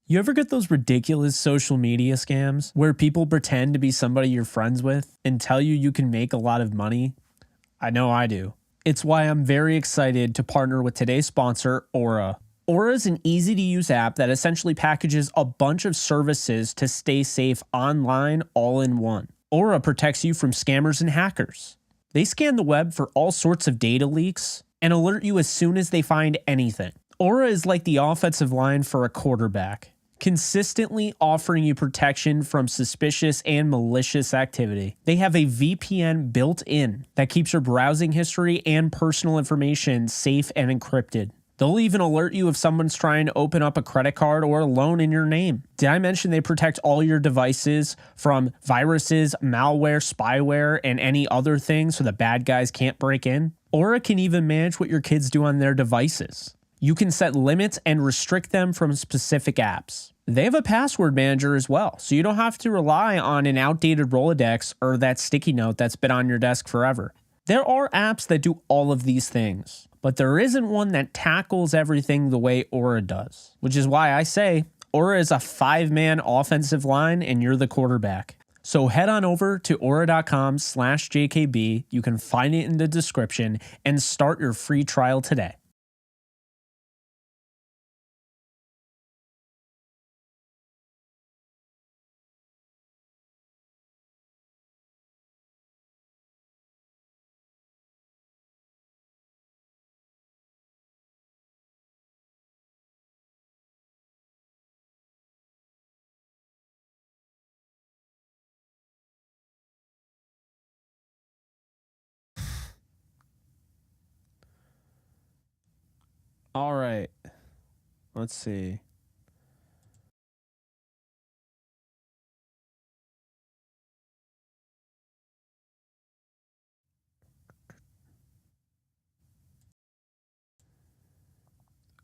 You ever get those ridiculous social media scams where people pretend to be somebody you're friends with and tell you you can make a lot of money? I know I do. It's why I'm very excited to partner with today's sponsor, Aura. Aura is an easy to use app that essentially packages a bunch of services to stay safe online all in one. Aura protects you from scammers and hackers. They scan the web for all sorts of data leaks and alert you as soon as they find anything. Aura is like the offensive line for a quarterback, consistently offering you protection from suspicious and malicious activity. They have a VPN built in that keeps your browsing history and personal information safe and encrypted. They'll even alert you if someone's trying to open up a credit card or a loan in your name. Did I mention they protect all your devices from viruses, malware, spyware, and any other things so the bad guys can't break in? Aura can even manage what your kids do on their devices. You can set limits and restrict them from specific apps. They have a password manager as well, so you don't have to rely on an outdated Rolodex or that sticky note that's been on your desk forever. There are apps that do all of these things, but there isn't one that tackles everything the way Aura does, which is why I say Aura is a 5-man offensive line and you're the quarterback. So head on over to aura.com/JKB. You can find it in the description and start your free trial today. All right, let's see.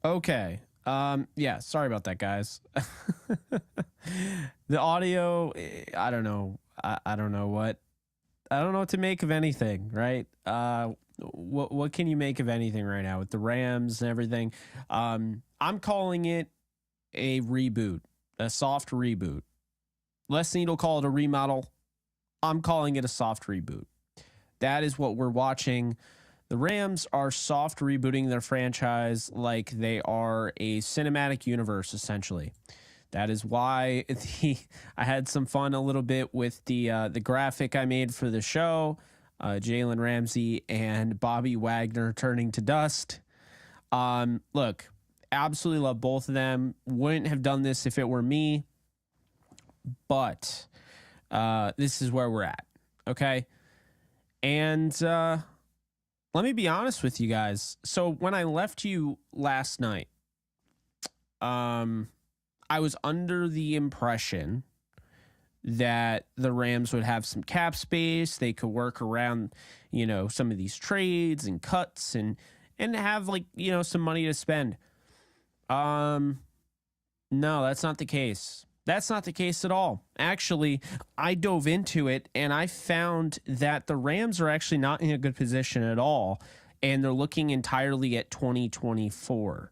Okay. Yeah, sorry about that, guys. The audio, I don't know. I don't know what to make of anything, right? What can you make of anything right now with the Rams and everything? I'm calling it a reboot, a soft reboot. Les Need will call it a remodel. I'm calling it a soft reboot. That is what we're watching. The Rams are soft rebooting their franchise like they are a cinematic universe, essentially. That is why I had some fun a little bit with the graphic I made for the show. Jalen Ramsey and Bobby Wagner turning to dust. Look, absolutely love both of them. Wouldn't have done this if it were me, but this is where we're at. Okay. And let me be honest with you guys. So when I left you last night, I was under the impression that the Rams would have some cap space. They could work around, some of these trades and cuts and have some money to spend. No, that's not the case. That's not the case at all. Actually, I dove into it and I found that the Rams are actually not in a good position at all. And they're looking entirely at 2024.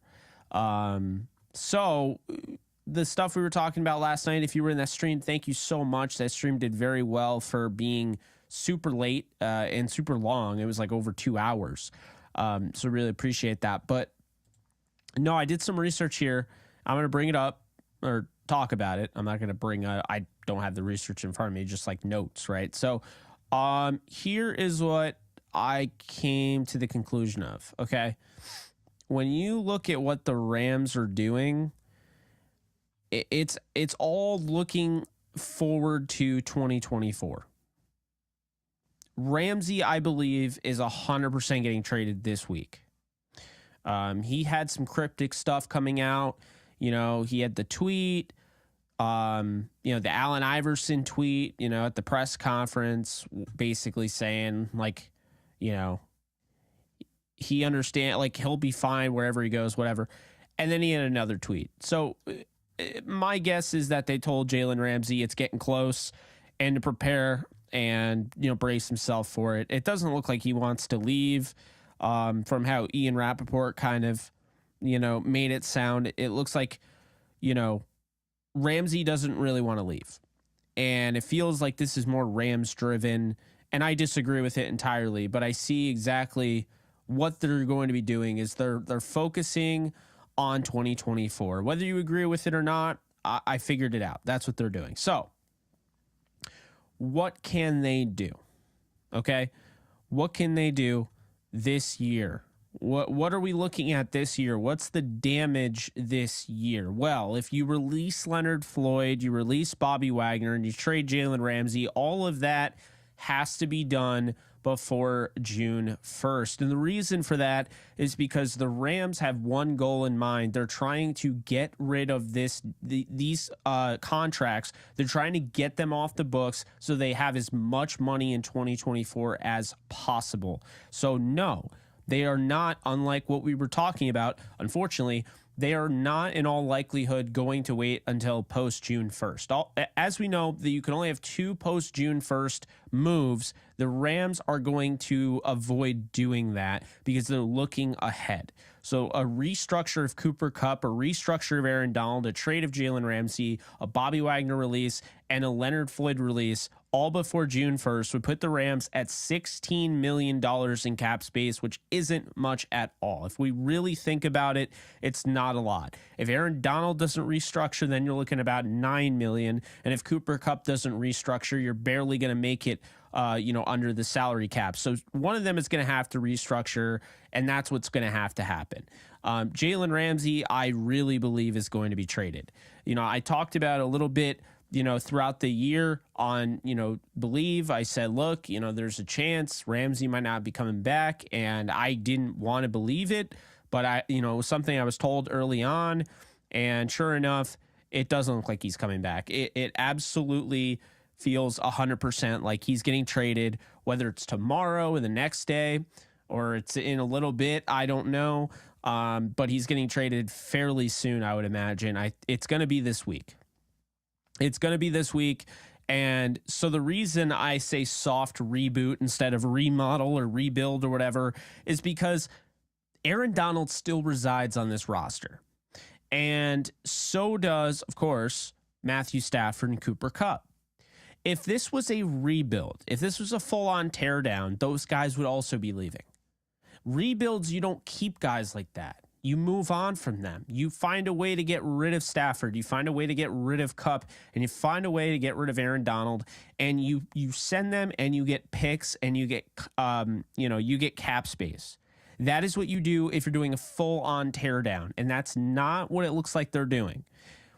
So the stuff we were talking about last night, if you were in that stream, thank you so much. That stream did very well for being super late and super long. It was like over 2 hours. So really appreciate that. But no, I did some research here. I'm going to bring it up or talk about it. I'm not going to bring I don't have the research in front of me, just like notes, right? So here is what I came to the conclusion of. Okay. When you look at what the Rams are doing, it's all looking forward to 2024. Ramsey, I believe, is 100% getting traded this week. He had some cryptic stuff coming out. He had the tweet, the Allen Iverson tweet, at the press conference, basically saying he understand, he'll be fine wherever he goes, whatever. And then he had another tweet. So my guess is that they told Jalen Ramsey it's getting close and to prepare and, brace himself for it. It doesn't look like he wants to leave from how Ian Rappaport kind of, made it sound. It looks like, Ramsey doesn't really want to leave. And it feels like this is more Rams driven. And I disagree with it entirely, but I see exactly what they're going to be doing is they're focusing on 2024. Whether you agree with it or not, I figured it out. That's what they're doing. So what can they do? Okay. What can they do this year? What are we looking at this year? What's the damage this year? Well, if you release Leonard Floyd, you release Bobby Wagner, and you trade Jalen Ramsey, all of that has to be done before June 1st. And the reason for that is because the Rams have one goal in mind. They're trying to get rid of these contracts. They're trying to get them off the books so they have as much money in 2024 as possible. So no, they are not, unlike what we were talking about, unfortunately, they are not in all likelihood going to wait until post-June 1st. As we know, that you can only have 2 post-June 1st moves. The Rams are going to avoid doing that because they're looking ahead. So a restructure of Cooper Kupp, a restructure of Aaron Donald, a trade of Jalen Ramsey, a Bobby Wagner release, and a Leonard Floyd release, all before June 1st, would put the Rams at $16 million in cap space, which isn't much at all. If we really think about it, it's not a lot. If Aaron Donald doesn't restructure, then you're looking about $9 million. And if Cooper Kupp doesn't restructure, you're barely going to make it under the salary cap. So one of them is going to have to restructure, and that's what's going to have to happen. Jalen Ramsey, I really believe, is going to be traded. I talked about a little bit, throughout the year on, Believe. I said, look, there's a chance Ramsey might not be coming back, and I didn't want to believe it, but it was something I was told early on, and sure enough, it doesn't look like he's coming back. It absolutely feels 100% like he's getting traded, whether it's tomorrow or the next day, or it's in a little bit, I don't know. But he's getting traded fairly soon, I would imagine. It's going to be this week. It's going to be this week. And so the reason I say soft reboot instead of remodel or rebuild or whatever is because Aaron Donald still resides on this roster. And so does, of course, Matthew Stafford and Cooper Kupp. If this was a rebuild, if this was a full-on teardown, those guys would also be leaving. Rebuilds, you don't keep guys like that. You move on from them. You find a way to get rid of Stafford. You find a way to get rid of Kupp, and you find a way to get rid of Aaron Donald, and you send them, and you get picks, and you get you get cap space. That is what you do if you're doing a full-on teardown, and that's not what it looks like they're doing.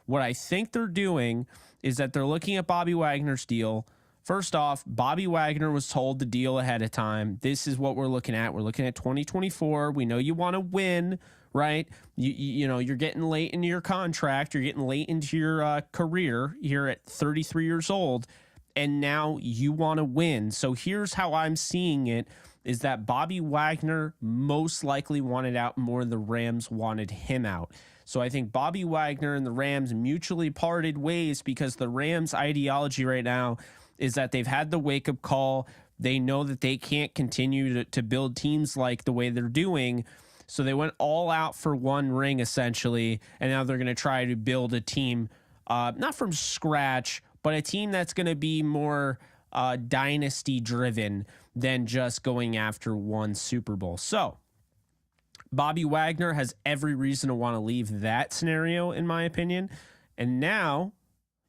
What I think they're doing is that they're looking at Bobby Wagner's deal. First off, Bobby Wagner was told the deal ahead of time. This is what we're looking at. We're looking at 2024. We know you want to win, right? You're getting late into your contract. You're getting late into your career here at 33 years old, and now you want to win. So here's how I'm seeing it, is that Bobby Wagner most likely wanted out more than the Rams wanted him out. So I think Bobby Wagner and the Rams mutually parted ways because the Rams' ideology right now is that they've had the wake-up call. They know that they can't continue to build teams like the way they're doing. So they went all out for one ring, essentially, and now they're going to try to build a team, not from scratch, but a team that's going to be more dynasty-driven than just going after one Super Bowl. So Bobby Wagner has every reason to want to leave that scenario, in my opinion. And now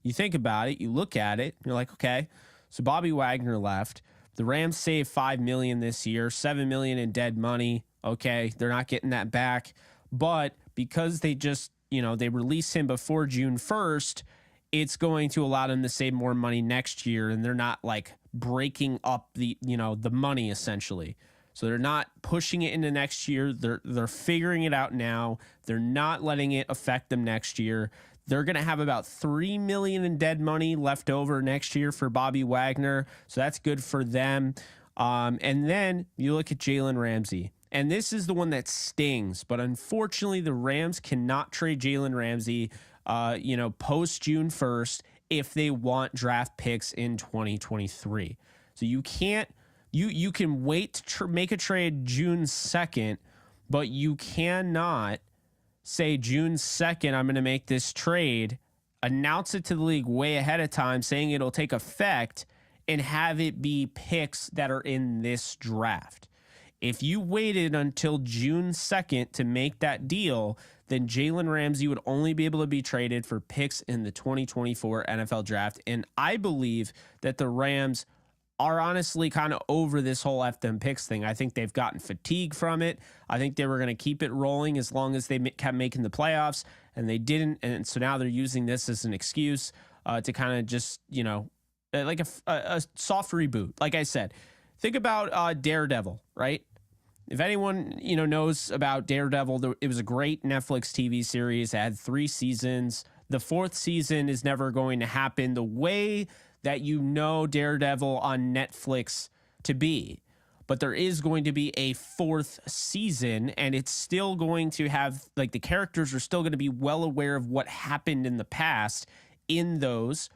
you think about it, you look at it, you're like, okay, so Bobby Wagner left. The Rams saved $5 million this year, $7 million in dead money. Okay, they're not getting that back. But because they just, they release him before June 1st, it's going to allow them to save more money next year. And they're not like breaking up the money essentially. So they're not pushing it into next year. They're figuring it out now. They're not letting it affect them next year. They're going to have about $3 million in dead money left over next year for Bobby Wagner. So that's good for them. And then you look at Jalen Ramsey. And this is the one that stings. But unfortunately, the Rams cannot trade Jalen Ramsey, post June 1st if they want draft picks in 2023. So you can't. You can wait to make a trade June 2nd, but you cannot say June 2nd, I'm going to make this trade announce it to the league way ahead of time, saying it'll take effect, and have it be picks that are in this draft. If you waited until June 2nd to make that deal, then Jalen Ramsey would only be able to be traded for picks in the 2024 NFL draft. And I believe that the Rams are honestly kind of over this whole F them picks thing. I think they've gotten fatigue from it. I think they were going to keep it rolling as long as they kept making the playoffs, and they didn't. And so now they're using this as an excuse to kind of just, like a soft reboot. Like I said, think about Daredevil, right? If anyone, knows about Daredevil, it was a great Netflix TV series. It had 3 seasons. The 4th season is never going to happen the way that Daredevil on Netflix to be. But there is going to be a 4th season, and it's still going to have, the characters are still going to be well aware of what happened in the past in those,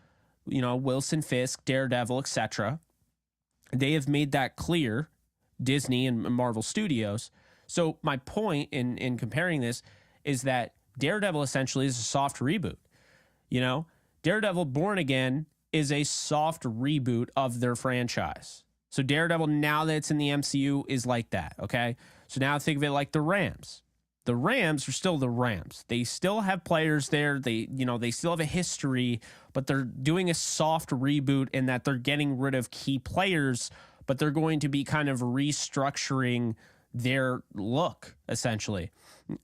Wilson Fisk, Daredevil, etc. They have made that clear, Disney and Marvel Studios. So my point in comparing this is that Daredevil essentially is a soft reboot. Daredevil Born Again is a soft reboot of their franchise. So Daredevil, now that it's in the MCU, is like that, okay? So now think of it like the Rams. The Rams are still the Rams. They still have players there. They still have a history, but they're doing a soft reboot in that they're getting rid of key players, but they're going to be kind of restructuring their look, essentially.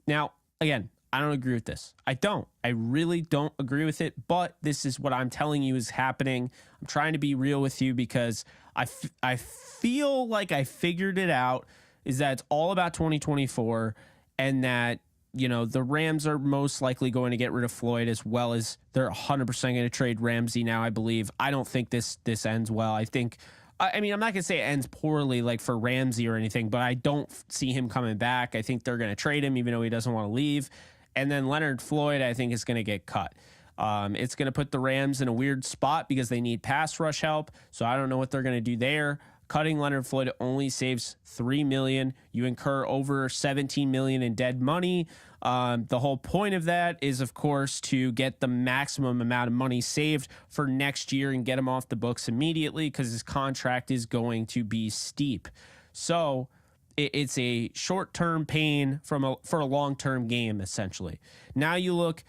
Now, again, I don't agree with this. I don't. I really don't agree with it, but this is what I'm telling you is happening. I'm trying to be real with you because I feel like I figured it out, is that it's all about 2024, and that, the Rams are most likely going to get rid of Floyd, as well as they're 100% going to trade Ramsey now, I believe. I don't think this ends well. I think... I'm not going to say it ends poorly like for Ramsey or anything, but I don't see him coming back. I think they're going to trade him even though he doesn't want to leave. And then Leonard Floyd, I think, is going to get cut. It's going to put the Rams in a weird spot because they need pass rush help. So I don't know what they're going to do there. Cutting Leonard Floyd only saves $3 million. You incur over $17 million in dead money. The whole point of that is, of course, to get the maximum amount of money saved for next year and get him off the books immediately, because his contract is going to be steep. So it's a short-term pain for a long-term game, essentially. Now you look,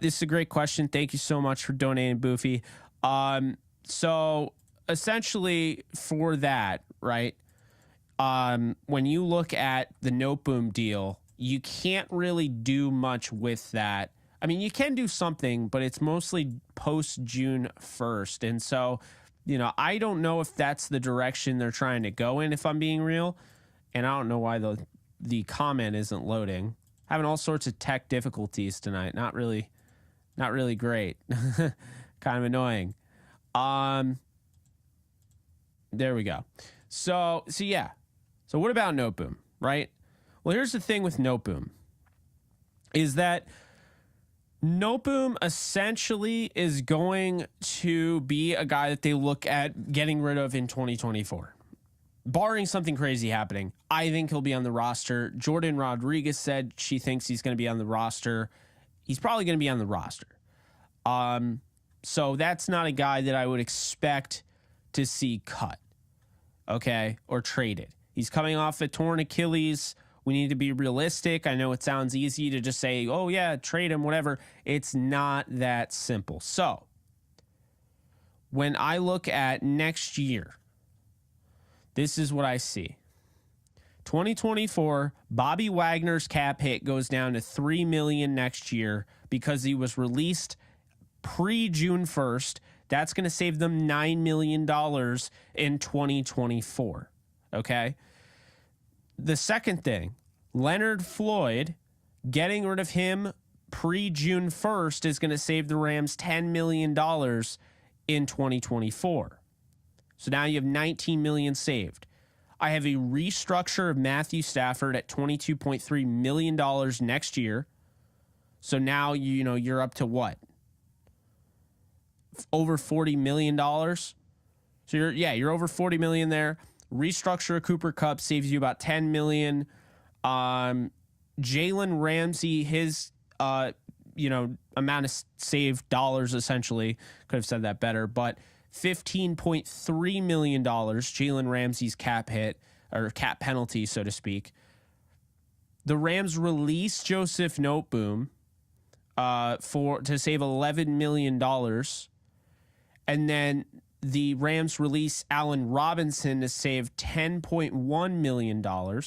this is a great question. Thank you so much for donating, Boofy. So essentially for that, right, when you look at the Noteboom deal, you can't really do much with that. I mean, you can do something, but it's mostly post June 1st. And so, I don't know if that's the direction they're trying to go in, if I'm being real. And I don't know why the comment isn't loading. Having all sorts of tech difficulties tonight. Not really great. Kind of annoying. There we go. So yeah. So what about Noteboom, right? Well, here's the thing with Noteboom, is that Noteboom essentially is going to be a guy that they look at getting rid of in 2024. Barring something crazy happening, I think he'll be on the roster. Jordan Rodriguez said she thinks he's going to be on the roster. He's probably going to be on the roster. So that's not a guy that I would expect to see cut, okay, or traded. He's coming off a torn Achilles. We need to be realistic. I know it sounds easy to just say, oh, yeah, trade him, whatever. It's not that simple. So when I look at next year, this is what I see. 2024, Bobby Wagner's cap hit goes down to $3 million next year because he was released pre-June 1st. That's going to save them $9 million in 2024. Okay? The second thing, Leonard Floyd, getting rid of him pre-June 1st is going to save the Rams $10 million in 2024. So now you have $19 million saved. I have a restructure of Matthew Stafford at $22.3 million next year. So now, you're up to what? Over $40 million. So you're over $40 million there. Restructure of Cooper Kupp saves you about $10 million. Jalen Ramsey, his amount of saved dollars, essentially. Could have said that better, but $15.3 million, Jalen Ramsey's cap hit, or cap penalty, so to speak. The Rams released Joseph Noteboom to save $11 million. And then the Rams release Allen Robinson to save $10.1 million.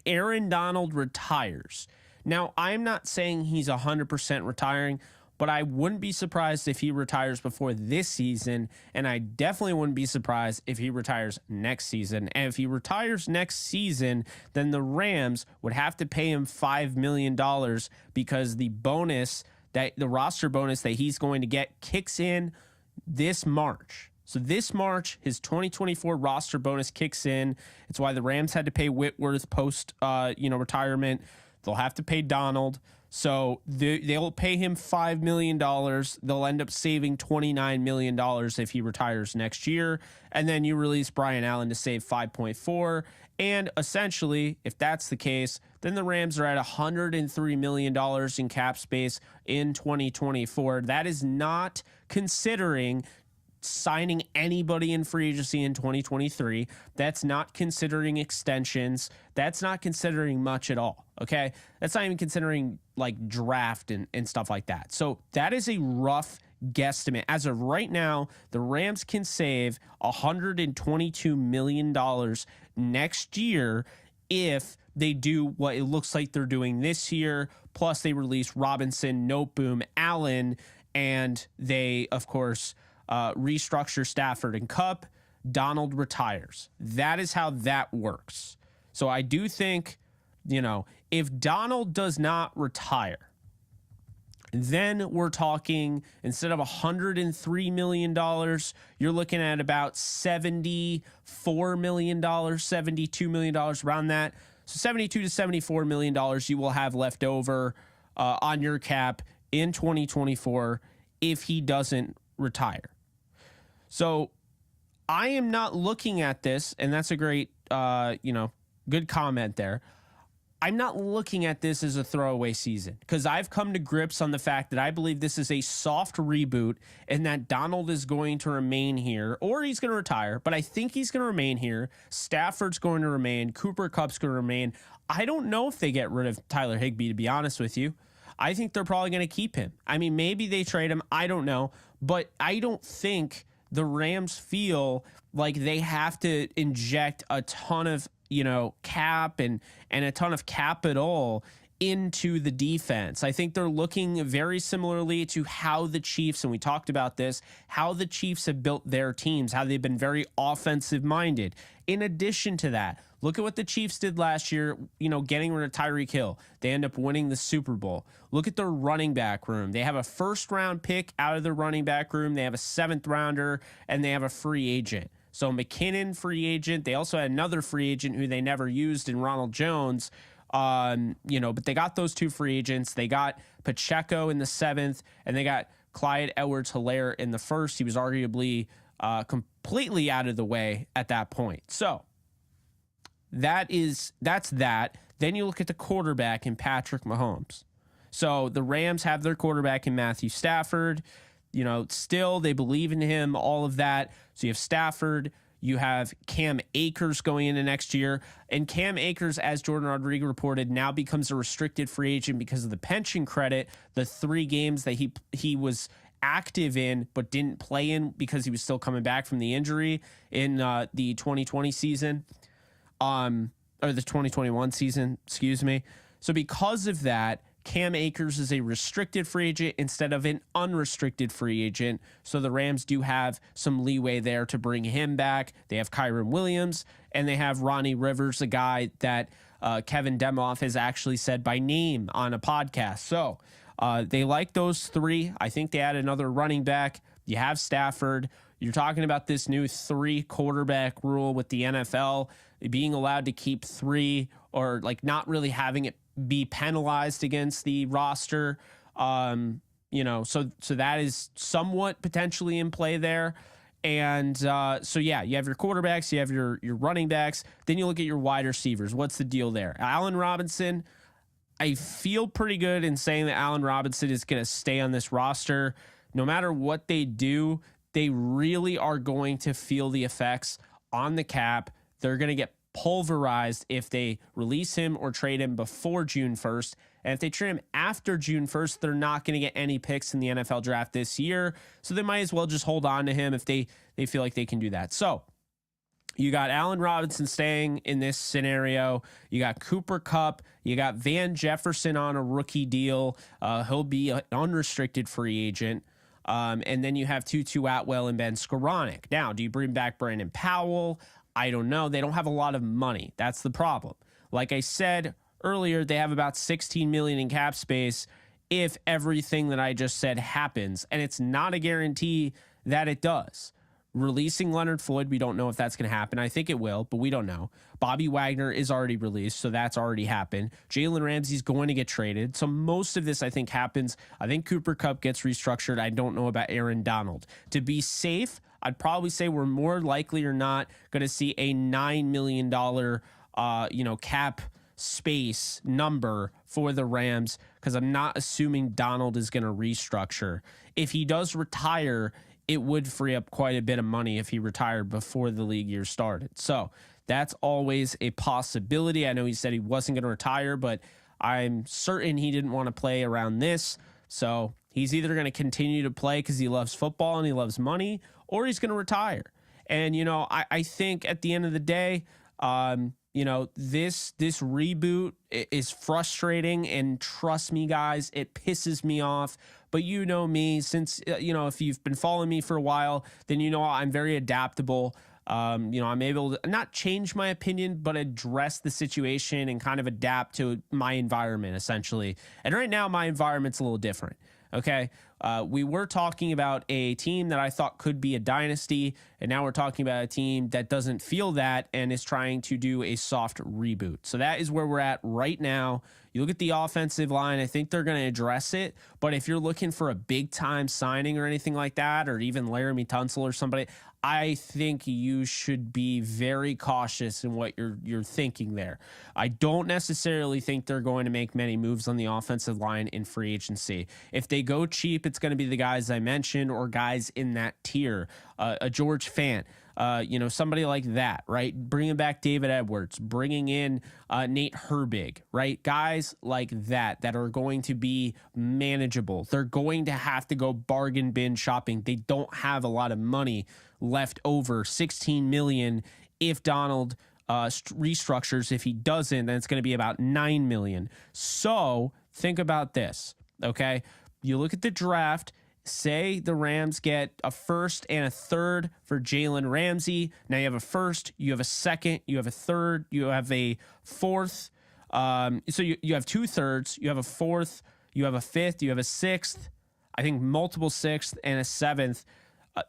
Aaron Donald retires. Now, I'm not saying he's 100% retiring, but I wouldn't be surprised if he retires before this season, and I definitely wouldn't be surprised if he retires next season. And if he retires next season, then the Rams would have to pay him $5 million because the roster bonus that he's going to get kicks in this March. So this March, his 2024 roster bonus kicks in. It's why the Rams had to pay Whitworth post retirement. They'll have to pay Donald. So they'll pay him $5 million. They'll end up saving $29 million if he retires next year. And then you release Brian Allen to save $5.4. And essentially, if that's the case, then the Rams are at $103 million in cap space in 2024. That is not considering signing anybody in free agency in 2023. That's not considering extensions. That's not considering much at all. Okay. That's not even considering like draft and stuff like that. So that is a rough guesstimate. As of right now, the Rams can save $122 million next year if they do what it looks like they're doing this year. Plus they release Robinson, Noteboom, Allen, and they, of course, restructure Stafford and Kupp. Donald retires. That is how that works. So I do think, if Donald does not retire, then we're talking, instead of $103 million, you're looking at about $74 million, $72 million, around that. So $72 to $74 million you will have left over on your cap in 2024 if he doesn't retire. So I am not looking at this, and that's a great, good comment there. I'm not looking at this as a throwaway season because I've come to grips on the fact that I believe this is a soft reboot and that Donald is going to remain here, or he's going to retire, but I think he's going to remain here. Stafford's going to remain. Cooper Kupp's going to remain. I don't know if they get rid of Tyler Higbee, to be honest with you. I think they're probably going to keep him. I mean, maybe they trade him. I don't know, but I don't think the Rams feel like they have to inject a ton of cap and a ton of capital into the defense. I think they're looking very similarly to how the Chiefs, and we talked about this, how the Chiefs have built their teams, how they've been very offensive minded. In addition to that, look at what the Chiefs did last year, getting rid of Tyreek Hill. They end up winning the Super Bowl. Look at their running back room. They have a first round pick out of their running back room. They have a 7th rounder, and they have a free agent. So McKinnon, free agent. They also had another free agent who they never used in Ronald Jones. But they got those 2 free agents. They got Pacheco in the 7th, and they got Clyde Edwards-Helaire in the 1st. He was arguably completely out of the way at that point. So that's that. Then you look at the quarterback in Patrick Mahomes. So the Rams have their quarterback in Matthew Stafford. Still they believe in him, all of that. So you have Stafford. You have Cam Akers going into next year. And Cam Akers, as Jordan Rodriguez reported, now becomes a restricted free agent because of the pension credit, the 3 games that he was active in but didn't play in because he was still coming back from the injury in the 2020 season, or the 2021 season, excuse me. So because of that, Cam Akers is a restricted free agent instead of an unrestricted free agent. So the Rams do have some leeway there to bring him back. They have Kyron Williams, and they have Ronnie Rivers, a guy that Kevin Demoff has actually said by name on a podcast. So they like those 3. I think they add another running back. You have Stafford. You're talking about this new 3 quarterback rule with the NFL being allowed to keep 3, or like not really having it be penalized against the roster. So that is somewhat potentially in play there. And you have your quarterbacks, you have your running backs. Then you look at your wide receivers. What's the deal there? Allen Robinson, I feel pretty good in saying that Allen Robinson is going to stay on this roster. No matter what they do, they really are going to feel the effects on the cap. They're going to get pulverized if they release him or trade him before June 1st. And if they trade him after June 1st, they're not going to get any picks in the NFL draft this year. So they might as well just hold on to him if they feel like they can do that. So you got Allen Robinson staying in this scenario. You got Cooper Kupp. You got Van Jefferson on a rookie deal. He'll be an unrestricted free agent. And then you have Tutu Atwell and Ben Skoranek. Now, do you bring back Brandon Powell? I don't know. They don't have a lot of money. That's the problem. Like I said earlier, they have about $16 million in cap space if everything that I just said happens. And it's not a guarantee that it does. Releasing Leonard Floyd, we don't know if that's going to happen. I think it will, but we don't know. Bobby Wagner is already released, so that's already happened. Jalen Ramsey's going to get traded. So most of this, I think, happens. I think Cooper Kupp gets restructured. I don't know about Aaron Donald. To be safe, I'd probably say we're more likely or not going to see a $9 million cap space number for the Rams, because I'm not assuming Donald is going to restructure. If he does retire, it would free up quite a bit of money if he retired before the league year started. So that's always a possibility. I know he said he wasn't going to retire, but I'm certain he didn't want to play around this. So he's either going to continue to play because he loves football and he loves money, or he's going to retire. And, I think at the end of the day, this reboot is frustrating, and trust me, guys, it pisses me off. But you know me, since, if you've been following me for a while, then I'm very adaptable. I'm able to not change my opinion, but address the situation and kind of adapt to my environment, essentially. And right now, my environment's a little different. Okay. We were talking about a team that I thought could be a dynasty, and now we're talking about a team that doesn't feel that and is trying to do a soft reboot. So that is where we're at right now. You look at the offensive line, I think they're going to address it, but if you're looking for a big time signing or anything like that, or even Laramie Tunsil or somebody, I think you should be very cautious in what you're thinking there. I don't necessarily think they're going to make many moves on the offensive line in free agency. If they go cheap, it's going to be the guys I mentioned or guys in that tier. A George Fant, somebody like that, right? Bringing back David Edwards, bringing in Nate Herbig, right? Guys like that are going to be manageable. They're going to have to go bargain bin shopping. They don't have a lot of money left over. $16 million if Donald restructures. If he doesn't, then it's going to be about $9 million. So think about this, okay? You look at the draft. Say the Rams get a first and a third for Jalen Ramsey. Now you have a first, you have a second, you have a third, you have a fourth. So you have 2/3, you have a fourth, you have a fifth, you have a sixth, I think multiple sixth and a seventh.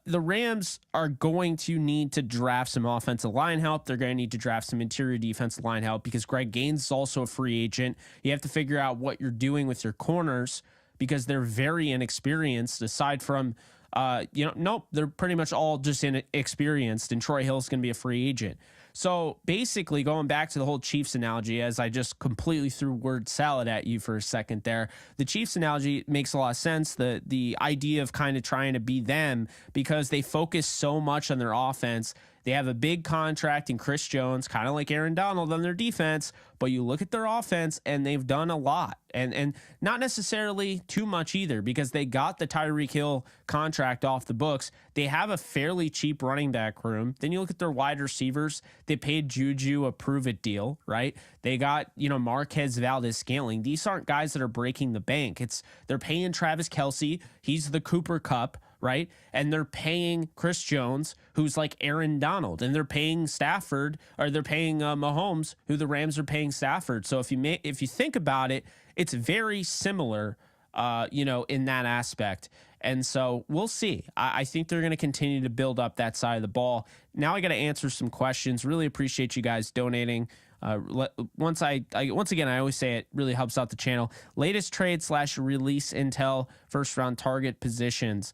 The Rams are going to need to draft some offensive line help. They're going to need to draft some interior defensive line help because Greg Gaines is also a free agent. You have to figure out what you're doing with your corners, because they're very inexperienced, aside from, they're pretty much all just inexperienced, and Troy Hill's going to be a free agent. So basically, going back to the whole Chiefs analogy, as I just completely threw word salad at you for a second there, the Chiefs analogy makes a lot of sense. The idea of kind of trying to be them, because they focus so much on their offense. They have a big contract in Chris Jones, kind of like Aaron Donald on their defense, but you look at their offense and they've done a lot, and not necessarily too much either, because they got the Tyreek Hill contract off the books. They have a fairly cheap running back room. Then you look at their wide receivers. They paid Juju a prove-it deal, right? They got, Marquez Valdes-Scantling. These aren't guys that are breaking the bank. They're paying Travis Kelce. He's the Cooper Kupp, right? And they're paying Chris Jones, who's like Aaron Donald, and they're paying Stafford, or they're paying Mahomes, who the Rams are paying Stafford. So if you think about it, it's very similar, in that aspect. And so we'll see. I think they're going to continue to build up that side of the ball. Now I got to answer some questions. Really appreciate you guys donating. Once again, I always say it really helps out the channel. Latest trade / release intel, first round target positions.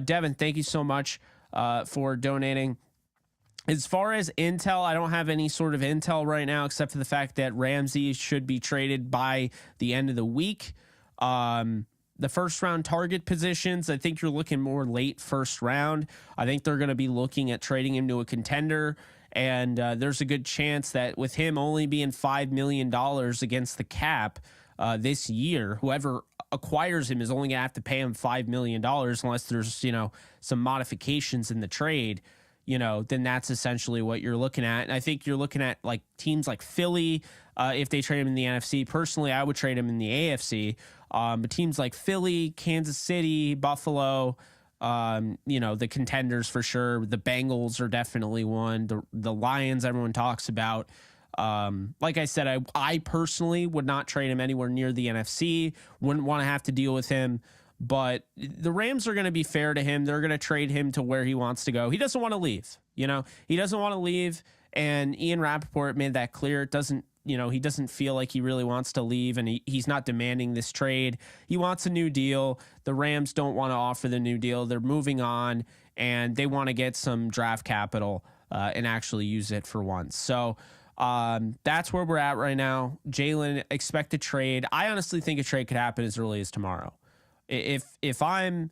Devin, thank you so much for donating. As far as intel, I don't have any sort of intel right now, except for the fact that Ramsey should be traded by the end of the week. The first round target positions, I think you're looking more late first round. I think they're going to be looking at trading him to a contender. And there's a good chance that with him only being $5 million against the cap this year, whoever acquires him is only going to have to pay him $5 million unless there's, some modifications in the trade. Then that's essentially what you're looking at. And I think you're looking at like teams like Philly, if they trade him in the NFC. Personally, I would trade him in the AFC. But teams like Philly, Kansas City, Buffalo, the contenders for sure. The Bengals are definitely one. The Lions, everyone talks about. Like I said, I personally would not trade him anywhere near the NFC. Wouldn't want to have to deal with him. But the Rams are going to be fair to him. They're going to trade him to where he wants to go. He doesn't want to leave. He doesn't want to leave. And Ian Rappaport made that clear. It doesn't, he doesn't feel like he really wants to leave, and he's not demanding this trade. He wants a new deal. The Rams don't want to offer the new deal. They're moving on, and they want to get some draft capital and actually use it for once. So that's where we're at right now. Jalen, expect a trade. I honestly think a trade could happen as early as tomorrow. If I'm,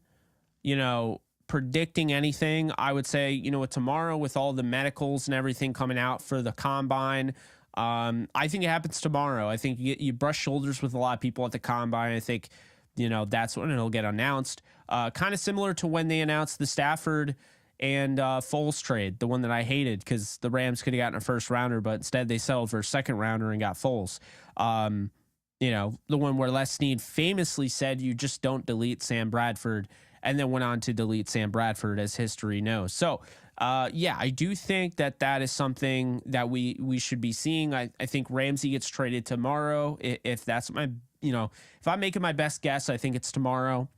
predicting anything, I would say, tomorrow with all the medicals and everything coming out for the combine, I think it happens tomorrow. I think you brush shoulders with a lot of people at the combine. I think, that's when it'll get announced. Kind of similar to when they announced the Stafford and Foles trade, the one that I hated because the Rams could have gotten a first rounder, but instead they settled for a second rounder and got Foles. The one where Les Snead famously said you just don't delete Sam Bradford, and then went on to delete Sam Bradford, as history knows. So, I do think that is something that we should be seeing. I think Ramsey gets traded tomorrow. If that's my, if I'm making my best guess, I think it's tomorrow.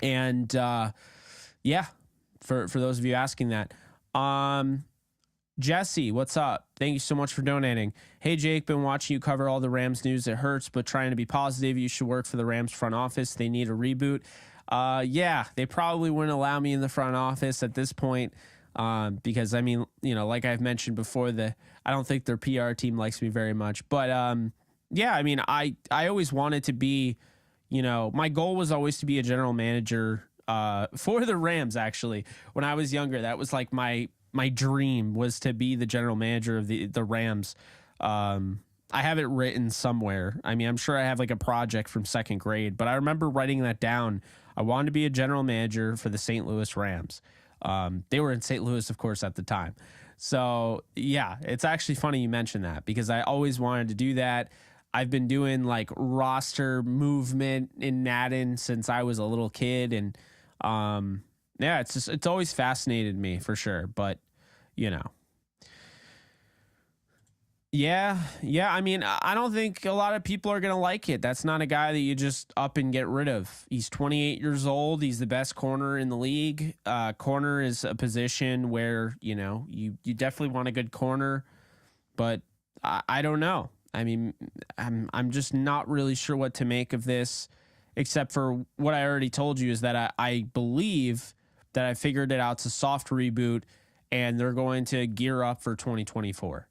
And for those of you asking that, Jesse, what's up? Thank you so much for donating. Hey, Jake, been watching you cover all the Rams news. It hurts, but trying to be positive. You should work for the Rams front office. They need a reboot. They probably wouldn't allow me in the front office at this point because, like I've mentioned before, I don't think their PR team likes me very much. But, I always wanted to be, my goal was always to be a general manager for the Rams, actually. When I was younger, that was like my dream was to be the general manager of the Rams. I have it written somewhere. I'm sure I have like a project from second grade, but I remember writing that down. I wanted to be a general manager for the St. Louis Rams. They were in St. Louis, of course, at the time. So yeah, it's actually funny you mentioned that because I always wanted to do that. I've been doing like roster movement in Madden since I was a little kid. And, it's always fascinated me for sure, but I don't think a lot of people are going to like it. That's not a guy that you just up and get rid of. He's 28 years old. He's the best corner in the league. Corner is a position where, you definitely want a good corner, but I don't know. I'm just not really sure what to make of this, except for what I already told you is that I believe that I figured it out. It's a soft reboot, and they're going to gear up for 2024.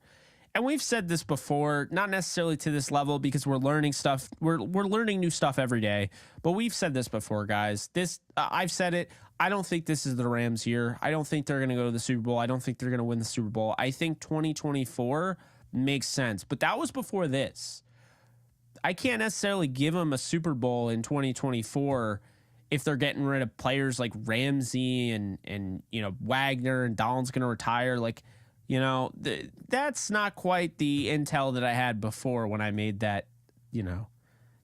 And we've said this before, not necessarily to this level because we're learning stuff. We're learning new stuff every day, but we've said this before, guys. I've said it. I don't think this is the Rams year. I don't think they're going to go to the Super Bowl. I don't think they're going to win the Super Bowl. I think 2024 makes sense, but that was before this. I can't necessarily give them a Super Bowl in 2024 if they're getting rid of players like Ramsey and Wagner and Donald's going to retire. Like, that's not quite the intel that I had before when I made that,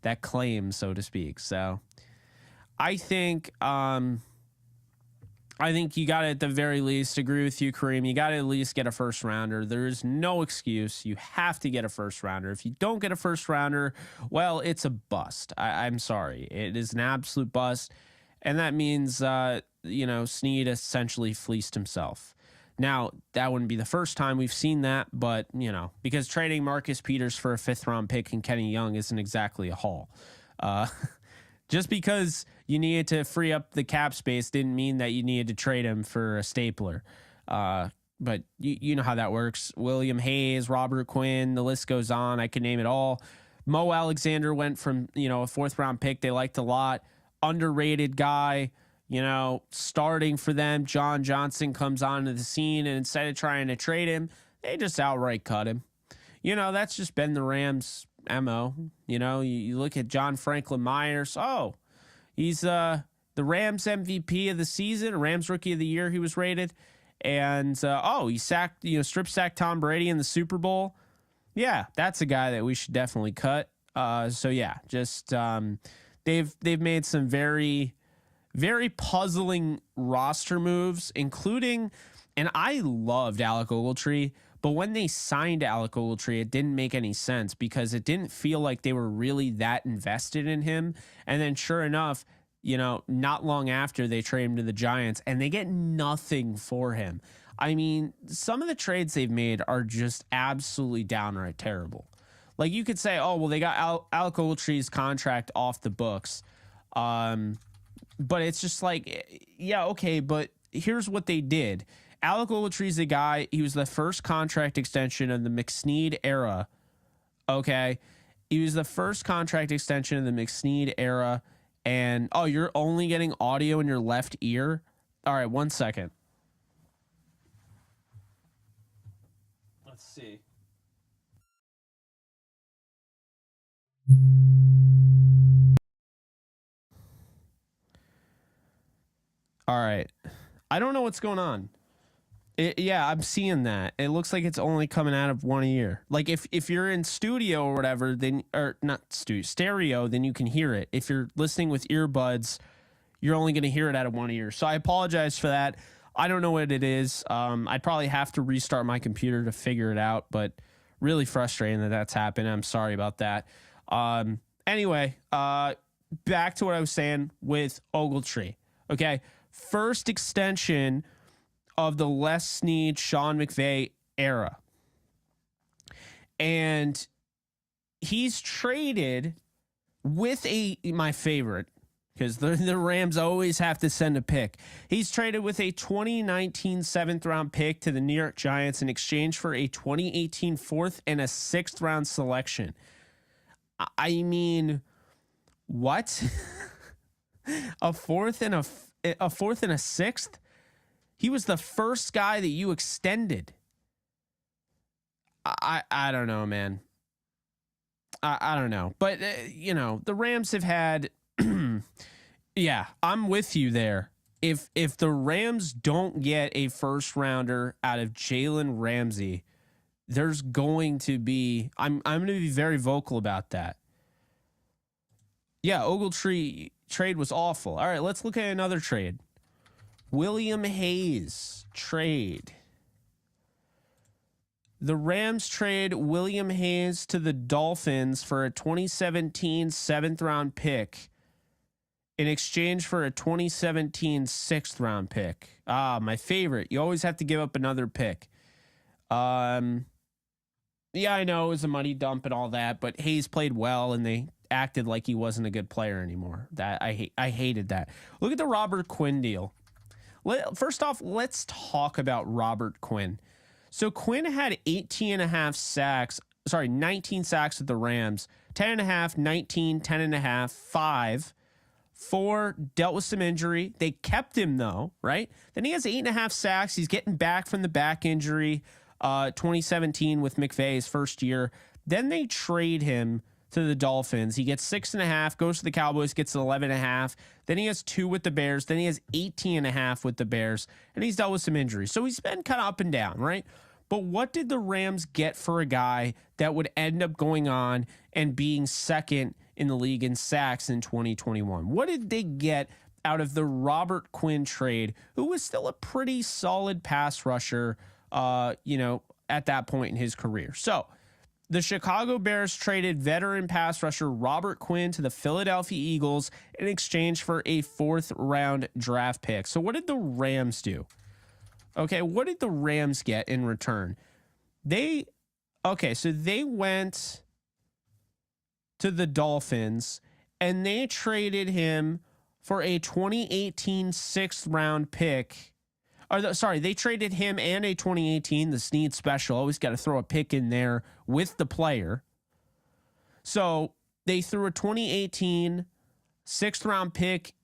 that claim, so to speak. So I think you got to, at the very least, agree with you, Kareem. You got to at least get a first rounder. There is no excuse. You have to get a first rounder. If you don't get a first rounder, well, it's a bust. I'm sorry. It is an absolute bust. And that means, Snead essentially fleeced himself. Now, that wouldn't be the first time we've seen that, but, because trading Marcus Peters for a 5th-round pick and Kenny Young isn't exactly a haul. Just because you needed to free up the cap space didn't mean that you needed to trade him for a stapler. but you know how that works. William Hayes, Robert Quinn, the list goes on. I can name it all. Mo Alexander went from, a fourth round pick they liked a lot, underrated guy, starting for them. John Johnson comes onto the scene, and instead of trying to trade him, they just outright cut him. That's just been the Rams' MO. You look at John Franklin Myers. Oh, he's the Rams MVP of the season, Rams Rookie of the Year, he was rated. And, he sacked, strip sacked Tom Brady in the Super Bowl. Yeah, that's a guy that we should definitely cut. They've made some very, very puzzling roster moves, including, and I loved Alec Ogletree, but when they signed Alec Ogletree, it didn't make any sense because it didn't feel like they were really that invested in him. And then sure enough, not long after they trade him to the Giants and they get nothing for him. I mean, some of the trades they've made are just absolutely downright terrible. Like you could say, oh, well, they got Alec Ogletree's contract off the books. But it's just like, yeah, okay, but here's what they did. Alec Ogletree's a guy, he was the first contract extension of the McSnead era. Okay. He was the first contract extension of the McSnead era. And, oh, you're only getting audio in your left ear? All right, 1 second. Let's see. All right. I don't know what's going on. Yeah, I'm seeing that. It looks like it's only coming out of one ear. Like if you're in studio or whatever, then or not stereo, then you can hear it. If you're listening with earbuds, you're only going to hear it out of one ear. So I apologize for that. I don't know what it is. I'd probably have to restart my computer to figure it out, but really frustrating that that's happened. I'm sorry about that. Anyway, back to what I was saying with Ogletree. Okay, first extension of the Les Snead, Sean McVay era. And he's traded with my favorite, because the Rams always have to send a pick. He's traded with a 2019 7th round pick to the New York Giants in exchange for a 2018 4th and a 6th round selection. I mean, what? a 4th and a 6th? He was the first guy that you extended. I don't know, man. I don't know. But, the Rams have had... yeah, I'm with you there. If the Rams don't get a first rounder out of Jalen Ramsey, there's going to be... I'm going to be very vocal about that. Yeah, Ogletree trade was awful. All right, let's look at another trade. William Hayes trade. The Rams trade William Hayes to the Dolphins for a 2017 7th round pick in exchange for a 2017 6th round pick. Ah, my favorite. You always have to give up another pick. Yeah, I know it was a money dump and all that, but Hayes played well and they acted like he wasn't a good player anymore. That I hated that. Look at the Robert Quinn deal. First off, let's talk about Robert Quinn. So Quinn had 19 sacks with the Rams, 10.5, 19, 10.5, 5, 4, dealt with some injury. They kept him though, right? Then he has 8.5 sacks. He's getting back from the back injury, 2017 with McVay's first year. Then they trade him to the Dolphins. He gets 6.5, goes to the Cowboys, gets 11.5. Then he has 2 with the Bears. Then he has 18.5 with the Bears, and he's dealt with some injuries. So he's been kind of up and down, right? But what did the Rams get for a guy that would end up going on and being second in the league in sacks in 2021? What did they get out of the Robert Quinn trade, who was still a pretty solid pass rusher, at that point in his career? So the Chicago Bears traded veteran pass rusher Robert Quinn to the Philadelphia Eagles in exchange for a 4th round draft pick. So what did the Rams do? Okay, what did the Rams get in return? They went to the Dolphins and they traded him for a 2018 6th round pick. Sorry, they traded him and a 2018, the Snead special. Always got to throw a pick in there with the player. So they threw a 2018 sixth round pick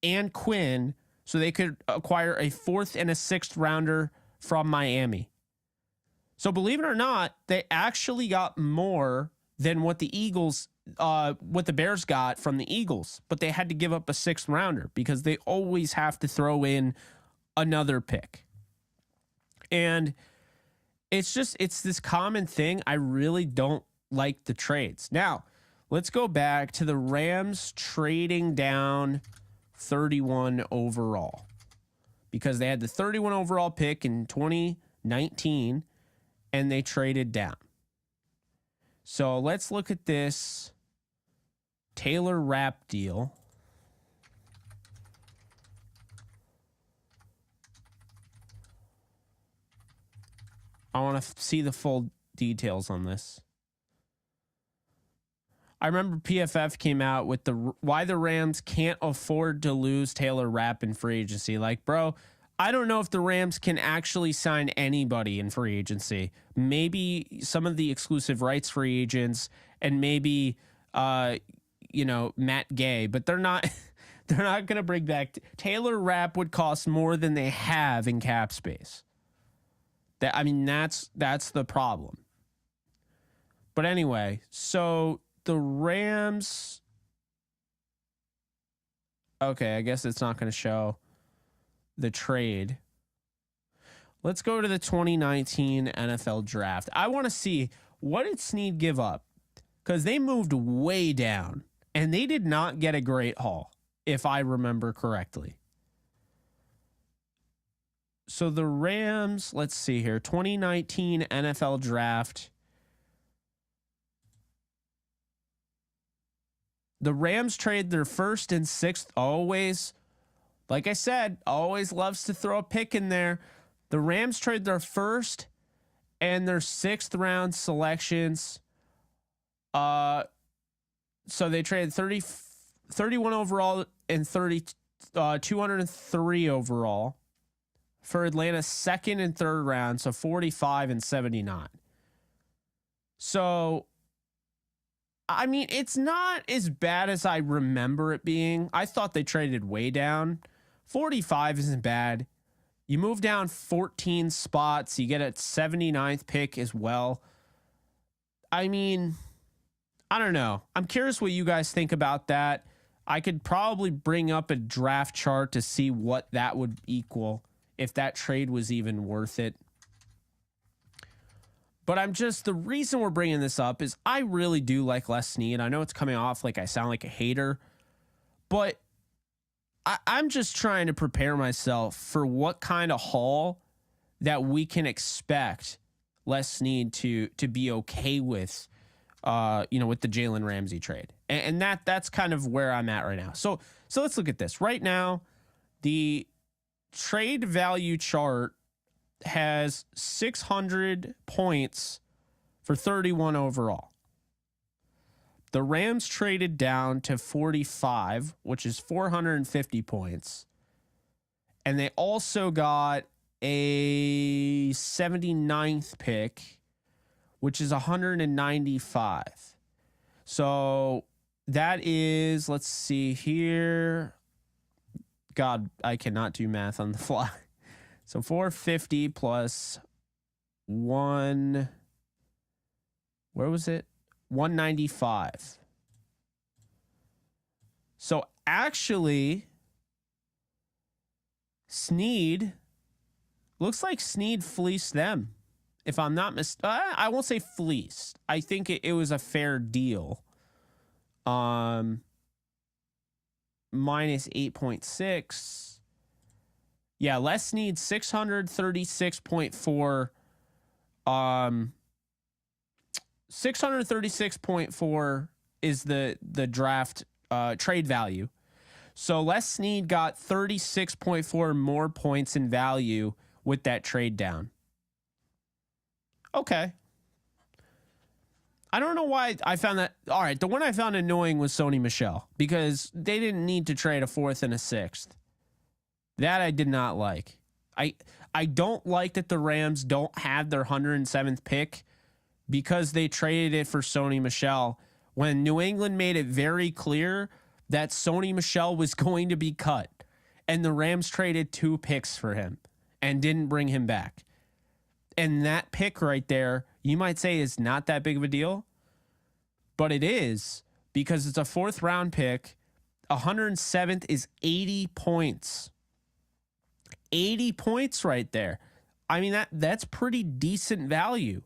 and Quinn so they could acquire a fourth and a sixth rounder from Miami. So believe it or not, they actually got more than what the Bears got from the Eagles, but they had to give up a sixth rounder because they always have to throw in another pick. And it's this common thing. I really don't like the trades. Now, let's go back to the Rams trading down 31 overall because they had the 31 overall pick in 2019 and they traded down. So let's look at this Taylor Rapp deal. I want to see the full details on this. I remember PFF came out with why the Rams can't afford to lose Taylor Rapp in free agency. Like, bro, I don't know if the Rams can actually sign anybody in free agency. Maybe some of the exclusive rights free agents and maybe, Matt Gay, but they're not going to bring back Taylor Rapp would cost more than they have in cap space. That's the problem. But anyway, so the Rams. Okay, I guess it's not going to show the trade. Let's go to the 2019 NFL draft. I want to see what did Snead give up because they moved way down and they did not get a great haul, if I remember correctly. So the Rams, let's see here, 2019 NFL draft. The Rams trade their first and sixth, always, like I said, always loves to throw a pick in there. The Rams trade their first and their sixth round selections. So they traded 31 overall and 203 overall for Atlanta's second and third round. So 45 and 79. So, I mean, it's not as bad as I remember it being. I thought they traded way down. 45 isn't bad. You move down 14 spots. You get a 79th pick as well. I mean, I don't know. I'm curious what you guys think about that. I could probably bring up a draft chart to see what that would equal if that trade was even worth it. But the reason we're bringing this up is I really do like Les Snead. I know it's coming off like I sound like a hater, but I'm just trying to prepare myself for what kind of haul that we can expect Les Snead to be okay with, with the Jalen Ramsey trade. And that's kind of where I'm at right now. So let's look at this. Right now, the trade value chart has 600 points for 31 overall. The Rams traded down to 45, which is 450 points. And they also got a 79th pick, which is 195. So that is, let's see here. God, I cannot do math on the fly. So 450 plus one. Where was it? 195. So actually, Snead looks like Snead fleeced them. If I'm not I won't say fleeced. I think it was a fair deal. Minus 8.6. Yeah, Les Snead 636.4. 636.4 is the draft trade value. So Les Snead got 36.4 more points in value with that trade down. Okay. I don't know why I found that. All right, the one I found annoying was Sony Michel because they didn't need to trade a fourth and a sixth. That I did not like. I I don't like that the Rams don't have their 107th pick because they traded it for Sony Michel when New England made it very clear that Sony Michel was going to be cut. And the Rams traded 2 picks for him and didn't bring him back. And that pick right there, you might say is not that big of a deal, but it is because it's a 4th round pick. 107th is 80 points. 80 points right there. I mean, that's pretty decent value.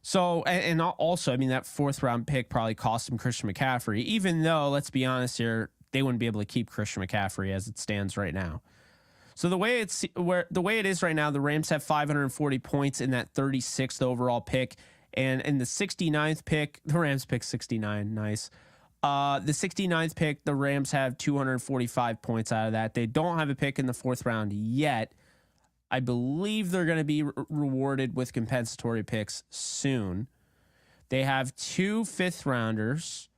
So, and also, I mean, that 4th round pick probably cost him Christian McCaffrey, even though, let's be honest here, they wouldn't be able to keep Christian McCaffrey as it stands right now. So the way it is right now, the Rams have 540 points in that 36th overall pick. And in the 69th pick, the Rams pick 69. Nice. The 69th pick, the Rams have 245 points out of that. They don't have a pick in the 4th round yet. I believe they're going to be rewarded with compensatory picks soon. They have 2 5th rounders.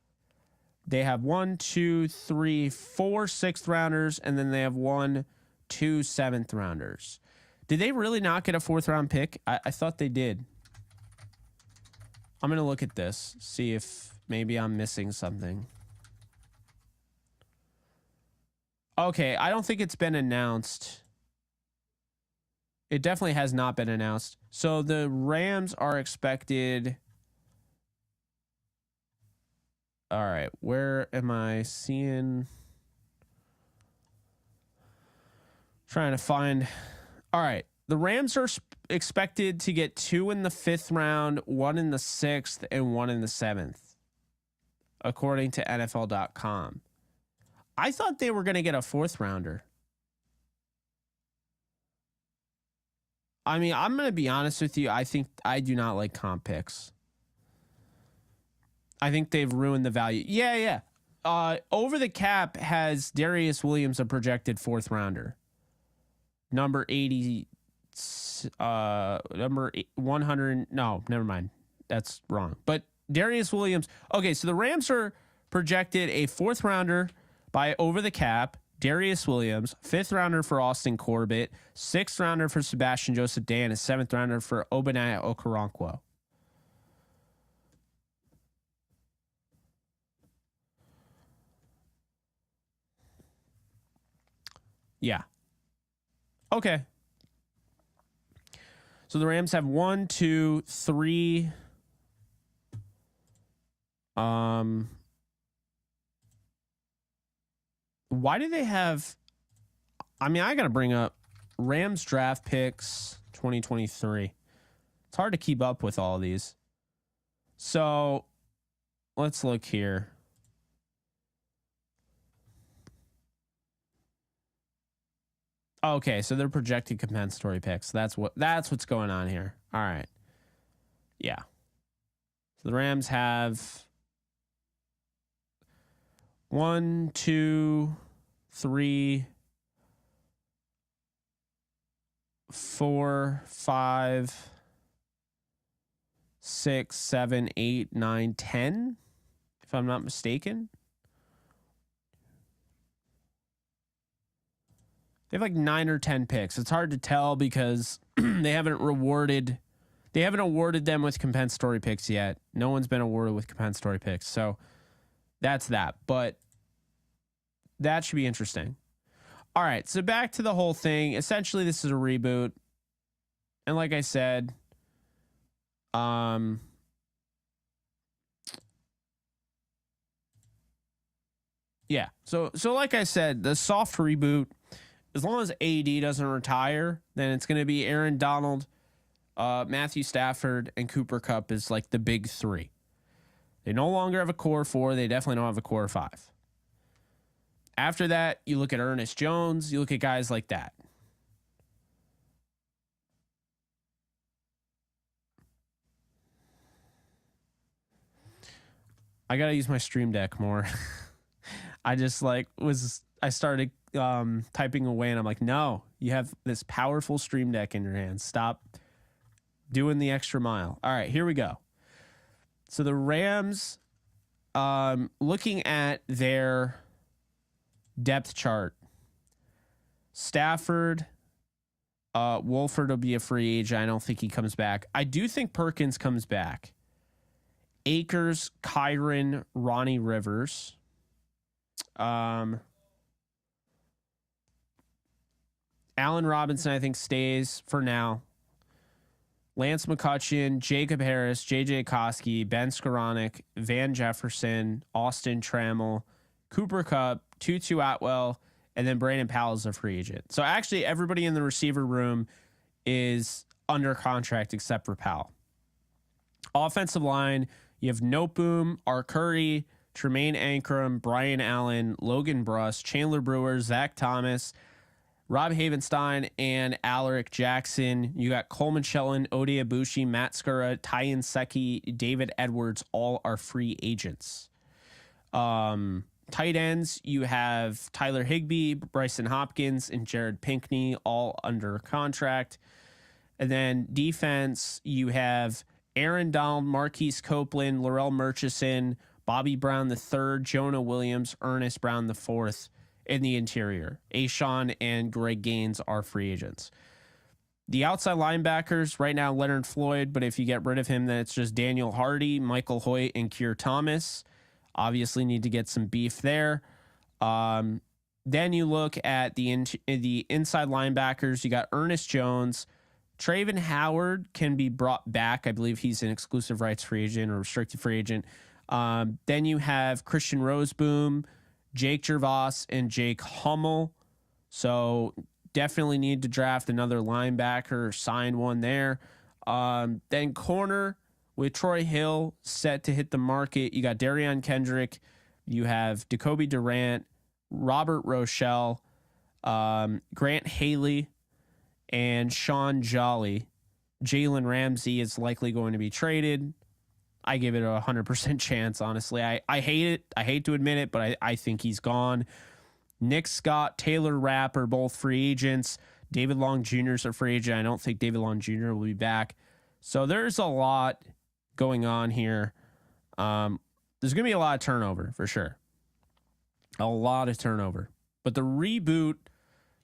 They have 1, 2, 3, 4 6th rounders, and then they have 1, 2 7th rounders. Did they really not get a 4th round pick? I thought they did. I'm going to look at this, see if maybe I'm missing something. Okay, I don't think it's been announced. It definitely has not been announced. So the Rams are expected. All right, where am I seeing? Trying to find. All right, the Rams are expected to get 2 in the 5th round, 1 in the 6th, and 1 in the 7th, according to NFL.com. I thought they were going to get a 4th rounder. I mean, I'm going to be honest with you. I think I do not like comp picks. I think they've ruined the value. Yeah. Over the Cap has Darius Williams, a projected 4th rounder. Number 80, number 100. No, never mind. That's wrong. But Darius Williams. Okay, so the Rams are projected a 4th rounder by Over the Cap. Darius Williams, 5th rounder for Austin Corbett, 6th rounder for Sebastian Joseph Day, and a 7th rounder for Obadiah Okoronkwo. Yeah. Okay. So the Rams have 1, 2, 3. Why do they have? I mean, I got to bring up Rams draft picks 2023. It's hard to keep up with all of these. So let's look here. Okay, so they're projected compensatory picks. That's what's going on here. All right. Yeah. So the Rams have 1, 2, 3, 4, 5, 6, 7, 8, 9, 10, if I'm not mistaken. They have like 9 or 10 picks. It's hard to tell because they haven't awarded them with compensatory picks yet. No one's been awarded with compensatory picks. So that's that. But that should be interesting. All right. So back to the whole thing. Essentially, this is a reboot. And like I said, yeah. So like I said, the soft reboot, as long as AD doesn't retire, then it's going to be Aaron Donald, Matthew Stafford, and Cooper Kupp is like the big 3. They no longer have a core 4. They definitely don't have a core 5. After that, you look at Ernest Jones. You look at guys like that. I got to use my Stream Deck more. I started typing away and I'm like, no, you have this powerful Stream Deck in your hands. Stop doing the extra mile. All right, here we go. So the Rams, looking at their depth chart, Stafford, Wolford will be a free agent. I don't think he comes back. I do think Perkins comes back. Akers, Kyron, Ronnie Rivers. Allen Robinson, I think, stays for now. Lance McCutcheon, Jacob Harris, J.J. Koski, Ben Skoranek, Van Jefferson, Austin Trammell, Cooper Kupp, Tutu Atwell, and then Brandon Powell is a free agent. So actually everybody in the receiver room is under contract except for Powell. Offensive line, you have Noteboom, R. Curry, Tremaine Ankrum, Brian Allen, Logan Bruss, Chandler Brewer, Zach Thomas, Rob Havenstein, and Alaric Jackson. You got Coleman Shelton, Ode Ibushi, Matt Skura, Tyan Secchi, David Edwards, all are free agents. Tight ends, you have Tyler Higbee, Bryson Hopkins, and Jared Pinkney, all under contract. And then defense, you have Aaron Donald, Marquise Copeland, Laurel Murchison, Bobby Brown III, Jonah Williams, Ernest Brown IV in the interior. Ashawn and Greg Gaines are free agents. The outside linebackers, right now, Leonard Floyd, but if you get rid of him, then it's just Daniel Hardy, Michael Hoyt, and Keir Thomas. Obviously need to get some beef there. Then you look at the inside linebackers. You got Ernest Jones. Traven Howard can be brought back. I believe he's an exclusive rights free agent or restricted free agent. Then you have Christian Roseboom, Jake Gervais, and Jake Hummel. So definitely need to draft another linebacker or sign one there. Then corner with Troy Hill set to hit the market. You got Darion Kendrick. You have Jacoby Durant, Robert Rochelle, Grant Haley, and Sean Jolly. Jalen Ramsey is likely going to be traded. I give it a 100% chance, honestly. I hate it. I hate to admit it, but I think he's gone. Nick Scott, Taylor Rapp are both free agents. David Long Jr. is a free agent. I don't think David Long Jr. will be back. So there's a lot going on here. There's going to be a lot of turnover for sure. A lot of turnover. But the reboot,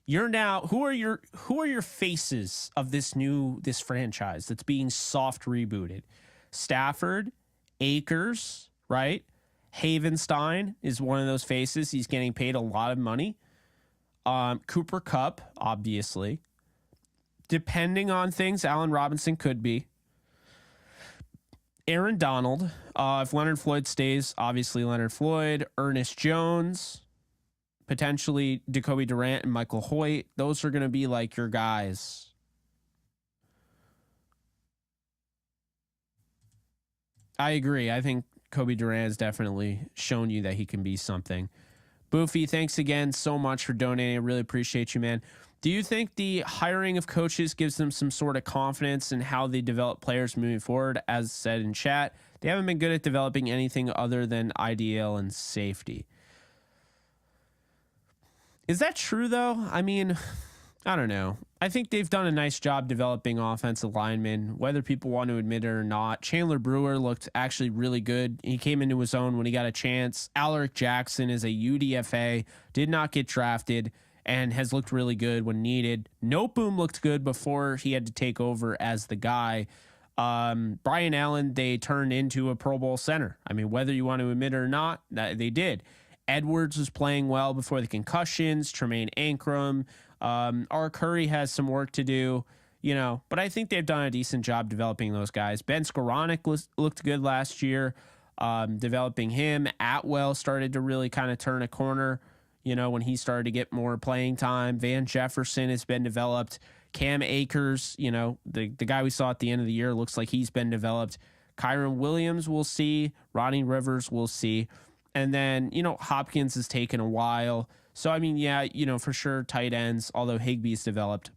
you're now, who are your faces of this franchise that's being soft rebooted? Stafford, Akers, right? Havenstein is one of those faces. He's getting paid a lot of money. Cooper Kupp, obviously. Depending on things, Allen Robinson could be. Aaron Donald. If Leonard Floyd stays, obviously Leonard Floyd. Ernest Jones. Potentially Jacoby Durant and Michael Hoyt. Those are going to be like your guys. I agree. I think Kobe Durant has definitely shown you that he can be something. Boofy, thanks again so much for donating. I really appreciate you, man. Do you think the hiring of coaches gives them some sort of confidence in how they develop players moving forward? As said in chat, they haven't been good at developing anything other than IDL and safety. Is that true, though? I mean, I don't know. I think they've done a nice job developing offensive linemen, whether people want to admit it or not. Chandler Brewer looked actually really good. He came into his own when he got a chance. Alaric Jackson is a UDFA, did not get drafted, and has looked really good when needed. Noteboom looked good before he had to take over as the guy. Brian Allen, they turned into a Pro Bowl center. I mean, whether you want to admit it or not, they did. Edwards was playing well before the concussions. Tremaine Ankrum. R. Curry has some work to do, but I think they've done a decent job developing those guys. Ben Skoranek looked good last year, developing him. Atwell started to really kind of turn a corner, when he started to get more playing time. Van Jefferson has been developed. Cam Akers, the guy we saw at the end of the year, looks like he's been developed. Kyron Williams, we'll see. Ronnie Rivers, we'll see. And then, Hopkins has taken a while. So, I mean, yeah, for sure, tight ends, although Higbee's developed.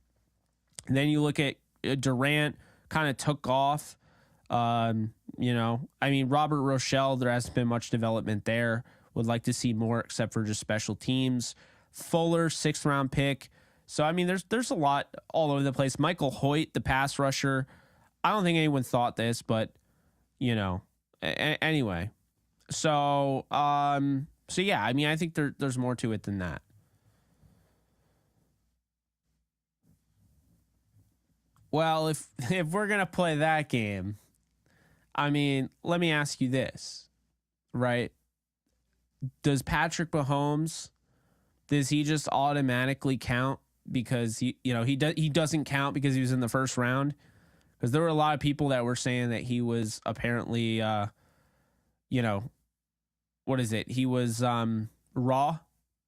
And then you look at Durant, kind of took off. I mean, Robert Rochelle, there hasn't been much development there. Would like to see more, except for just special teams. Fuller, 6th round pick. So, I mean, there's a lot all over the place. Michael Hoyt, the pass rusher. I don't think anyone thought this, but, anyway. So yeah, I mean, I think there's more to it than that. Well, if we're going to play that game, I mean, let me ask you this, right? Does Patrick Mahomes, does he just automatically count because he doesn't count because he was in the first round? Because there were a lot of people that were saying that he was apparently what is it? He was raw.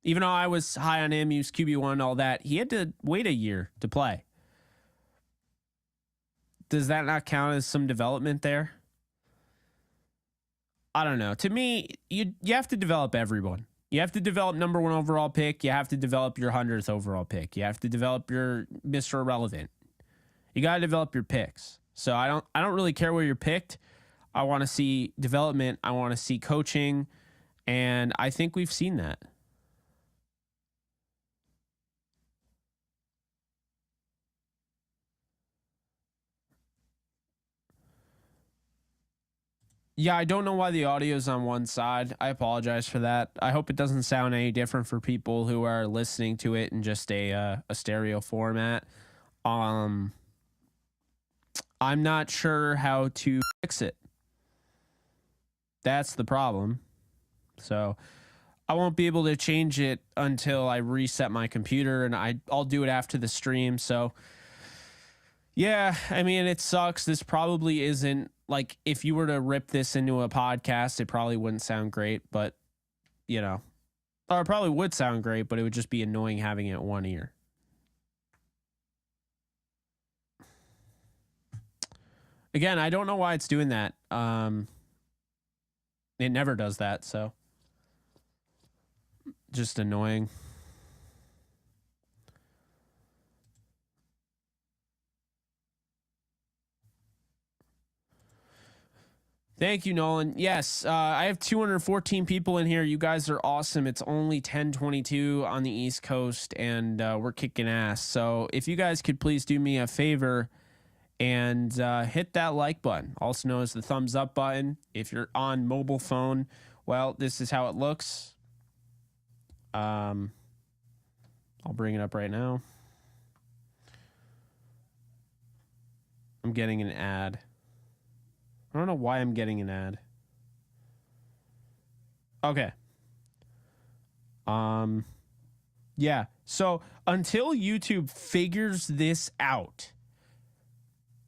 Even though I was high on him, he was QB1, all that, he had to wait a year to play. Does that not count as some development there? I don't know. To me, you have to develop everyone. You have to develop number 1 overall pick. You have to develop your 100th overall pick. You have to develop your Mr. Irrelevant. You got to develop your picks. So I don't really care where you're picked. I want to see development. I want to see coaching. And I think we've seen that. Yeah, I don't know why the audio is on one side. I apologize for that. I hope it doesn't sound any different for people who are listening to it in just a stereo format. I'm not sure how to fix it. That's the problem. So I won't be able to change it until I reset my computer, and I'll do it after the stream. So yeah, I mean, it sucks. This probably isn't, like, if you were to rip this into a podcast, it probably wouldn't sound great, but or it probably would sound great, but it would just be annoying having it in one ear. Again, I don't know why it's doing that. It never does that, so just annoying. Thank you, Nolan. Yes, I have 214 people in here. You guys are awesome. It's only 10:22 on the East Coast, and we're kicking ass. So if you guys could please do me a favor and hit that like button, also known as the thumbs up button. If you're on mobile phone, well, this is how it looks. I'll bring it up right now. I'm getting an ad. I don't know why I'm getting an ad. Okay. Yeah. So until YouTube figures this out,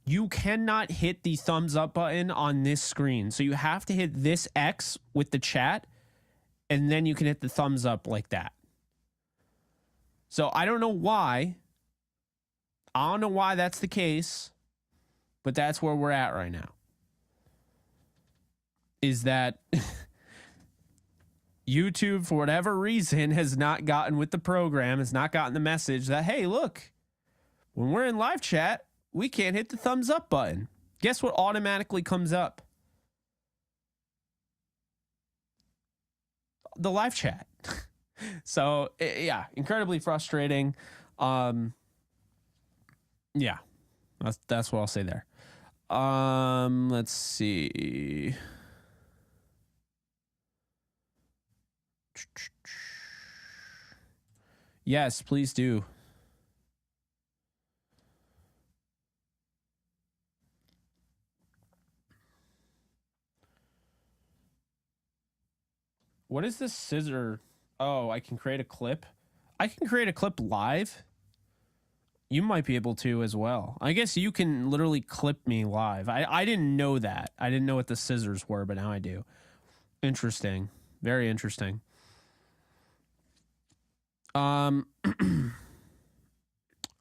you cannot hit the thumbs up button on this screen. So you have to hit this X with the chat, and then you can hit the thumbs up like that. So I don't know why. I don't know why that's the case, but that's where we're at right now. Is that YouTube, for whatever reason, has not gotten with the program, has not gotten the message that, hey, look, when we're in live chat, we can't hit the thumbs up button. Guess what automatically comes up? The live chat. So, yeah, incredibly frustrating. Yeah, that's what I'll say there. Let's see. Yes, please do. What is this scissor? Oh, I can create a clip. I can create a clip live. You might be able to as well. I guess you can literally clip me live. I didn't know that. I didn't know what the scissors were, but now I do. Interesting. Very interesting. All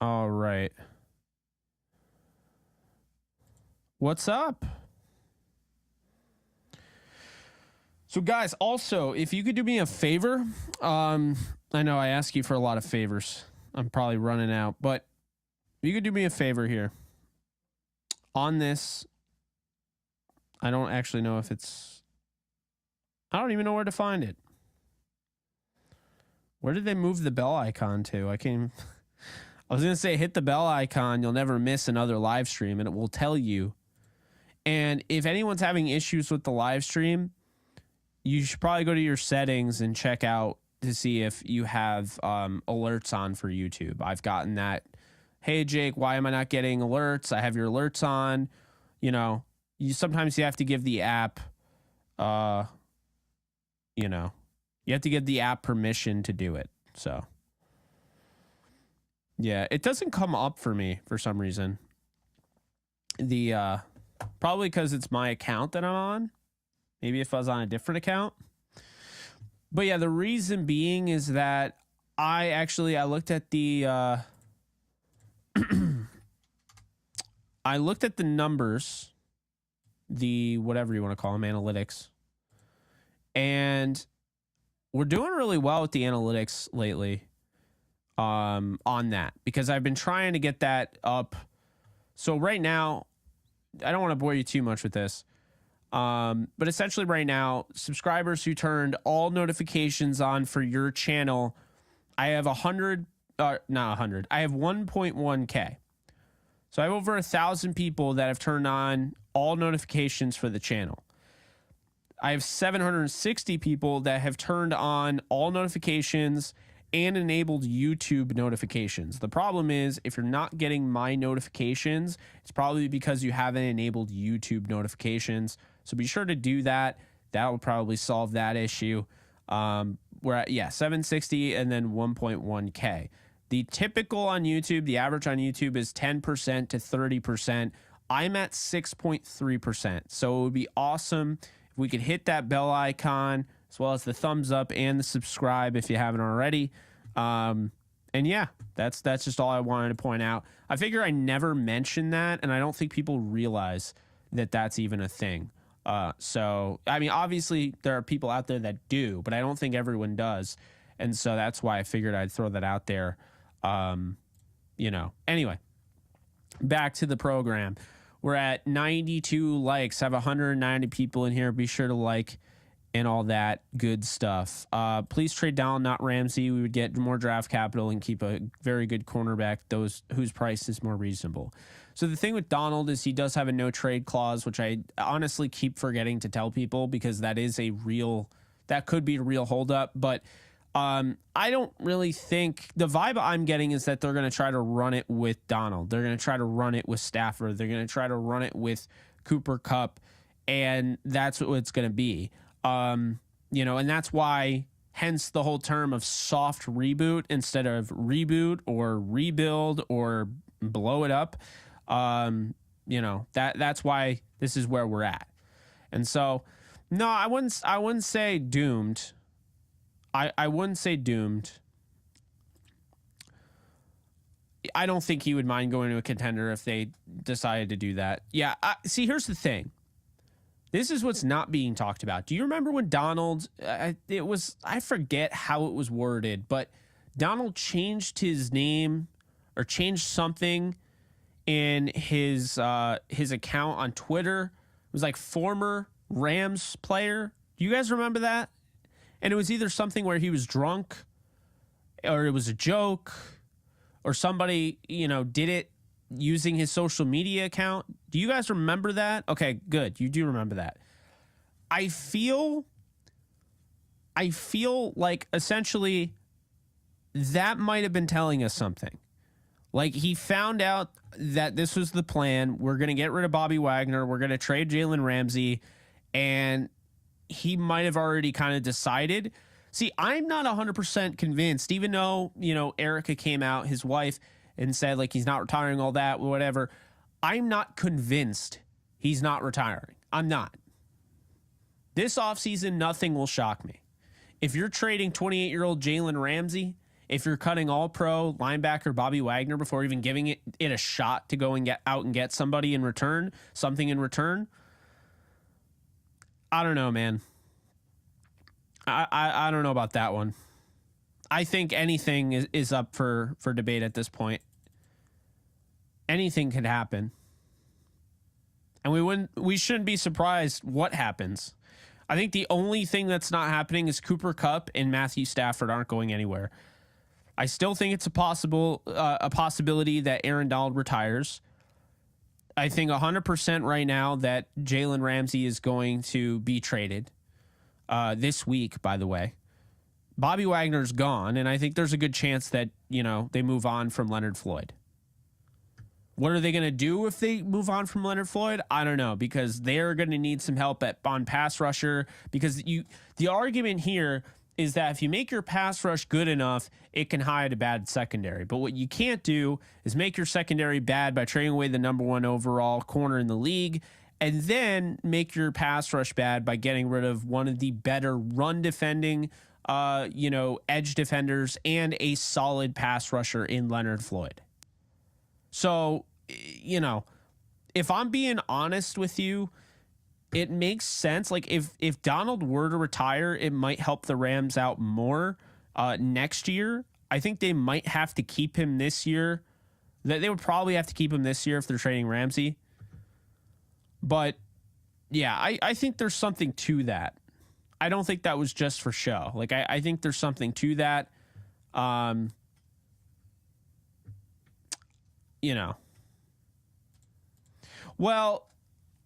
right. What's up? So guys, also, if you could do me a favor, I know I ask you for a lot of favors. I'm probably running out, but if you could do me a favor here on this, I don't actually know if it's, I don't even know where to find it. Where did they move the bell icon to? I was going to say hit the bell icon. You'll never miss another live stream, and it will tell you. And if anyone's having issues with the live stream, you should probably go to your settings and check out to see if you have alerts on for YouTube. I've gotten that hey, Jake, why am I not getting alerts? I have your alerts on. You know, sometimes you have to give the app, you know, you have to give the app permission to do it. So, yeah, it doesn't come up for me for some reason. Probably because it's my account that I'm on. Maybe if I was on a different account. But yeah, the reason being is that I looked at the I looked at the numbers, the whatever you want to call them, analytics. And we're doing really well with the analytics lately on that, because I've been trying to get that up. So right now, I don't want to bore you too much with this. But essentially right now, subscribers who turned all notifications on for your channel, I have 100, not 100, I have 1.1K. So I have over 1,000 people that have turned on all notifications for the channel. I have 760 people that have turned on all notifications and enabled YouTube notifications. The problem is, if you're not getting my notifications, it's probably because you haven't enabled YouTube notifications. So be sure to do that. That will probably solve that issue. We're at, 760 and then 1.1K. The typical on YouTube, the average on YouTube is 10% to 30%. I'm at 6.3%. So it would be awesome if we could hit that bell icon, as well as the thumbs up and the subscribe if you haven't already. And yeah, that's just all I wanted to point out. I figure I never mention that, and I don't think people realize that that's even a thing. So, I mean, obviously there are people out there that do, but I don't think everyone does. And so that's why I figured I'd throw that out there. Anyway, back to the program. We're at 92 likes. I have 190 people in here. Be sure to like and all that good stuff. Please trade down, not Ramsey. We would get more draft capital and keep a very good cornerback, those whose price is more reasonable. So the thing with Donald is he does have a no trade clause, which I honestly keep forgetting to tell people, because that could be a real holdup. But I don't really think, the vibe I'm getting is that they're going to try to run it with Donald. They're going to try to run it with Stafford. They're going to try to run it with Cooper Kupp, and that's what it's going to be. And that's why, hence the whole term of soft reboot instead of reboot or rebuild or blow it up. That's why this is where we're at. And so, no, I wouldn't say doomed. I wouldn't say doomed. I don't think he would mind going to a contender if they decided to do that. Yeah. See, here's the thing. This is what's not being talked about. Do you remember when Donald, I forget how it was worded, but Donald changed his name or changed something in his account on Twitter? It was like former Rams player. Do you guys remember that? And it was either something where he was drunk, or it was a joke, or somebody, did it using his social media account. Do you guys remember that? Okay, good. You do remember that. I feel like essentially that might have been telling us something. Like, he found out that this was the plan. We're going to get rid of Bobby Wagner. We're going to trade Jalen Ramsey. And he might have already kind of decided. See, I'm not 100% convinced, even though, Erica came out, his wife, and said, like, he's not retiring, all that, whatever. I'm not convinced he's not retiring. I'm not. This offseason, nothing will shock me. If you're trading 28-year-old Jalen Ramsey, if you're cutting all-pro linebacker Bobby Wagner before even giving it a shot to go and get out and get somebody in return, something in return, I don't know, man. I don't know about that one. I think anything is up for debate at this point. Anything could happen. And we shouldn't be surprised what happens. I think the only thing that's not happening is Cooper Kupp and Matthew Stafford aren't going anywhere. I still think it's a possibility that Aaron Donald retires. I think 100% right now that Jalen Ramsey is going to be traded this week, by the way. Bobby Wagner's gone, and I think there's a good chance that, they move on from Leonard Floyd. What are they going to do if they move on from Leonard Floyd? I don't know, because they're going to need some help on pass rusher, because the argument here is that if you make your pass rush good enough, it can hide a bad secondary. But what you can't do is make your secondary bad by trading away the number 1 overall corner in the league, and then make your pass rush bad by getting rid of one of the better run defending, edge defenders and a solid pass rusher in Leonard Floyd. So, if I'm being honest with you, it makes sense. Like if Donald were to retire, it might help the Rams out more next year. I think they might have to keep him this year. They would probably have to keep him this year if they're trading Ramsey. But yeah, I think there's something to that. I don't think that was just for show. Like I think there's something to that. Well,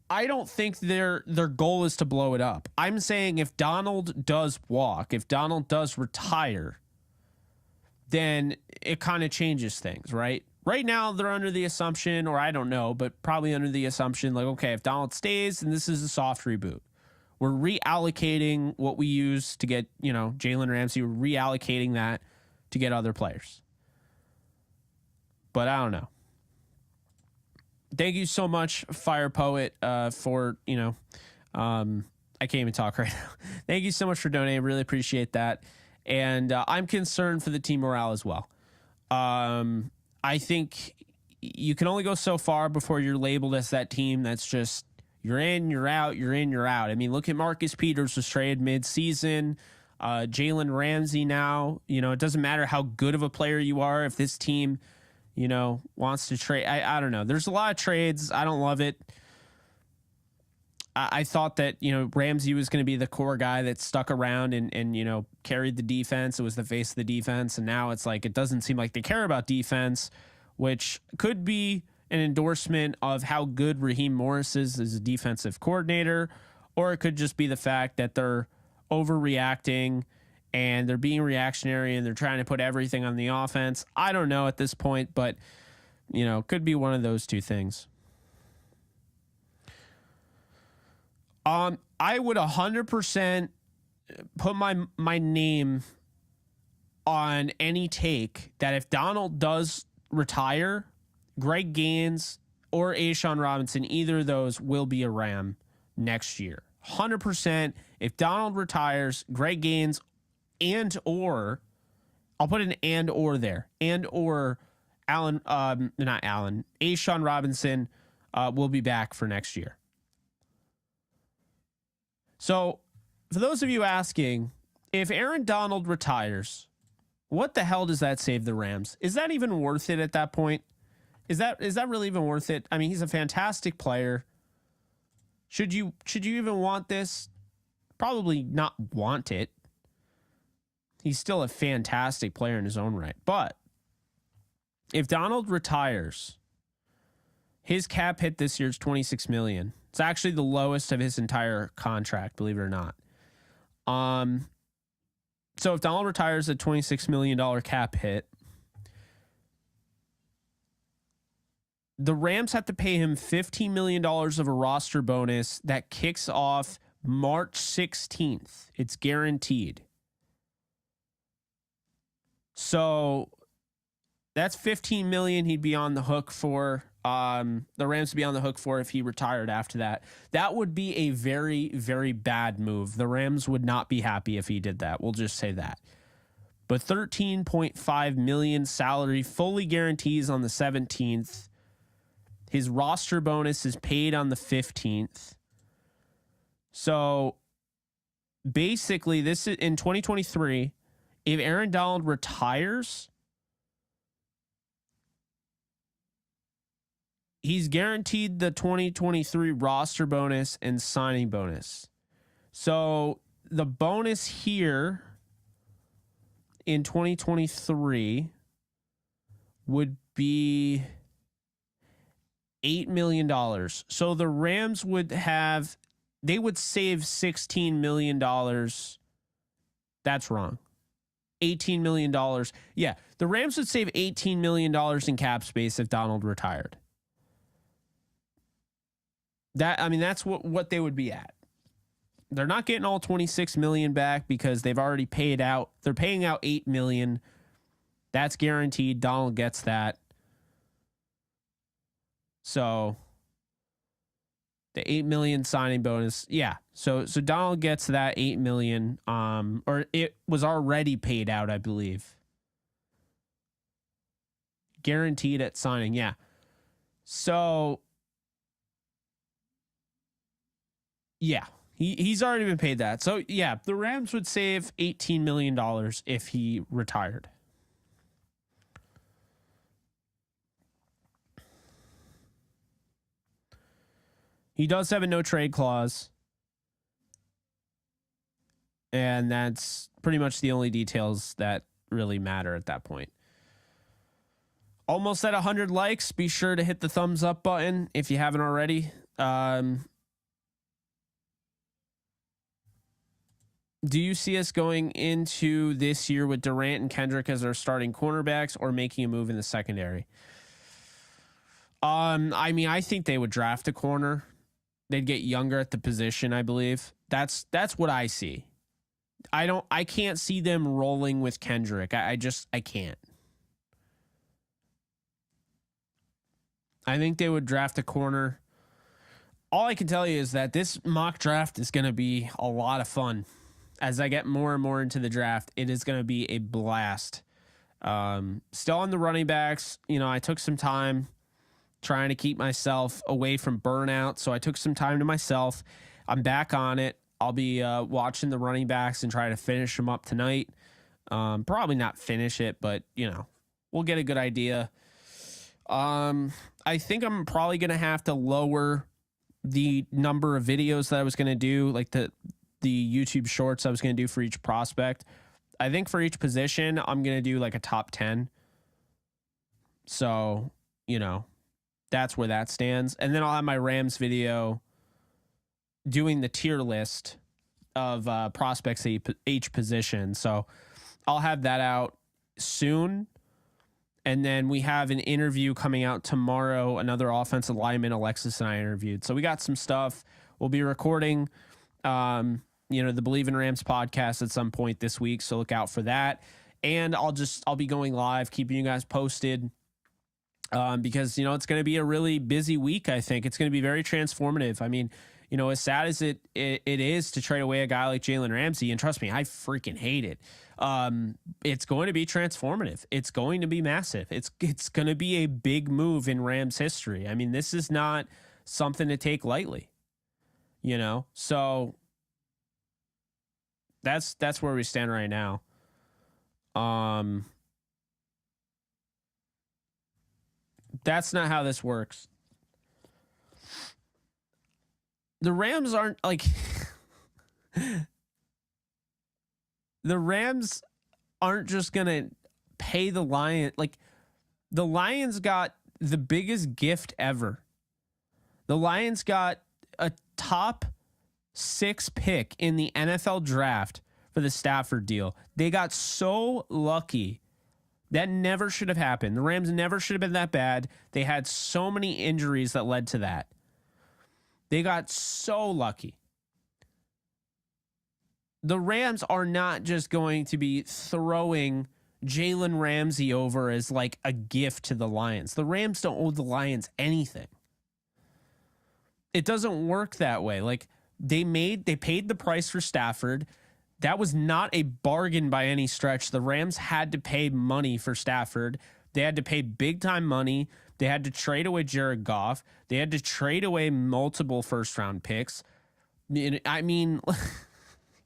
I don't think their goal is to blow it up. I'm saying if Donald does walk, if Donald does retire, then it kind of changes things, right? Right now, they're under the assumption, or I don't know, but probably under the assumption, like, okay, if Donald stays, then this is a soft reboot. We're reallocating what we use to get, Jalen Ramsey. We're reallocating that to get other players. But I don't know. Thank you so much, Fire Poet, for, I can't even talk right now. Thank you so much for donating. Really appreciate that. And I'm concerned for the team morale as well. I think you can only go so far before you're labeled as that team that's just, you're in, you're out, you're in, you're out. I mean, look at Marcus Peters was traded mid-season. Jalen Ramsey now, it doesn't matter how good of a player you are. If this team, wants to trade, I don't know. There's a lot of trades. I don't love it. I thought that, Ramsey was going to be the core guy that stuck around and carried the defense. It was the face of the defense. And now it's like, it doesn't seem like they care about defense, which could be an endorsement of how good Raheem Morris is as a defensive coordinator, or it could just be the fact that they're overreacting and they're being reactionary and they're trying to put everything on the offense. I don't know at this point, but, could be one of those two things. I would 100% put my name on any take that if Donald does retire, Greg Gaines or A'Shawn Robinson, either of those will be a Ram next year. 100%. If Donald retires, Greg Gaines or I'll put an and or there, and or A'Shawn Robinson will be back for next year. So for those of you asking, if Aaron Donald retires, what the hell does that save the Rams? Is that even worth it at that point? Is that really even worth it? I mean, he's a fantastic player. Should you even want this? Probably not want it. He's still a fantastic player in his own right. But if Donald retires, his cap hit this year is $26 million. It's actually the lowest of his entire contract, believe it or not. So if Donald retires at $26 million cap hit, the Rams have to pay him $15 million of a roster bonus that kicks off March 16th. It's guaranteed. So that's $15 million he'd be on the hook for. The Rams would be on the hook for if he retired after that. That would be a very, very bad move. The Rams would not be happy if he did that. We'll just say that. But $13.5 million salary fully guarantees on the 17th. His roster bonus is paid on the 15th. So basically, this is in 2023. If Aaron Donald retires, he's guaranteed the 2023 roster bonus and signing bonus. So the bonus here in 2023 would be $8 million. So the Rams would save $16 million. That's wrong. $18 million. Yeah, the Rams would save $18 million in cap space if Donald retired. That's what they would be at. They're not getting all 26 million back because they've already paid out. They're paying out 8 million. That's guaranteed. Donald gets that. So the 8 million signing bonus. Yeah. So Donald gets that 8 million. Or it was already paid out, I believe. Guaranteed at signing. Yeah. So yeah. He's already been paid that. So, yeah, the Rams would save $18 million if he retired. He does have a no-trade clause. And that's pretty much the only details that really matter at that point. Almost at 100 likes. Be sure to hit the thumbs up button if you haven't already. Do you see us going into this year with Durant and Kendrick as our starting cornerbacks or making a move in the secondary? I think they would draft a corner. They'd get younger at the position, I believe. That's what I see. I can't see them rolling with Kendrick. I can't. I think they would draft a corner. All I can tell you is that this mock draft is going to be a lot of fun. As I get more and more into the draft, it is going to be a blast. Still on the running backs, I took some time trying to keep myself away from burnout. So I took some time to myself. I'm back on it. I'll be watching the running backs and try to finish them up tonight. Probably not finish it, but, we'll get a good idea. I think I'm probably going to have to lower the number of videos that I was going to do, like the YouTube shorts I was going to do for each prospect. I think for each position, I'm going to do like a top 10. So, that's where that stands. And then I'll have my Rams video doing the tier list of prospects at each position. So I'll have that out soon. And then we have an interview coming out tomorrow, another offensive lineman Alexis and I interviewed. So we got some stuff. We'll be recording the Believe in Rams podcast at some point this week. So look out for that. And I'll be going live, keeping you guys posted because, it's going to be a really busy week. I think it's going to be very transformative. I mean, as sad as it is to trade away a guy like Jalen Ramsey, and trust me, I freaking hate it. It's going to be transformative. It's going to be massive. It's going to be a big move in Rams history. I mean, this is not something to take lightly, so that's where we stand right now. That's not how this works. The Rams aren't the Rams aren't just going to pay the Lions. The Lions got the biggest gift ever. The Lions got a top 6 pick in the NFL draft for the Stafford deal. They got so lucky. That never should have happened. The Rams never should have been that bad. They had so many injuries that led to that. They got so lucky. The Rams are not just going to be throwing Jalen Ramsey over as like a gift to the Lions. The Rams don't owe the Lions anything. It doesn't work that way. They paid the price for Stafford. That was not a bargain by any stretch. The Rams had to pay money for Stafford. They had to pay big time money. They had to trade away Jared Goff. They had to trade away multiple first round picks. I mean,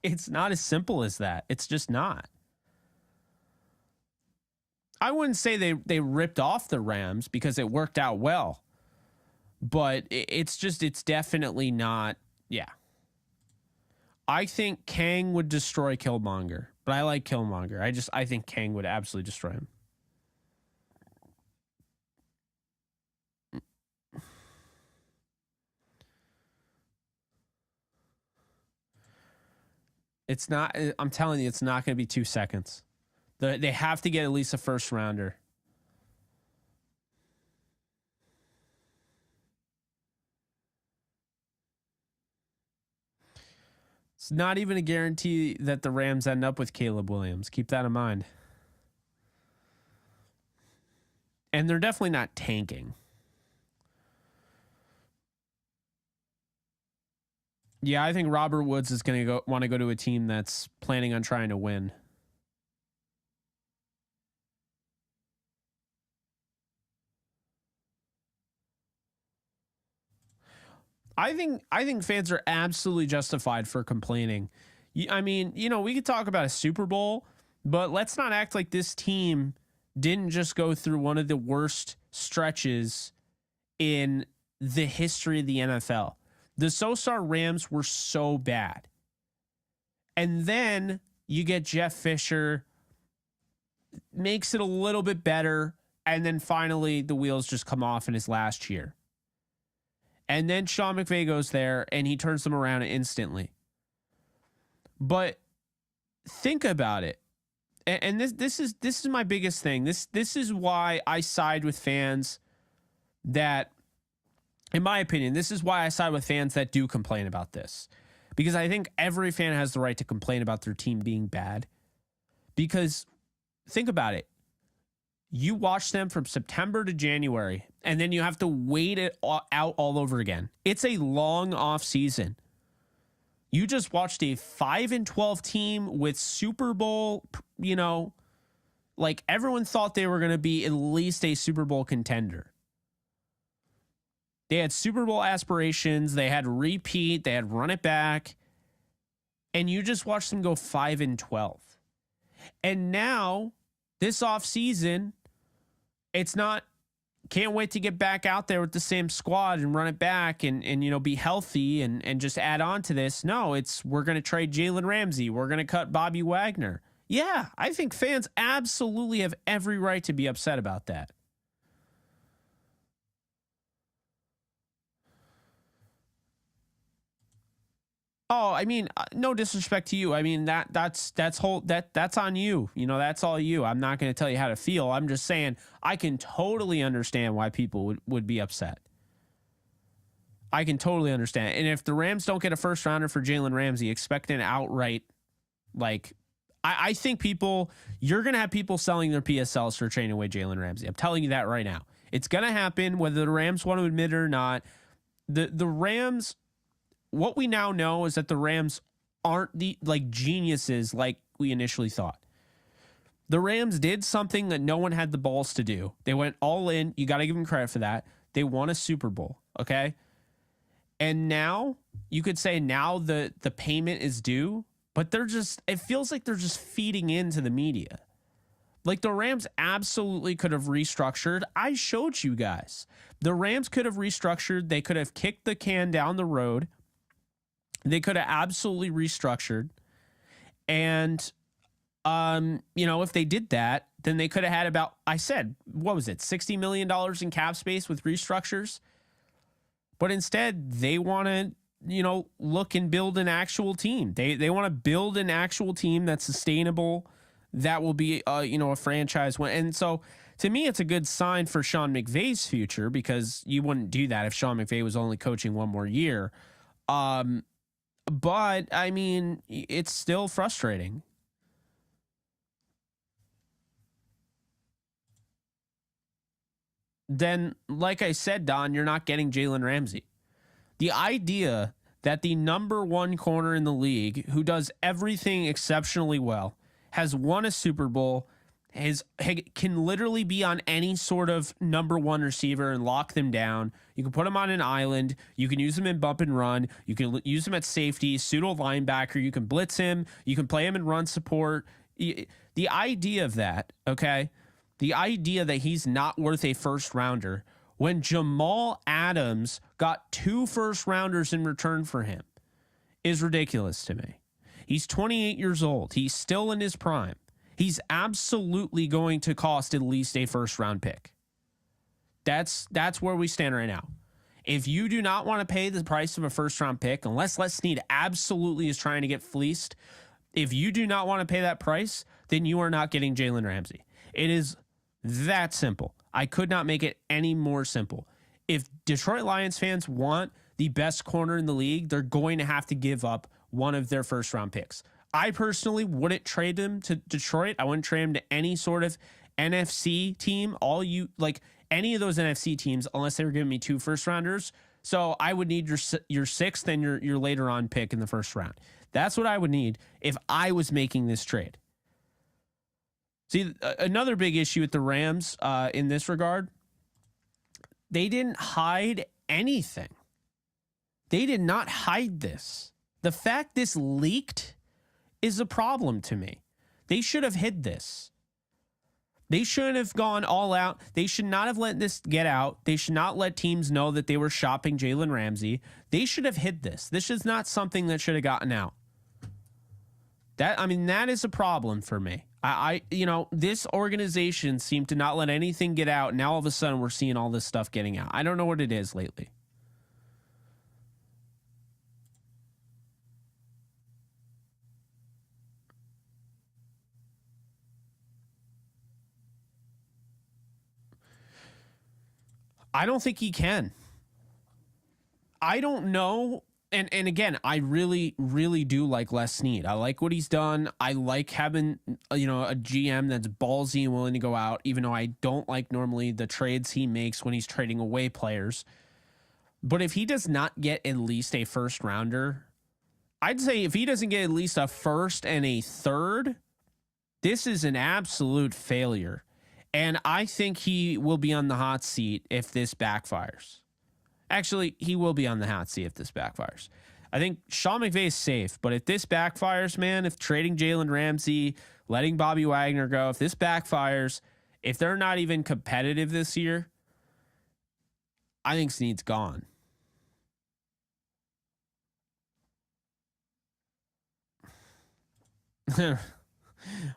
it's not as simple as that. It's just not. I wouldn't say they ripped off the Rams because it worked out well. But it's definitely not. Yeah. I think Kang would destroy Killmonger, but I like Killmonger. I think Kang would absolutely destroy him. It's not, I'm telling you, it's not going to be 2 seconds. They have to get at least a first rounder. It's not even a guarantee that the Rams end up with Caleb Williams. Keep that in mind. And they're definitely not tanking. Yeah, I think Robert Woods is going to want to go to a team that's planning on trying to win. I think fans are absolutely justified for complaining. I mean, we could talk about a Super Bowl, but let's not act like this team didn't just go through one of the worst stretches in the history of the NFL. The SoStar Rams were so bad. And then you get Jeff Fisher, makes it a little bit better, and then finally the wheels just come off in his last year. And then Sean McVay goes there and he turns them around instantly. But think about it. And this is my biggest thing. This is why I side with fans that, in my opinion, this is why I side with fans that do complain about this. Because I think every fan has the right to complain about their team being bad. Because think about it. You watch them from September to January, and then you have to wait it out all over again. It's a long off season. You just watched a 5-12 team with Super Bowl, like everyone thought they were going to be at least a Super Bowl contender. They had Super Bowl aspirations. They had repeat. They had run it back. And you just watched them go 5-12. And now, this offseason, it's not, can't wait to get back out there with the same squad and run it back and be healthy and just add on to this. No, it's we're going to trade Jalen Ramsey. We're going to cut Bobby Wagner. Yeah, I think fans absolutely have every right to be upset about that. Oh, I mean, no disrespect to you. I mean, that's on you. That's all you. I'm not going to tell you how to feel. I'm just saying I can totally understand why people would be upset. I can totally understand. And if the Rams don't get a first rounder for Jalen Ramsey, expect an outright, I think you're going to have people selling their PSLs for trading away Jalen Ramsey. I'm telling you that right now. It's going to happen, whether the Rams want to admit it or not. The Rams, what we now know is that the Rams aren't the geniuses like we initially thought. The Rams did something that no one had the balls to do. They went all in. You got to give them credit for that. They won a Super Bowl, okay? And now you could say now the payment is due, but it feels like they're just feeding into the media. Like the Rams absolutely could have restructured. I showed you guys. The Rams could have restructured. They could have kicked the can down the road. They could have absolutely restructured. And, if they did that, then they could have had about, $60 million in cap space with restructures. But instead, they want to, look and build an actual team. They want to build an actual team that's sustainable, that will be, a franchise win. And so, to me, it's a good sign for Sean McVay's future, because you wouldn't do that if Sean McVay was only coaching one more year. But, I mean, it's still frustrating. Then, like I said, Don, you're not getting Jalen Ramsey. The idea that the number one corner in the league, who does everything exceptionally well, has won a Super Bowl, can literally be on any sort of number one receiver and lock them down. You can put him on an island. You can use him in bump and run. You can use him at safety, pseudo linebacker. You can blitz him. You can play him in run support. The idea of that, okay? The idea that he's not worth a first rounder when Jamal Adams got 2 first rounders in return for him is ridiculous to me. He's 28 years old. He's still in his prime. He's absolutely going to cost at least a first round pick. That's where we stand right now. If you do not want to pay the price of a first round pick, unless Les Snead absolutely is trying to get fleeced, if you do not want to pay that price, then you are not getting Jalen Ramsey. It is that simple. I could not make it any more simple. If Detroit Lions fans want the best corner in the league, they're going to have to give up one of their first round picks. I personally wouldn't trade them to Detroit. I wouldn't trade them to any sort of NFC team. Any of those NFC teams, unless they were giving me 2 first rounders. So I would need your 6th and your later on pick in the first round. That's what I would need if I was making this trade. See, another big issue with the Rams in this regard, they didn't hide anything. They did not hide this. The fact this leaked is a problem to me. They should have hid this. They shouldn't have gone all out. They should not have let this get out. They should not let teams know that they were shopping Jalen Ramsey. They should have hid this. This is not something that should have gotten out. That is a problem for me. This organization seemed to not let anything get out. Now all of a sudden we're seeing all this stuff getting out. I don't know what it is lately. I don't think he can. I don't know. And again, I really, really do like Les Snead. I like what he's done. I like having, a GM that's ballsy and willing to go out, even though I don't like normally the trades he makes when he's trading away players. But if he does not get at least a first rounder, I'd say if he doesn't get at least a first and a third, this is an absolute failure. And I think he will be on the hot seat if this backfires. Actually, he will be on the hot seat if this backfires. I think Sean McVay is safe, but if this backfires, man, if trading Jalen Ramsey, letting Bobby Wagner go, if this backfires, if they're not even competitive this year, I think Snead's gone.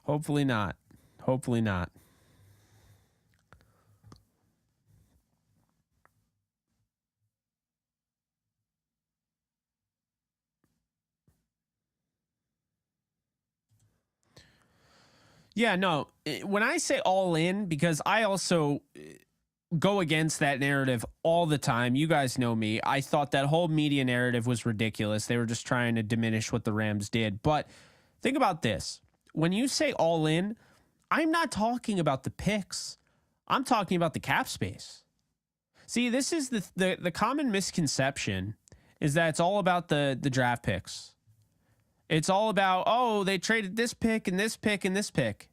Hopefully not. Hopefully not. Yeah, no, when I say all in, because I also go against that narrative all the time. You guys know me. I thought that whole media narrative was ridiculous. They were just trying to diminish what the Rams did. But think about this. When you say all in, I'm not talking about the picks. I'm talking about the cap space. See, this is the common misconception is that it's all about the draft picks. It's all about, oh, they traded this pick and this pick and this pick.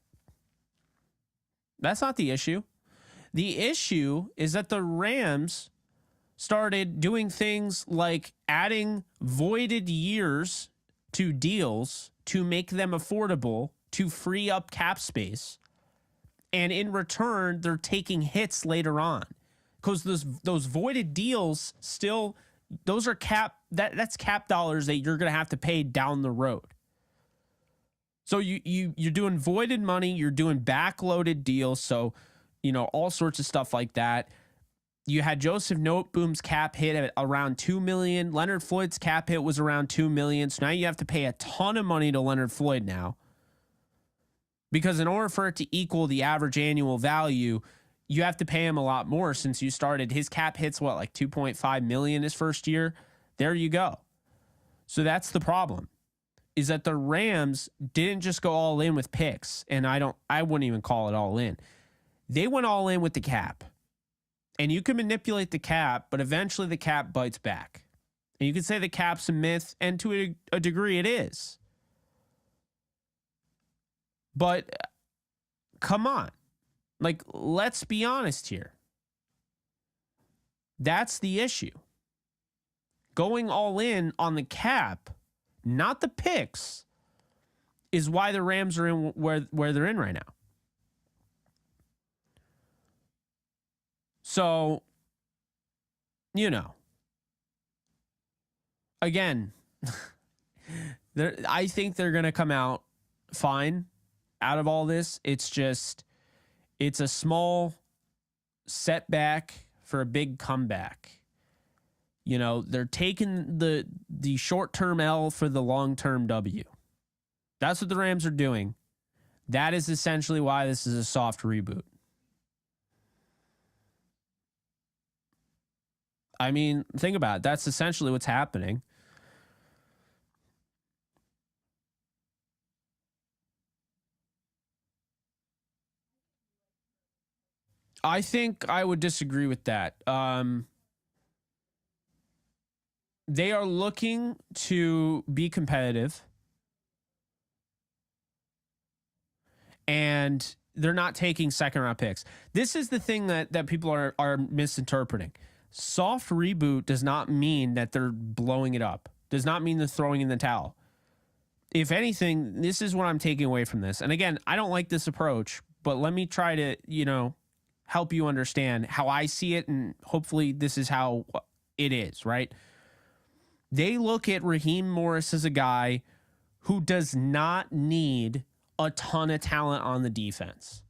That's not the issue. The issue is that the Rams started doing things like adding voided years to deals to make them affordable, to free up cap space. And in return, they're taking hits later on. Because those voided deals still, those are that's cap dollars that you're going to have to pay down the road. So you're doing voided money, you're doing backloaded deals, so all sorts of stuff like that. You had Joseph Noteboom's cap hit at around $2 million. Leonard Floyd's cap hit was around $2 million. So now you have to pay a ton of money to Leonard Floyd now. Because in order for it to equal the average annual value, you have to pay him a lot more since you started. His cap hits like $2.5 million his first year. There you go. So that's the problem. Is that the Rams didn't just go all in with picks, and I wouldn't even call it all in. They went all in with the cap. And you can manipulate the cap, but eventually the cap bites back. And you can say the cap's a myth, and to a degree it is. But come on. Let's be honest here. That's the issue. Going all in on the cap, not the picks, is why the Rams are in where they're in right now. So, again, I think they're going to come out fine out of all this. It's a small setback for a big comeback. They're taking the short-term L for the long-term W. That's what the Rams are doing. That is essentially why this is a soft reboot. I mean, think about it. That's essentially what's happening. I think I would disagree with that. They are looking to be competitive, and they're not taking second round picks. This is the thing that people are misinterpreting. Soft reboot does not mean that they're blowing it up. Does not mean they're throwing in the towel. If anything, this is what I'm taking away from this. And again, I don't like this approach, but let me try to, help you understand how I see it, and hopefully this is how it is, right? They look at Raheem Morris as a guy who does not need a ton of talent on the defense.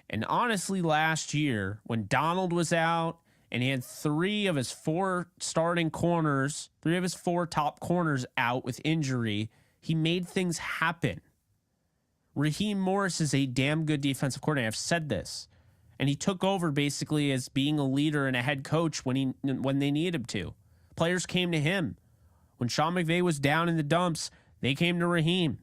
And honestly, last year, when Donald was out and he had three of his four top corners out with injury, he made things happen. Raheem Morris is a damn good defensive coordinator. I've said this. And he took over basically as being a leader and a head coach when they needed him to. Players came to him. When Sean McVay was down in the dumps, they came to Raheem.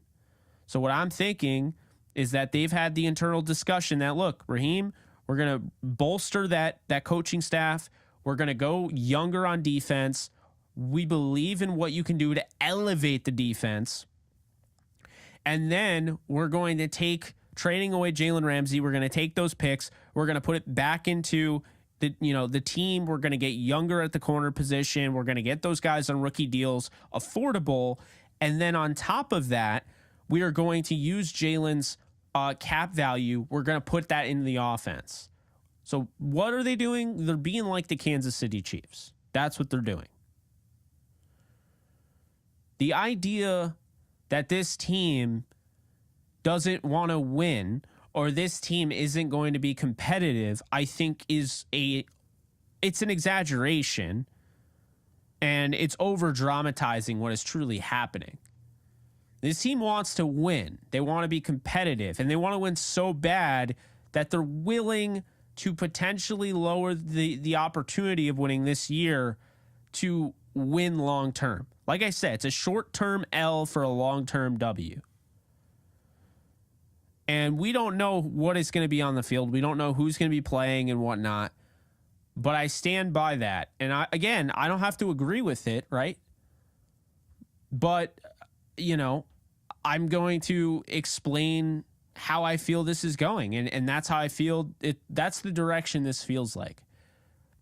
So what I'm thinking is that they've had the internal discussion that, look, Raheem, we're going to bolster that coaching staff. We're going to go younger on defense. We believe in what you can do to elevate the defense. And then we're going to take trading away Jalen Ramsey. We're going to take those picks. We're going to put it back into the team. We're going to get younger at the corner position. We're going to get those guys on rookie deals, affordable. And then on top of that, we are going to use Jalen's cap value. We're going to put that into the offense. So what are they doing? They're being like the Kansas City Chiefs. That's what they're doing. The idea that this team doesn't want to win or this team isn't going to be competitive, I think it's an exaggeration, and it's over dramatizing what is truly happening. This team wants to win. They want to be competitive, and they want to win so bad that they're willing to potentially lower the opportunity of winning this year to win long term. Like I said, it's a short-term L for a long-term W. And we don't know what is going to be on the field. We don't know who's going to be playing and whatnot. But I stand by that. And I don't have to agree with it, right? But, I'm going to explain how I feel this is going. And that's how I feel it. That's the direction this feels like.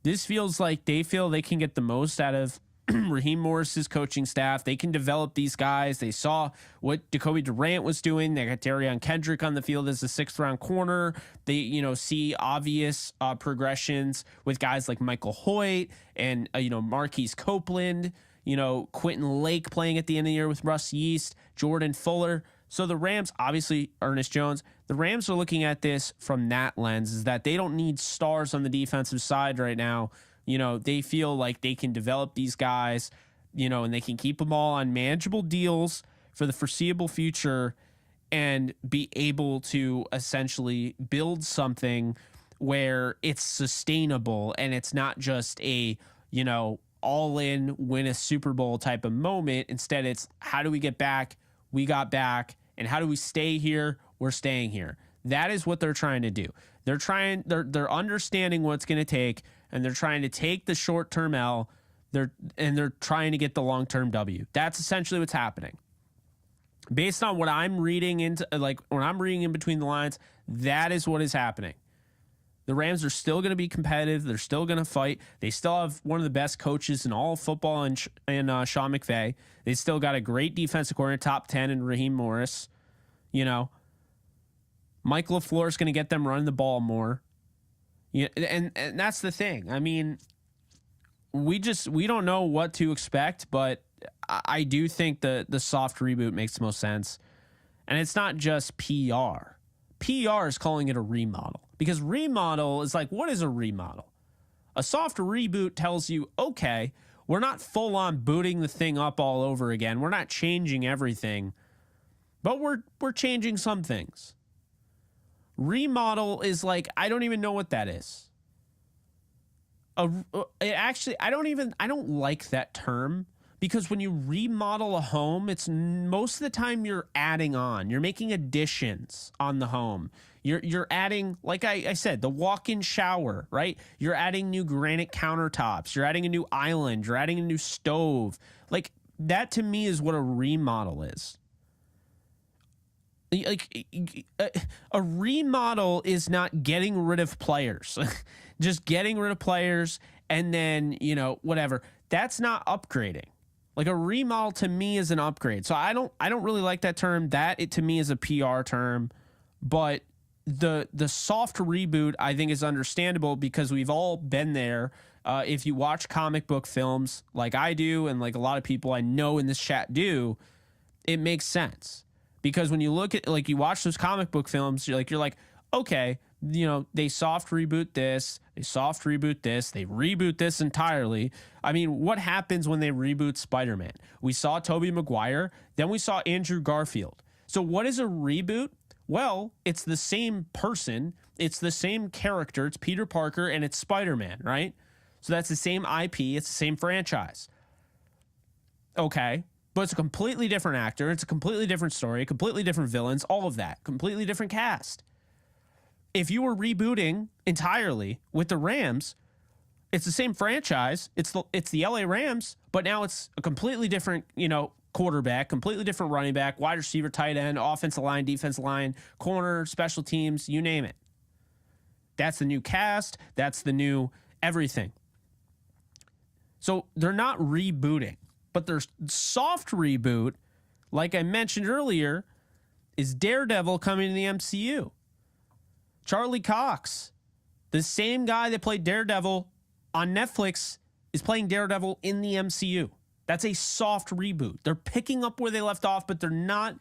This feels like they feel they can get the most out of Raheem Morris's coaching staff. They can develop these guys. They saw what Jacoby Durant was doing. They got Darion Kendrick on the field as a 6th-round corner. They, see obvious progressions with guys like Michael Hoyt and, Marquise Copeland, Quentin Lake playing at the end of the year with Russ Yeast, Jordan Fuller. So the Rams, obviously Ernest Jones, the Rams are looking at this from that lens, is that they don't need stars on the defensive side right now. They feel like they can develop these guys, and they can keep them all on manageable deals for the foreseeable future and be able to essentially build something where it's sustainable and it's not just a, all in, win a Super Bowl type of moment. Instead, it's how do we get back? We got back. And how do we stay here? We're staying here. That is what they're trying to do. They're understanding what it's going to take, and they're trying to take the short-term L, they're trying to get the long-term W. That's essentially what's happening. Based on what I'm reading when I'm reading in between the lines, that is what is happening. The Rams are still going to be competitive. They're still going to fight. They still have one of the best coaches in all of football in Sean McVay. They still got a great defensive coordinator, top 10 in Raheem Morris. Mike LaFleur is going to get them running the ball more. And that's the thing. I mean, we don't know what to expect, but I do think the soft reboot makes the most sense. And it's not just PR. PR is calling it a remodel, because remodel is like, what is a remodel? A soft reboot tells you, okay, we're not full on booting the thing up all over again. We're not changing everything, but we're changing some things. Remodel is like, I don't even know what that is. I don't like that term, because when you remodel a home, it's most of the time you're adding on. You're making additions on the home. You're adding, like I said, the walk-in shower, right? You're adding new granite countertops. You're adding a new island. You're adding a new stove. Like, that to me is what a remodel is. Like, a remodel is not getting rid of players, just getting rid of players and then, whatever. That's not upgrading. Like, a remodel to me is an upgrade. So I don't really like that term. That to me is a PR term, but the soft reboot I think is understandable because we've all been there. If you watch comic book films like I do and like a lot of people I know in this chat do, it makes sense. Because when you look at, like, you watch those comic book films, you're like, okay, they soft reboot this, they soft reboot this, they reboot this entirely. I mean, what happens when they reboot Spider-Man? We saw Tobey Maguire, then we saw Andrew Garfield. So what is a reboot? Well, it's the same person, it's the same character, it's Peter Parker, and it's Spider-Man, right? So that's the same IP, it's the same franchise. Okay. But it's a completely different actor. It's a completely different story, completely different villains, all of that. Completely different cast. If you were rebooting entirely with the Rams, it's the same franchise. It's the LA Rams, but now it's a completely different, quarterback, completely different running back, wide receiver, tight end, offensive line, defensive line, corner, special teams, you name it. That's the new cast. That's the new everything. So they're not rebooting. But their soft reboot, like I mentioned earlier, is Daredevil coming to the MCU. Charlie Cox, the same guy that played Daredevil on Netflix, is playing Daredevil in the MCU. That's a soft reboot. They're picking up where they left off, but they're not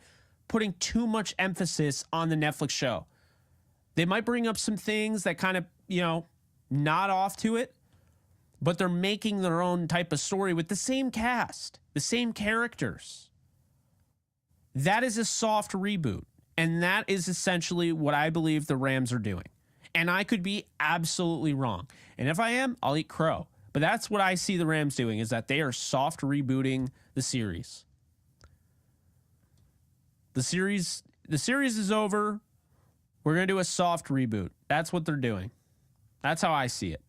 putting too much emphasis on the Netflix show. They might bring up some things that kind of, nod off to it, but they're making their own type of story with the same cast, the same characters. That is a soft reboot. And that is essentially what I believe the Rams are doing. And I could be absolutely wrong. And if I am, I'll eat crow. But that's what I see the Rams doing, is that they are soft rebooting the series. The series is over. We're going to do a soft reboot. That's what they're doing. That's how I see it.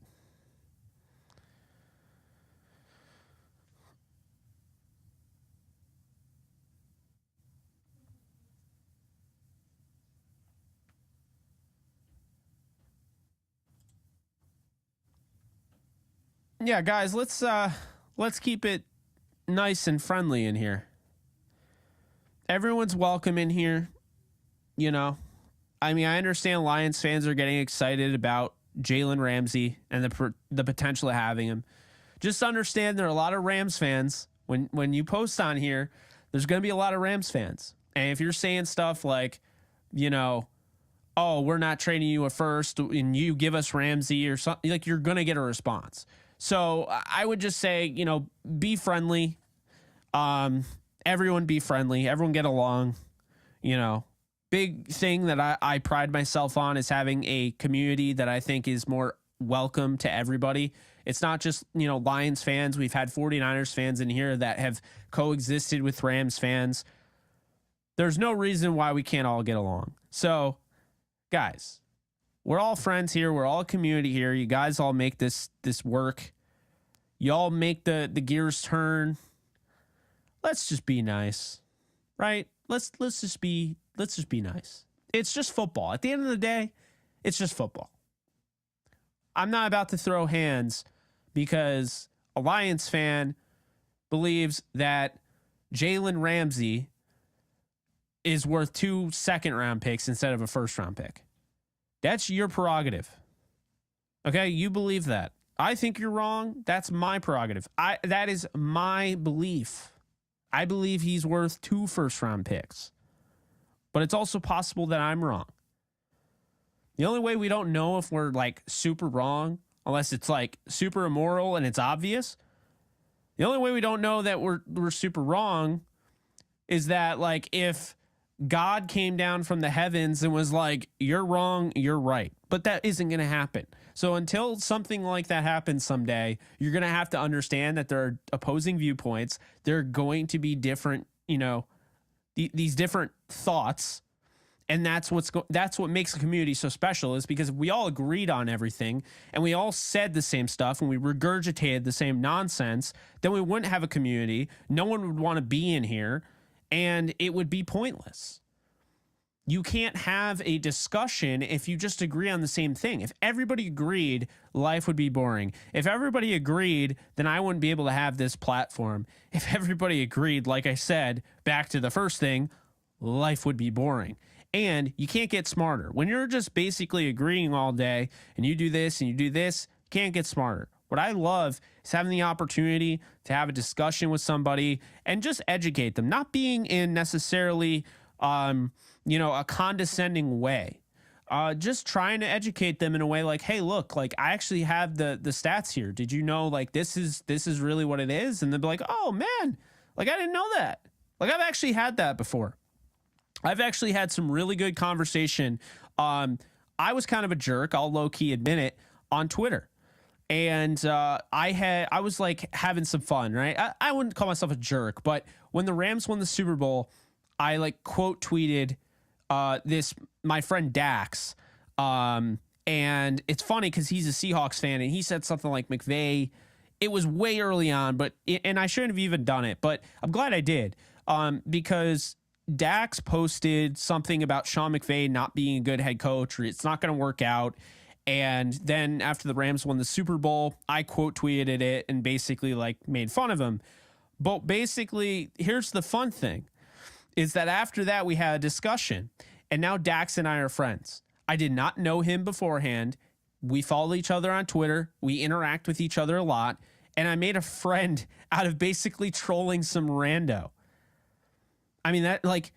Yeah, guys, let's keep it nice and friendly in here. Everyone's welcome in here, I mean, I understand Lions fans are getting excited about Jalen Ramsey and the potential of having him. Just understand there are a lot of Rams fans. When you post on here, there's going to be a lot of Rams fans. And if you're saying stuff like, oh, we're not trading you a first and you give us Ramsey or something, like, you're going to get a response. So I would just say, be friendly. Everyone be friendly. Everyone get along. Big thing that I pride myself on is having a community that I think is more welcome to everybody. It's not just, Lions fans. We've had 49ers fans in here that have coexisted with Rams fans. There's no reason why we can't all get along. So, guys, we're all friends here. We're all a community here. You guys all make this work. You all make the gears turn. Let's just be nice, right? Let's just be nice. It's just football. At the end of the day, it's just football. I'm not about to throw hands because a Lions fan believes that Jalen Ramsey is worth 2 second-round picks instead of a first-round pick. That's your prerogative. Okay, you believe that. I think you're wrong. That's my prerogative. That is my belief. I believe he's worth 2 first-round picks. But it's also possible that I'm wrong. The only way we don't know if we're like super wrong, unless it's like super immoral and it's obvious. The only way we don't know that we're super wrong is that, like, if God came down from the heavens and was like, you're wrong, you're right. But that isn't going to happen. So until something like that happens someday, you're going to have to understand that there are opposing viewpoints. There are going to be different, these different thoughts. And that's what makes the community so special, is because if we all agreed on everything and we all said the same stuff and we regurgitated the same nonsense, then we wouldn't have a community. No one would want to be in here, and it would be pointless. You can't have a discussion if you just agree on the same thing. If everybody agreed, life would be boring. If everybody agreed, then I wouldn't be able to have this platform. If everybody agreed, like I said, back to the first thing, life would be boring. And you can't get smarter. When you're just basically agreeing all day and you do this and you do this, you can't get smarter. What I love is having the opportunity to have a discussion with somebody and just educate them, not being in necessarily a condescending way. Just trying to educate them in a way like, hey, look, like I actually have the stats here. Did you know like this is really what it is? And they'll be like, oh man, like I didn't know that. Like I've actually had that before. I've actually had some really good conversation. I was kind of a jerk, I'll low key admit it, on Twitter. And I was like having some fun, right? I wouldn't call myself a jerk, but when the Rams won the Super Bowl, I like quote tweeted my friend Dax. And it's funny because he's a Seahawks fan and he said something like McVay. It was way early on, and I shouldn't have even done it, but I'm glad I did. Because Dax posted something about Sean McVay not being a good head coach, or it's not going to work out. And then after the Rams won the Super Bowl, I quote tweeted it and basically like made fun of him. But basically, here's the fun thing, is that after that we had a discussion, and now Dax and I are friends. I did not know him beforehand. We follow each other on Twitter. We interact with each other a lot. And I made a friend out of basically trolling some rando. I mean, that like,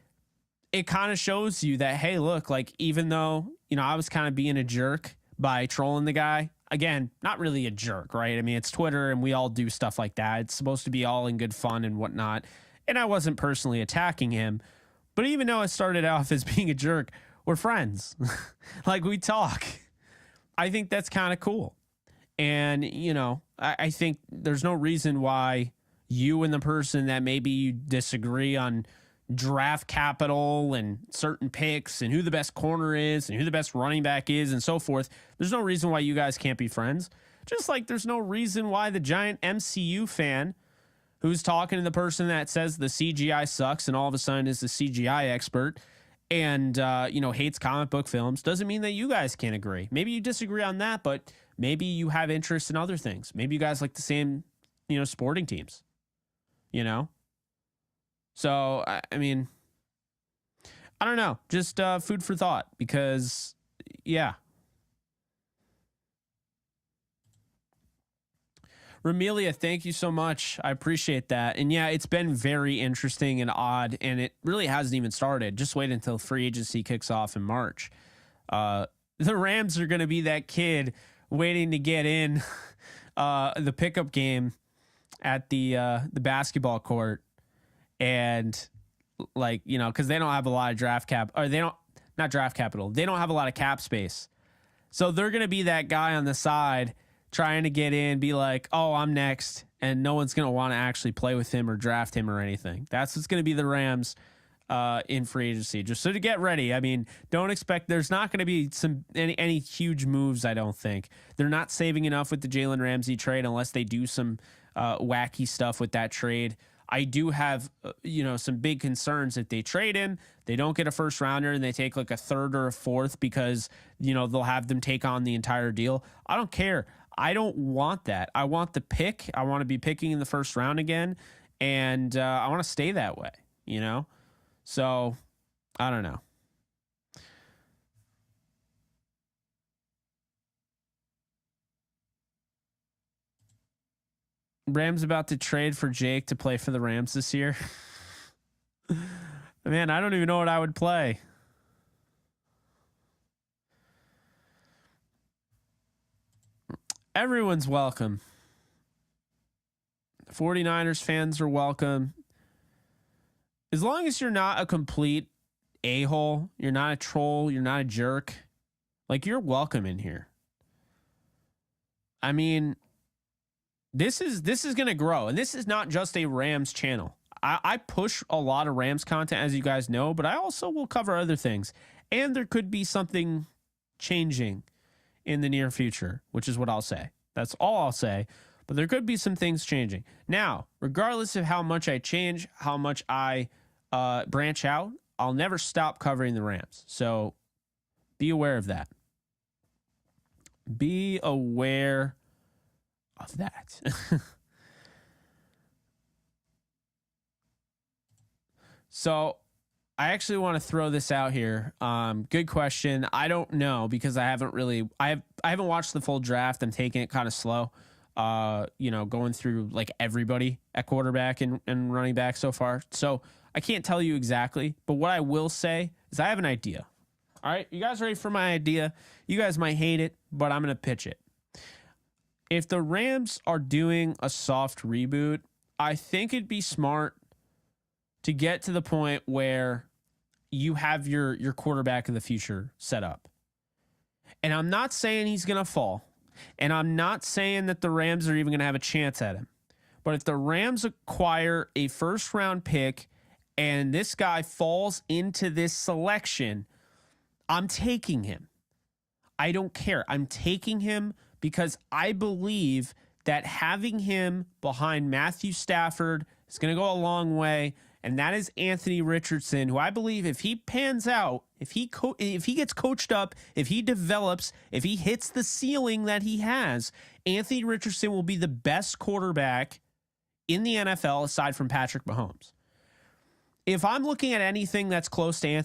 it kind of shows you that, hey, look, like, even though, I was kind of being a jerk by trolling the guy, again, not really a jerk, right? I mean, it's Twitter and we all do stuff like that. It's supposed to be all in good fun and whatnot. And I wasn't personally attacking him. But even though I started off as being a jerk, we're friends. Like, we talk. I think that's kind of cool. And, I think there's no reason why you and the person that maybe you disagree on draft capital and certain picks and who the best corner is and who the best running back is and so forth, there's no reason why you guys can't be friends. Just like there's no reason why the giant MCU fan who's talking to the person that says the CGI sucks and all of a sudden is the CGI expert and hates comic book films doesn't mean that you guys can't agree. Maybe you disagree on that, but maybe you have interest in other things. Maybe you guys like the same sporting teams. So, I mean, I don't know, just food for thought, because, yeah. Ramelia, thank you so much. I appreciate that. And yeah, it's been very interesting and odd, and it really hasn't even started. Just wait until free agency kicks off in March. The Rams are going to be that kid waiting to get in the pickup game at the basketball court. And because they don't have a lot of draft cap, or not draft capital. They don't have a lot of cap space. So they're going to be that guy on the side trying to get in, be like, oh, I'm next. And no one's going to want to actually play with him or draft him or anything. That's what's going to be the Rams in free agency. Just so to get ready. I mean, don't expect, there's not going to be any huge moves, I don't think. They're not saving enough with the Jalen Ramsey trade unless they do some wacky stuff with that trade. I do have, some big concerns if they trade him, they don't get a first rounder and they take like a third or a fourth because, they'll have them take on the entire deal. I don't care. I don't want that. I want the pick. I want to be picking in the first round again. And I want to stay that way, So I don't know. Rams about to trade for Jake to play for the Rams this year. Man, I don't even know what I would play. Everyone's welcome. 49ers fans are welcome. As long as you're not a complete a-hole, you're not a troll, you're not a jerk, like, you're welcome in here. I mean, this is going to grow, and this is not just a Rams channel. I push a lot of Rams content, as you guys know, but I also will cover other things. And there could be something changing in the near future, which is what I'll say. That's all I'll say. But there could be some things changing. Now, regardless of how much I change, how much I branch out, I'll never stop covering the Rams. So be aware of that. Be aware of that. So I actually want to throw this out here. Good question. I don't know because I haven't watched the full draft. I'm taking it kind of slow. Going through like everybody at quarterback and running back so far. So I can't tell you exactly, but what I will say is I have an idea. All right, you guys ready for my idea? You guys might hate it, but I'm going to pitch it. If the Rams are doing a soft reboot, I think it'd be smart to get to the point where you have your quarterback of the future set up. And I'm not saying he's going to fall. And I'm not saying that the Rams are even going to have a chance at him. But if the Rams acquire a first-round pick and this guy falls into this selection, I'm taking him. I don't care. I'm taking him because I believe that having him behind Matthew Stafford is going to go a long way. And that is Anthony Richardson, who I believe if he pans out, if he gets coached up, if he develops, if he hits the ceiling that he has, Anthony Richardson will be the best quarterback in the NFL aside from Patrick Mahomes. If I'm looking at anything that's close to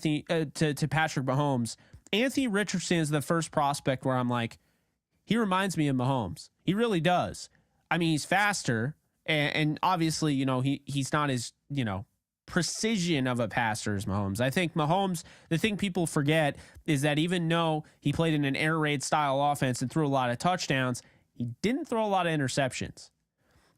to Patrick Mahomes, Anthony Richardson is the first prospect where I'm like, he reminds me of Mahomes. He really does. I mean, he's faster, and obviously, he's not as, precision of a passer as Mahomes. I think Mahomes, the thing people forget is that even though he played in an air raid style offense and threw a lot of touchdowns, he didn't throw a lot of interceptions.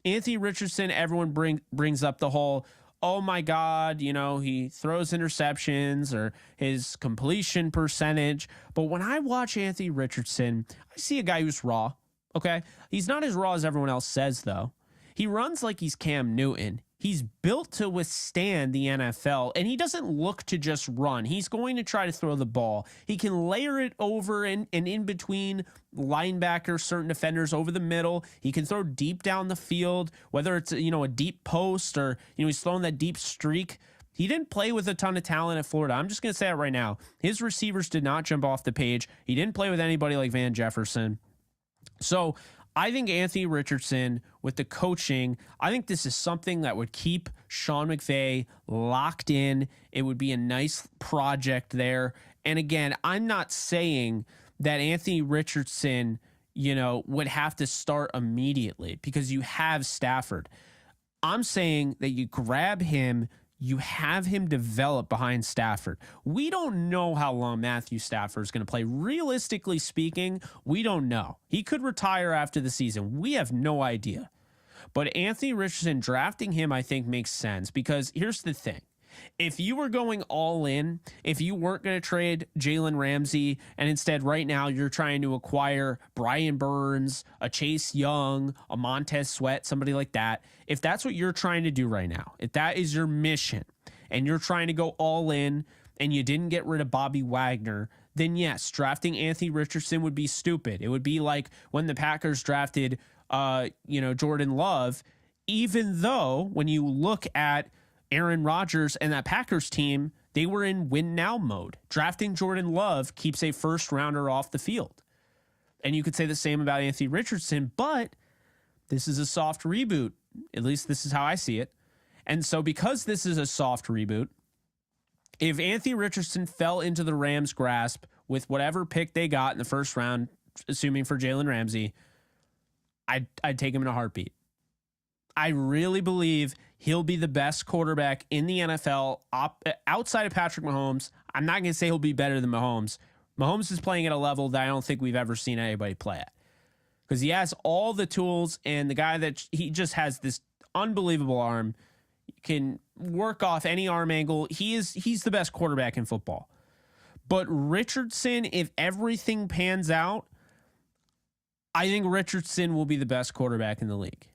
Anthony Richardson, everyone brings up the whole, oh my God, he throws interceptions or his completion percentage. But when I watch Anthony Richardson, I see a guy who's raw. Okay. He's not as raw as everyone else says, though. He runs like he's Cam Newton. He's built to withstand the NFL, and he doesn't look to just run. He's going to try to throw the ball. He can layer it over and in between linebackers, certain defenders over the middle. He can throw deep down the field, whether it's a deep post or he's throwing that deep streak. He didn't play with a ton of talent at Florida. I'm just going to say it right now. His receivers did not jump off the page. He didn't play with anybody like Van Jefferson. So I think Anthony Richardson, with the coaching, I think this is something that would keep Sean McVay locked in. It would be a nice project there. And again, I'm not saying that Anthony Richardson, would have to start immediately because you have Stafford. I'm saying that you grab him, you have him develop behind Stafford. We don't know how long Matthew Stafford is going to play. Realistically speaking, we don't know. He could retire after the season. We have no idea. But Anthony Richardson, drafting him, I think makes sense because here's the thing. If you were going all in, if you weren't going to trade Jalen Ramsey, and instead right now you're trying to acquire Brian Burns, a Chase Young, a Montez Sweat, somebody like that, if that's what you're trying to do right now, if that is your mission, and you're trying to go all in, and you didn't get rid of Bobby Wagner, then yes, drafting Anthony Richardson would be stupid. It would be like when the Packers drafted, Jordan Love, even though when you look at Aaron Rodgers and that Packers team, they were in win now mode. Drafting Jordan Love keeps a first rounder off the field. And you could say the same about Anthony Richardson, but this is a soft reboot. At least this is how I see it. And so because this is a soft reboot, if Anthony Richardson fell into the Rams' grasp with whatever pick they got in the first round, assuming for Jalen Ramsey, I'd take him in a heartbeat. I really believe he'll be the best quarterback in the NFL outside of Patrick Mahomes. I'm not going to say he'll be better than Mahomes. Mahomes is playing at a level that I don't think we've ever seen anybody play at because he has all the tools and the guy that he just has this unbelievable arm, can work off any arm angle. He's the best quarterback in football. But Richardson, if everything pans out, I think Richardson will be the best quarterback in the league.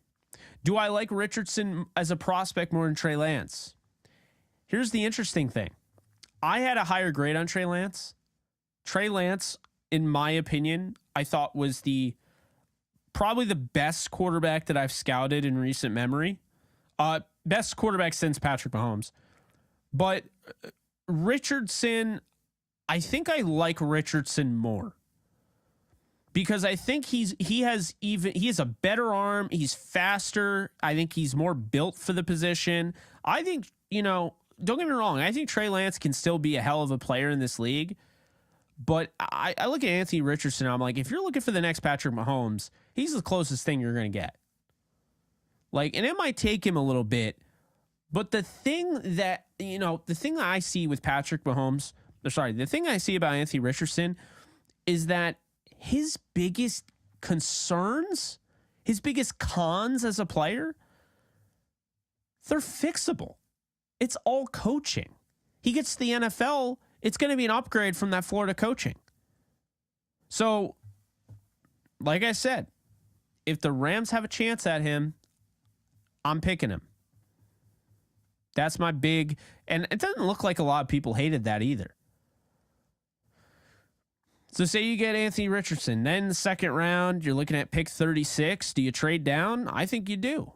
Do I like Richardson as a prospect more than Trey Lance? Here's the interesting thing. I had a higher grade on Trey Lance. Trey Lance, in my opinion, I thought was probably the best quarterback that I've scouted in recent memory. Best quarterback since Patrick Mahomes. But Richardson, I think I like Richardson more. Because I think he has a better arm, he's faster. I think he's more built for the position. I think, don't get me wrong, I think Trey Lance can still be a hell of a player in this league. But I look at Anthony Richardson, and I'm like, if you're looking for the next Patrick Mahomes, he's the closest thing you're going to get. Like, and it might take him a little bit, but the thing that I see with Patrick Mahomes, the thing I see about Anthony Richardson is that his biggest concerns, his biggest cons as a player, they're fixable. It's all coaching. He gets to the NFL, it's going to be an upgrade from that Florida coaching. So, like I said, if the Rams have a chance at him, I'm picking him. That's my big, and it doesn't look like a lot of people hated that either. So say you get Anthony Richardson, then in the second round, you're looking at pick 36. Do you trade down? I think you do.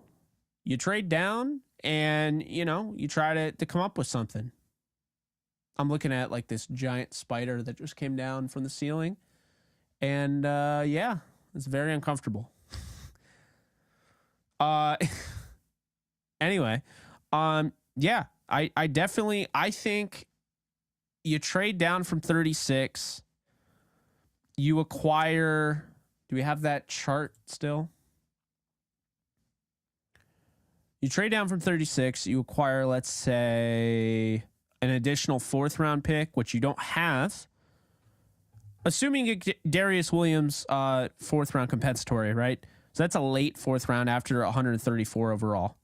You trade down and, you try to come up with something. I'm looking at like this giant spider that just came down from the ceiling. And yeah, it's very uncomfortable. Anyway, yeah, I think you trade down from 36. You acquire, do we have that chart still? You trade down from 36, you acquire, let's say, an additional 4th round pick, which you don't have. Assuming you get Darius Williams, 4th round compensatory, right? So that's a late 4th round after 134 overall.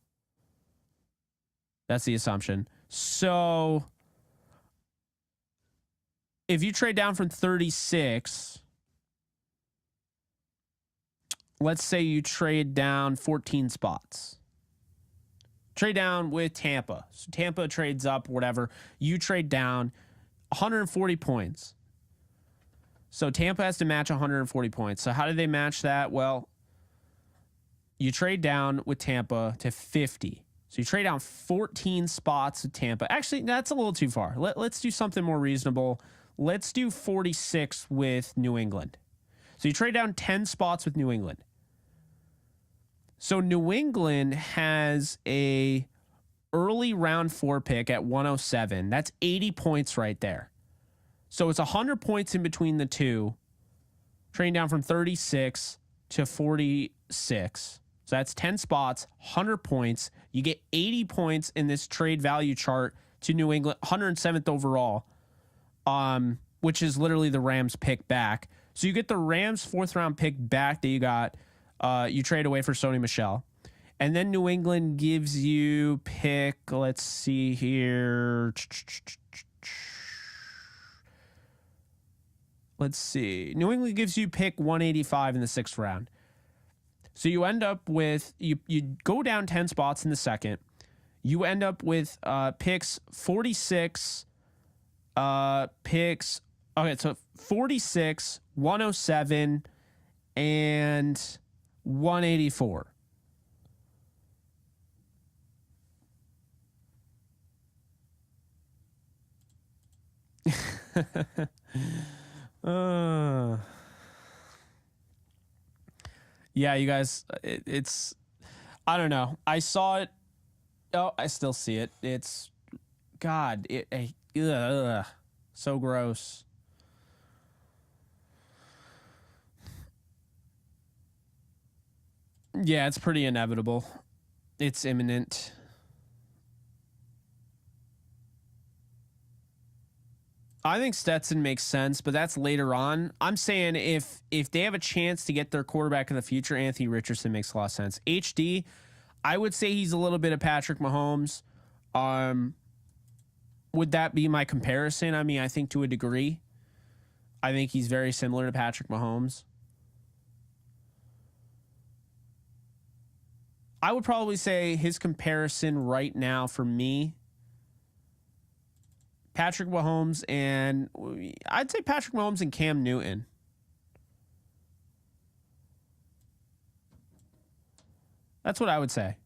That's the assumption. So if you trade down from 36, let's say you trade down 14 spots. Trade down with Tampa. So Tampa trades up, whatever. You trade down 140 points. So Tampa has to match 140 points. So how do they match that? Well, you trade down with Tampa to 50. So you trade down 14 spots with Tampa. Actually, that's a little too far. Let's do something more reasonable. Let's do 46 with New England. So you trade down 10 spots with New England. So New England has a early round 4 pick at 107. That's 80 points right there. So it's 100 points in between the two. Trading down from 36 to 46. So that's 10 spots, 100 points. You get 80 points in this trade value chart to New England, 107th overall, which is literally the Rams pick back. So you get the Rams 4th round pick back that you got. You trade away for Sony Michel. And then New England gives you pick, let's see here. Let's see. New England gives you pick 185 in the 6th round. So you end up with, you go down 10 spots in the second. You end up with picks 46, picks, okay, so 46, 107, and 184. Yeah, you guys, it's, I don't know. I saw it. Oh, I still see it. It's, God, so gross. Yeah, it's pretty inevitable. It's imminent. I think Stetson makes sense, but that's later on. I'm saying if they have a chance to get their quarterback in the future, Anthony Richardson makes a lot of sense. HD, I would say he's a little bit of Patrick Mahomes. Would that be my comparison? I mean, I think to a degree. I think he's very similar to Patrick Mahomes. I would probably say his comparison right now for me, Patrick Mahomes and I'd say Patrick Mahomes and Cam Newton. That's what I would say.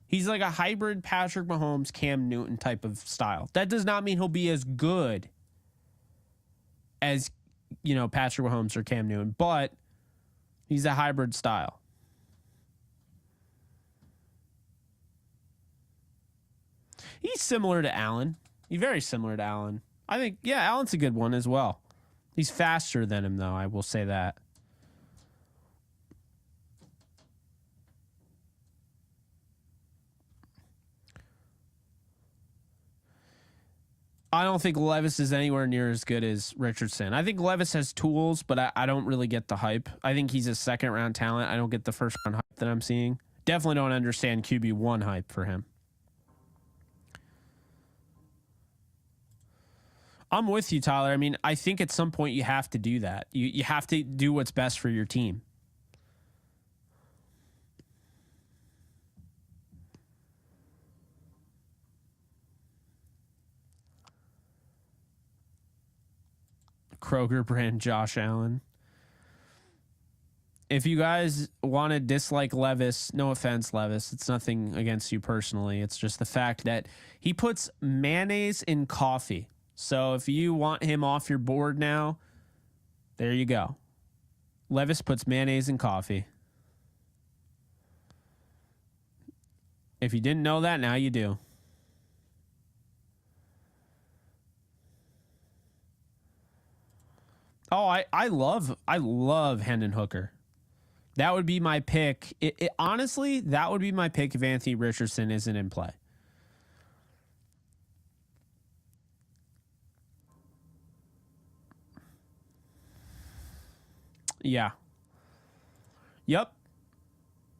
He's like a hybrid Patrick Mahomes, Cam Newton type of style. That does not mean he'll be as good as, you know, Patrick Mahomes or Cam Newton, but he's a hybrid style. He's similar to Allen. He's very similar to Allen. I think, yeah, Allen's a good one as well. He's faster than him, though. I will say that. I don't think Levis is anywhere near as good as Richardson. I think Levis has tools, but I don't really get the hype. I think he's a second-round talent. I don't get the first-round hype that I'm seeing. Definitely don't understand QB1 hype for him. I'm with you, Tyler. I mean, I think at some point you have to do that. You have to do what's best for your team. Kroger brand Josh Allen. If you guys want to dislike Levis, no offense, Levis. It's nothing against you personally. It's just the fact that he puts mayonnaise in coffee. So if you want him off your board now, there you go. Levis puts mayonnaise in coffee. If you didn't know that, now you do. Oh, I love Hendon Hooker. That would be my pick. Honestly, that would be my pick if Anthony Richardson isn't in play. Yeah. Yep.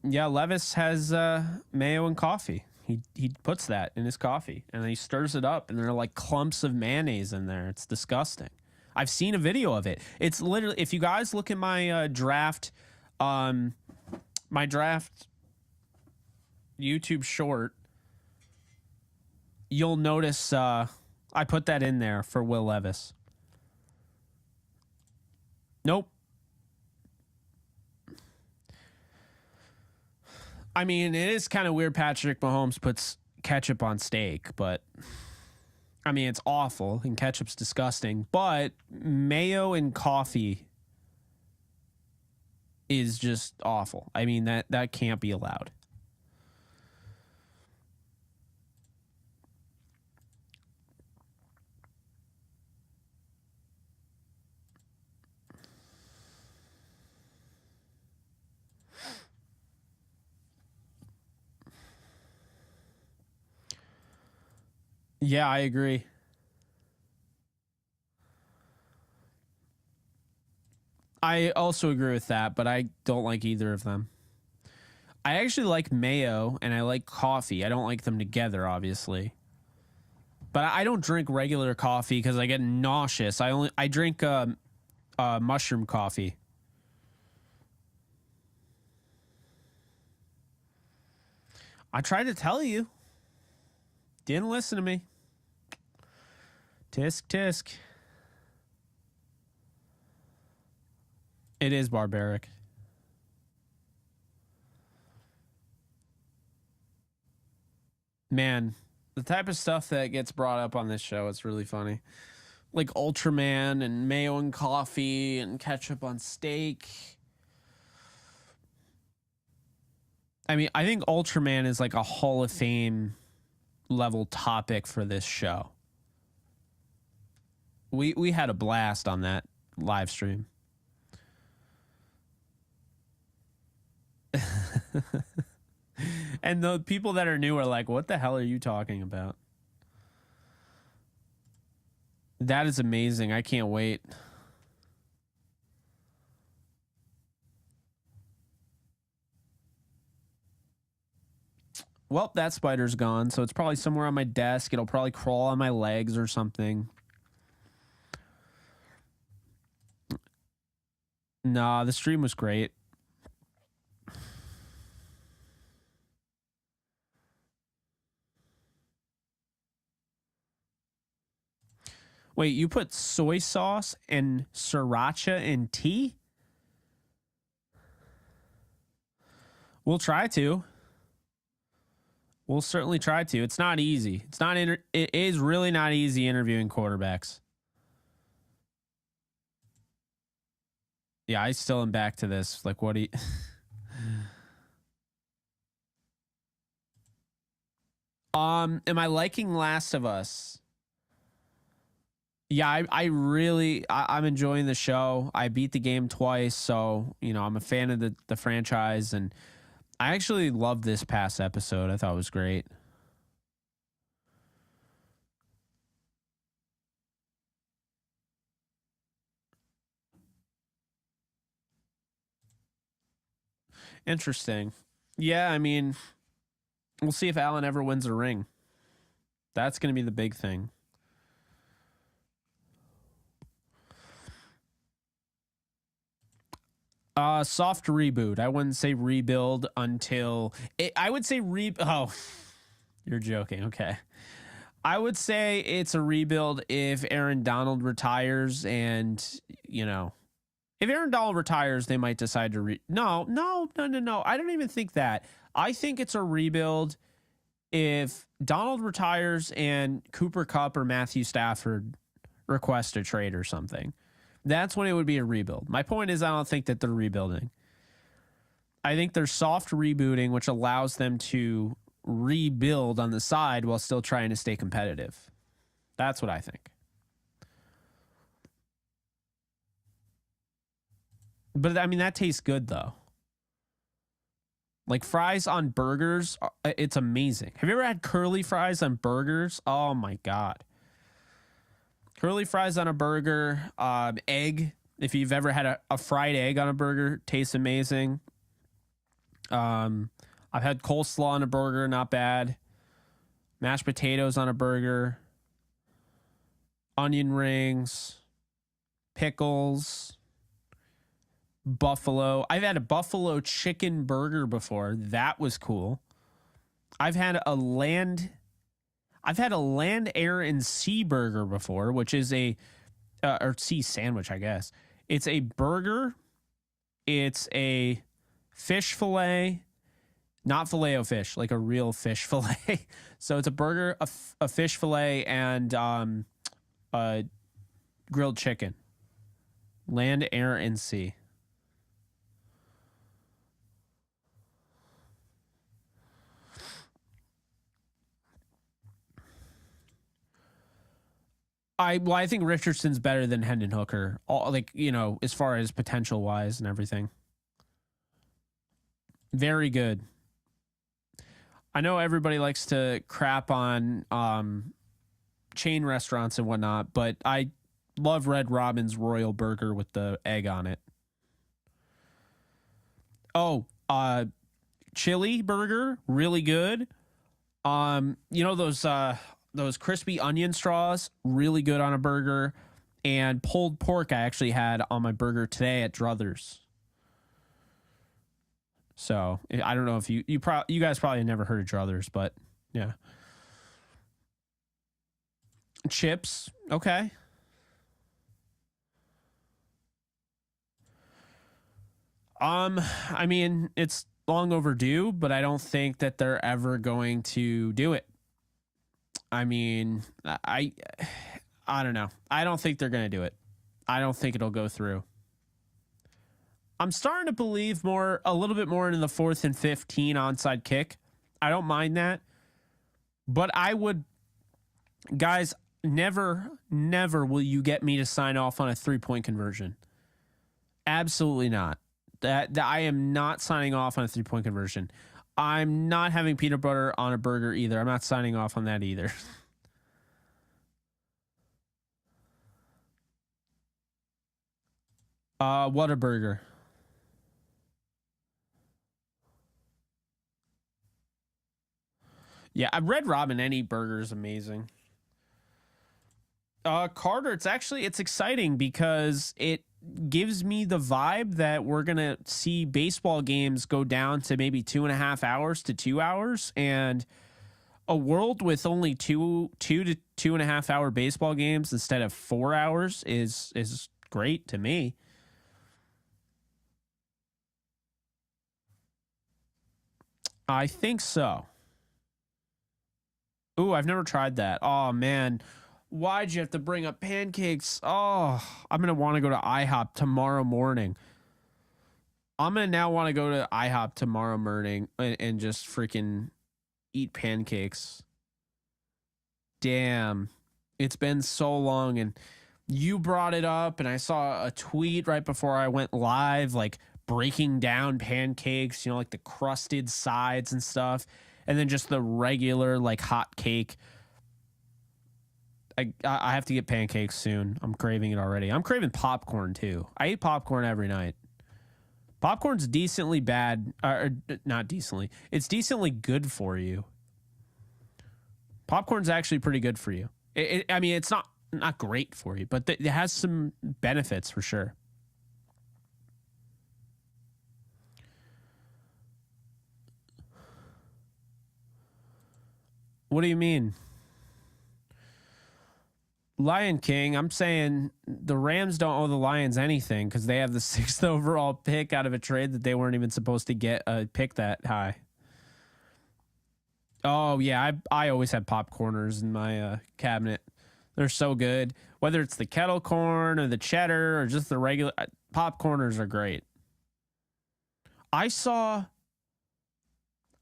Yeah, Levis has mayo and coffee. He puts that in his coffee, and then he stirs it up, and there are like clumps of mayonnaise in there. It's disgusting. I've seen a video of it. It's literally, if you guys look at my draft YouTube short, you'll notice I put that in there for Will Levis. Nope. I mean, it is kind of weird Patrick Mahomes puts ketchup on steak, but I mean, it's awful and ketchup's disgusting, but mayo and coffee is just awful. I mean, that can't be allowed. Yeah, I agree. I also agree with that, but I don't like either of them. I actually like mayo and I like coffee. I don't like them together, obviously. But I don't drink regular coffee because I get nauseous. I drink mushroom coffee. I tried to tell you. Didn't listen to me. Tisk, tisk. It is barbaric. Man, the type of stuff that gets brought up on this show, it's really funny. Like Ultraman and mayo and coffee and ketchup on steak. I mean, I think Ultraman is like a Hall of Fame level topic for this show. We had a blast on that live stream. And the people that are new are like, what the hell are you talking about? That is amazing. I can't wait. Well, that spider's gone, so it's probably somewhere on my desk. It'll probably crawl on my legs or something. Nah, the stream was great. Wait, you put soy sauce and sriracha in tea? We'll try to. We'll certainly try to. It's not easy. It is really not easy interviewing quarterbacks. Yeah, I still am back to this. Like, what do you... Am I liking Last of Us? Yeah, I'm enjoying the show. I beat the game twice, so, you know, I'm a fan of the franchise, and I actually loved this past episode. I thought it was great. Interesting. Yeah, I mean, we'll see if Allen ever wins a ring. That's going to be the big thing. Soft reboot. I wouldn't say rebuild until I would say oh, you're joking. Okay. I would say it's a rebuild if Aaron Donald retires, and, you know, if Aaron Donald retires, they might decide to No. I don't even think that. I think it's a rebuild if Donald retires and Cooper Kupp or Matthew Stafford request a trade or something. That's when it would be a rebuild. My point is, I don't think that they're rebuilding. I think they're soft rebooting, which allows them to rebuild on the side while still trying to stay competitive. That's what I think. But I mean, that tastes good though. Like fries on burgers, it's amazing. Have you ever had curly fries on burgers? Oh my God. Curly fries on a burger, egg. If you've ever had a fried egg on a burger, tastes amazing. I've had coleslaw on a burger, not bad. Mashed potatoes on a burger. Onion rings. Pickles. Buffalo. I've had a buffalo chicken burger before. That was cool. I've had a land, air, and sea burger before, which is or sea sandwich, I guess. It's a burger. It's a fish fillet, not Filet-O-Fish, like a real fish fillet. So it's a burger, a fish fillet, and grilled chicken. Land, air, and sea. I think Richardson's better than Hendon Hooker, as far as potential wise and everything. Very good. I know everybody likes to crap on chain restaurants and whatnot, but I love Red Robin's Royal Burger with the egg on it. Oh, chili burger, really good. Those crispy onion straws, really good on a burger. And pulled pork I actually had on my burger today at Druthers. So I don't know if you guys probably never heard of Druthers, but yeah. Chips, okay. I mean, it's long overdue, but I don't think that they're ever going to do it. I mean, I don't know. I don't think they're going to do it. I don't think it'll go through. I'm starting to believe a little bit more in the 4th and 15 onside kick. I don't mind that. But guys, never will you get me to sign off on a 3-point conversion. Absolutely not. That I am not signing off on a 3-point conversion. I'm not having peanut butter on a burger either. I'm not signing off on that either. What a burger. Yeah, Red Robin, any burger is amazing. Carter, it's exciting because it gives me the vibe that we're going to see baseball games go down to maybe 2.5 hours to 2 hours. And A world with only two to 2.5 hour baseball games instead of 4 hours is great to me. I think so. Ooh, I've never tried that. Oh man, why'd you have to bring up pancakes? Oh, I'm gonna want to go to IHOP tomorrow morning. I'm gonna now want to go to IHOP tomorrow morning and just freaking eat pancakes. Damn, it's been so long, and you brought it up, and I saw a tweet right before I went live, like breaking down pancakes, like the crusted sides and stuff, and then just the regular like hot cake. I have to get pancakes soon. I'm craving it already. I'm craving popcorn too. I eat popcorn every night. Popcorn's decently bad, or not decently. It's decently good for you. Popcorn's actually pretty good for you. I mean, it's not great for you, but it has some benefits for sure. What do you mean? Lion King, I'm saying the Rams don't owe the Lions anything because they have the 6th overall pick out of a trade that they weren't even supposed to get a pick that high. Oh, yeah, I always have popcorners in my cabinet. They're so good. Whether it's the kettle corn or the cheddar or just the regular, popcorners are great. I saw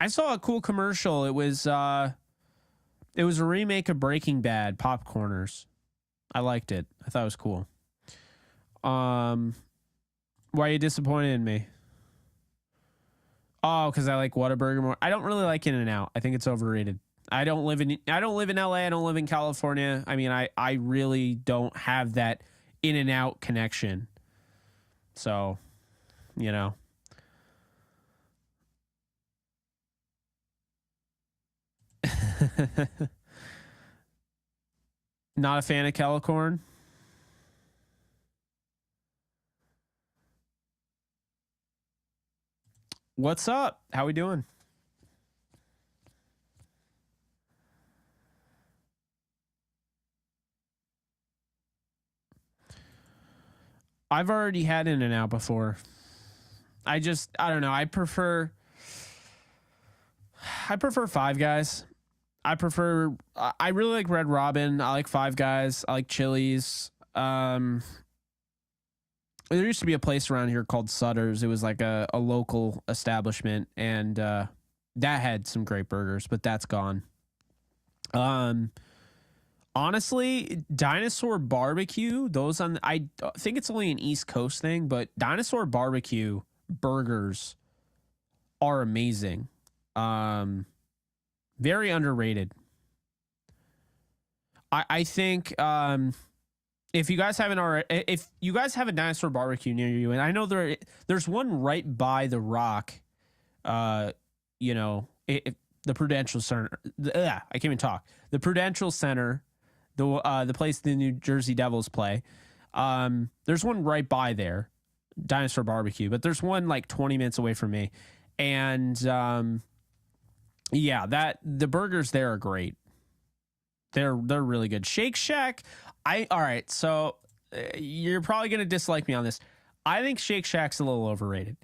a cool commercial. It was a remake of Breaking Bad, popcorners. I liked it. I thought it was cool. Why are you disappointed in me? Oh, because I like Whataburger more. I don't really like In-N-Out. I think it's overrated. I don't live in LA. I don't live in California. I mean, I really don't have that In-N-Out connection. So, Not a fan of kettle corn. What's up? How we doing? I've already had In-N-Out before. I don't know. I prefer Five Guys. I really like Red Robin. I like Five Guys. I like Chili's. There used to be a place around here called Sutter's. It was like a local establishment, and that had some great burgers, but that's gone. Honestly, Dinosaur Barbecue, I think it's only an East Coast thing, but Dinosaur Barbecue burgers are amazing. Very underrated. I think if you guys have a Dinosaur Barbecue near you, and I know there's one right by the Rock, the Prudential Center. I can't even talk. The Prudential Center, the place the New Jersey Devils play. There's one right by there, Dinosaur Barbecue, but there's one like 20 minutes away from me, and the burgers there are great. They're really good. Shake Shack, all right. So you're probably gonna dislike me on this. I think Shake Shack's a little overrated.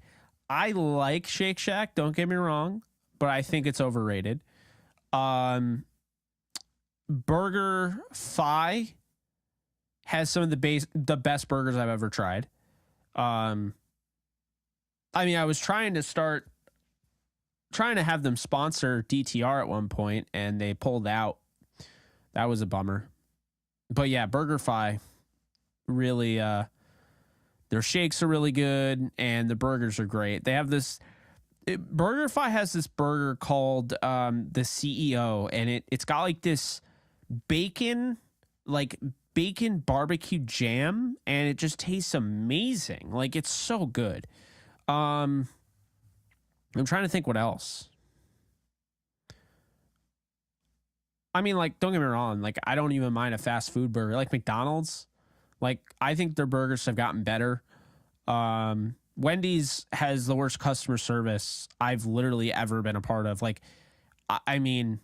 I like Shake Shack. Don't get me wrong, but I think it's overrated. Burger Fi has some of the best burgers I've ever tried. I mean, I was trying to have them sponsor DTR at one point, and they pulled out. That was a bummer. But yeah, Burger Fi really, their shakes are really good, and the burgers are great. They have Burger Fi has this burger called the CEO, and it's got like this bacon barbecue jam, and it just tastes amazing. Like, it's so good. I'm trying to think what else. I mean, like, don't get me wrong. Like, I don't even mind a fast food burger. Like McDonald's, like, I think their burgers have gotten better. Wendy's has the worst customer service I've literally ever been a part of. Like, I mean,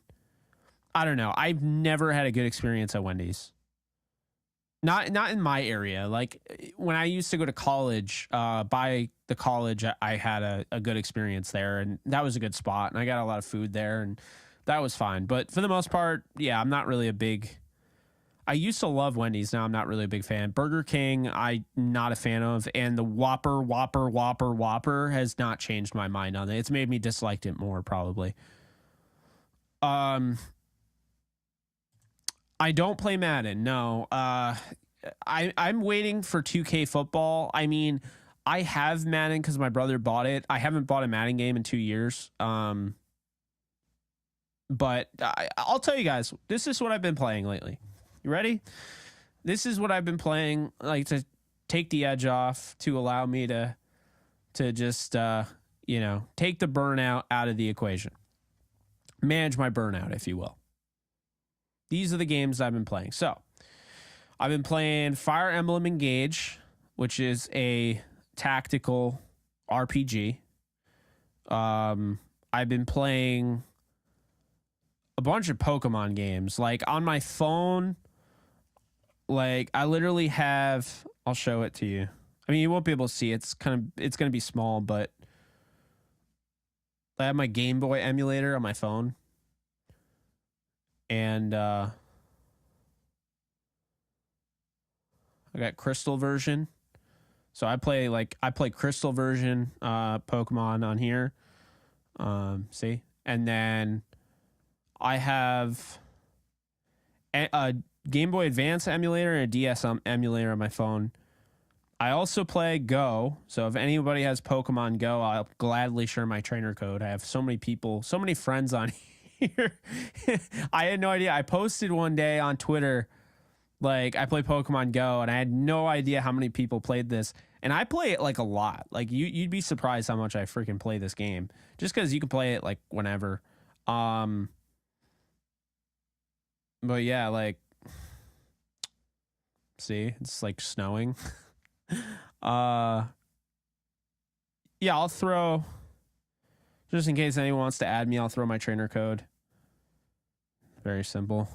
I don't know. I've never had a good experience at Wendy's. Not in my area. Like when I used to go to college, by the college, I had a good experience there, and that was a good spot, and I got a lot of food there, and that was fine. But for the most part, yeah, I'm not really a big. I used to love Wendy's. Now I'm not really a big fan. Burger King, I'm not a fan of, and the Whopper has not changed my mind on it. It's made me dislike it more, probably. I don't play Madden. No. I'm waiting for 2K football. I mean, I have Madden because my brother bought it. I haven't bought a Madden game in 2 years. But I'll tell you guys, this is what I've been playing lately. You ready? This is what I've been playing, like to take the edge off, to allow me to just take the burnout out of the equation. Manage my burnout, if you will. These are the games I've been playing. So, I've been playing Fire Emblem Engage, which is a tactical RPG. I've been playing a bunch of Pokemon games. Like on my phone, like I literally have, I'll show it to you. I mean, you won't be able to see it. It's going to be small, but I have my Game Boy emulator on my phone. And I got Crystal version. So I play Crystal version Pokemon on here. See? And then I have a Game Boy Advance emulator and a DS emulator on my phone. I also play Go. So if anybody has Pokemon Go, I'll gladly share my trainer code. I have so many people, so many friends on here. I had no idea. I posted one day on Twitter, like I play Pokemon Go, and I had no idea how many people played this. And I play it like a lot. Like you'd be surprised how much I freaking play this game, just because you can play it like whenever. But yeah, like, see, it's like snowing. Yeah, I'll throw, just in case anyone wants to add me, I'll throw my trainer code. Very simple.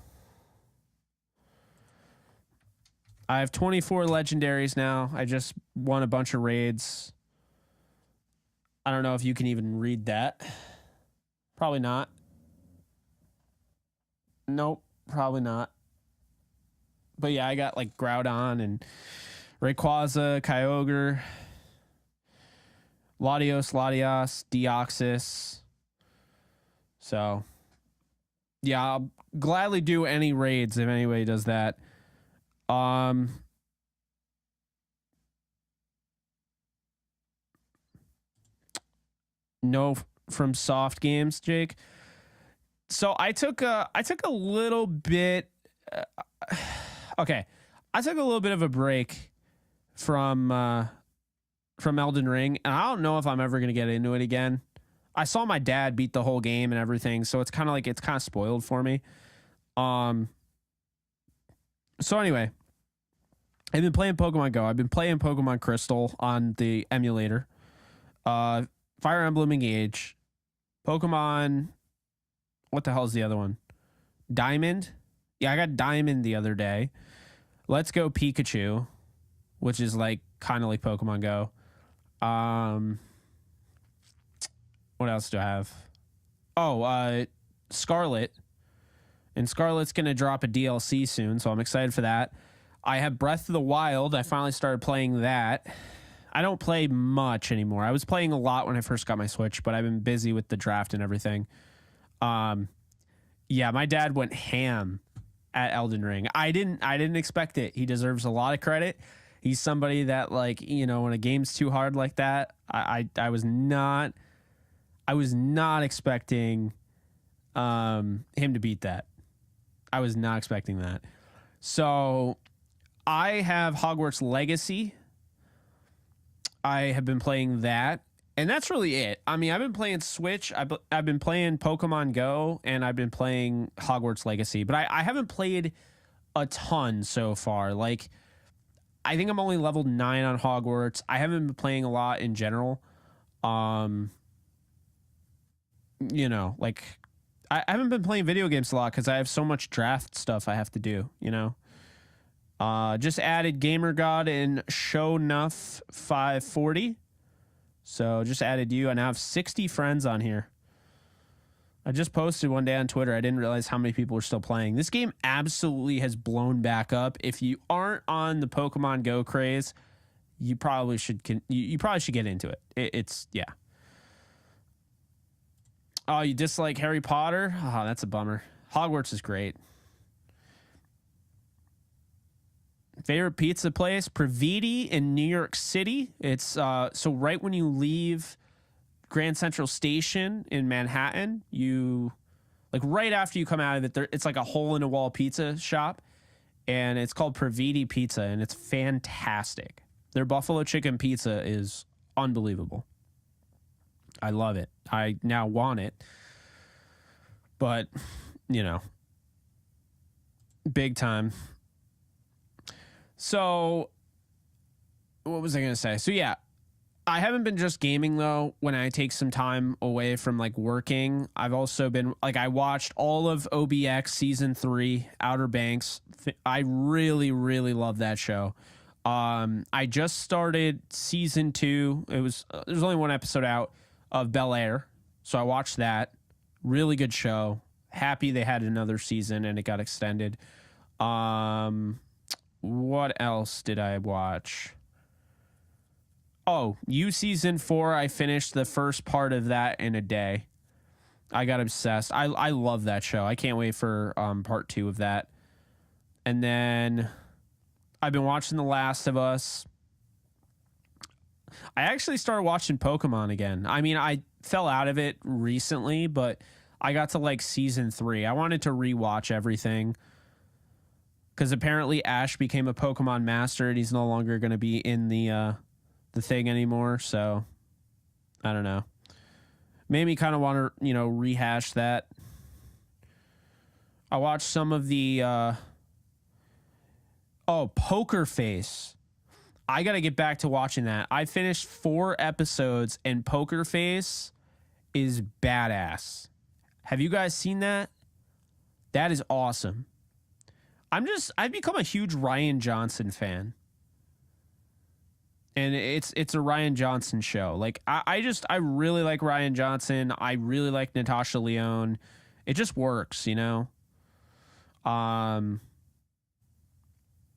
I have 24 legendaries now. I just won a bunch of raids. I don't know if you can even read that. Probably not. Nope, probably not. But yeah, I got like Groudon and Rayquaza, Kyogre, Latios, Deoxys. So yeah, I'll gladly do any raids if anybody does that. No from soft games, Jake. So I took a little bit. Okay, I took a little bit of a break from Elden Ring, and I don't know if I'm ever gonna get into it again. I saw my dad beat the whole game and everything, so it's kind of spoiled for me. So anyway, I've been playing Pokemon Go. I've been playing Pokemon Crystal on the emulator. Fire Emblem Engage. Pokemon, what the hell is the other one? Diamond? Yeah, I got Diamond the other day. Let's Go Pikachu, which is like kind of like Pokemon Go. What else do I have? Oh, Scarlet. And Scarlet's going to drop a DLC soon, so I'm excited for that. I have Breath of the Wild. I finally started playing that. I don't play much anymore. I was playing a lot when I first got my Switch, but I've been busy with the draft and everything. Yeah, my dad went ham at Elden Ring. I didn't expect it. He deserves a lot of credit. He's somebody that, like, you know, when a game's too hard like that, I was not expecting him to beat that. I was not expecting that. So I have Hogwarts Legacy. I have been playing that, and that's really it. I mean, I've been playing Switch. I've been playing Pokemon Go, and I've been playing Hogwarts Legacy. But I haven't played a ton so far. Like, I think I'm only level 9 on Hogwarts. I haven't been playing a lot in general. You know, like, I haven't been playing video games a lot because I have so much draft stuff I have to do, you know. Just added Gamer God and Show Nuff 540. So just added you. I now have 60 friends on here. I just posted one day on Twitter. I didn't realize how many people were still playing. This game absolutely has blown back up. If you aren't on the Pokemon Go craze, you probably should you probably should get into it. It's yeah. Oh, you dislike Harry Potter? Oh, that's a bummer. Hogwarts is great. Favorite pizza place? Praviti in New York City. It's so right when you leave Grand Central Station in Manhattan, you like right after you come out of it, it's like a hole in a wall pizza shop, and it's called Praviti Pizza, and it's fantastic. Their buffalo chicken pizza is unbelievable. I love it. I now want it, but you know, big time. So what was I going to say? So yeah, I haven't been just gaming though. When I take some time away from like working, I've also been like, I watched all of OBX season 3, Outer Banks. I really, really love that show. I just started season 2. There's only one episode out of Bel Air. So I watched that. Really good show. Happy they had another season and it got extended. What else did I watch? Oh, You season 4. I finished the first part of that in a day. I got obsessed. I love that show. I can't wait for part 2 of that. And then I've been watching The Last of Us. I actually started watching Pokemon again. I mean, I fell out of it recently, but I got to like season 3. I wanted to rewatch everything because apparently Ash became a Pokemon master and he's no longer going to be in the thing anymore. So I don't know. Made me kind of want to, you know, rehash that. I watched some of the Poker Face. I got to get back to watching that. I finished 4 episodes and Poker Face is badass. Have you guys seen that? That is awesome. I've become a huge Ryan Johnson fan. And it's a Ryan Johnson show. Like I really like Ryan Johnson. I really like Natasha Lyonne. It just works, you know?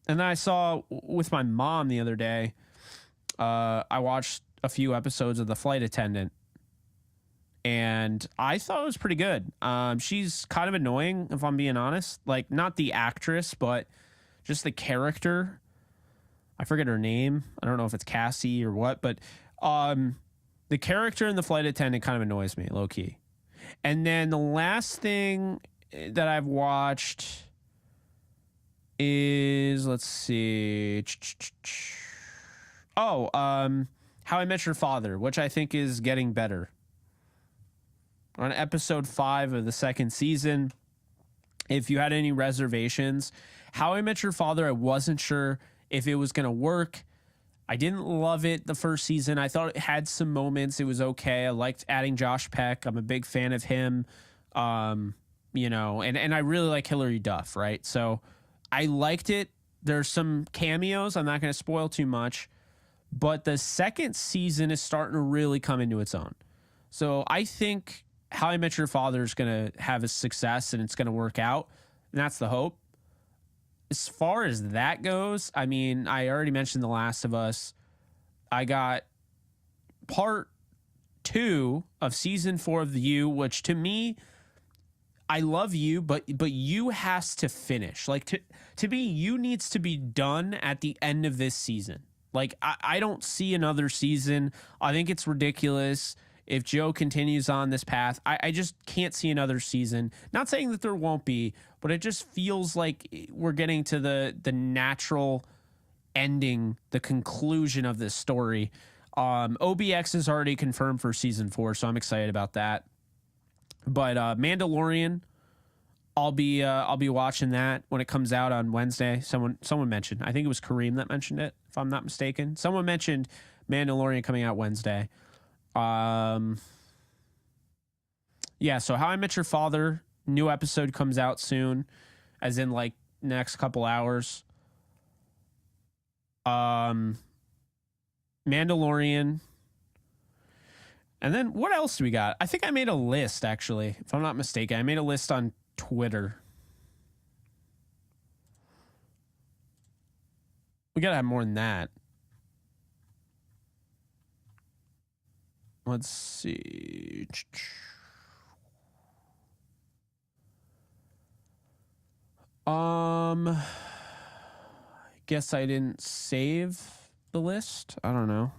And then I saw with my mom the other day, I watched a few episodes of The Flight Attendant. And I thought it was pretty good. She's kind of annoying, if I'm being honest. Like, not the actress, but just the character. I forget her name. I don't know if it's Cassie or what, but the character in The Flight Attendant kind of annoys me, low key. And then the last thing that I've watched is, let's see. How I Met Your Father, which I think is getting better. On episode 5 of the 2nd season, if you had any reservations, How I Met Your Father, I wasn't sure if it was going to work. I didn't love it the first season. I thought it had some moments. It was okay. I liked adding Josh Peck. I'm a big fan of him. You know, and I really like Hilary Duff, right? So I liked it. There's some cameos. I'm not going to spoil too much. But the 2nd season is starting to really come into its own. So I think How I Met Your Father is going to have a success and it's going to work out. And that's the hope. As far as that goes, I mean, I already mentioned The Last of Us. I got part 2 of season 4 of the You, which to me, I love You, but You has to finish. Like to me, You needs to be done at the end of this season. Like I don't see another season. I think it's ridiculous if Joe continues on this path. I just can't see another season. Not saying that there won't be, but it just feels like we're getting to the natural ending, the conclusion of this story. OBX is already confirmed for season 4, so I'm excited about that. But Mandalorian, I'll be watching that when it comes out on Wednesday. Someone mentioned, I think it was Kareem that mentioned it, if I'm not mistaken. Someone mentioned Mandalorian coming out Wednesday. Yeah, so How I Met Your Father, new episode comes out soon, as in like next couple hours. Mandalorian. And then what else do we got? I think I made a list, actually, if I'm not mistaken. I made a list on Twitter. We gotta have more than that. Let's see. I guess I didn't save the list. I don't know.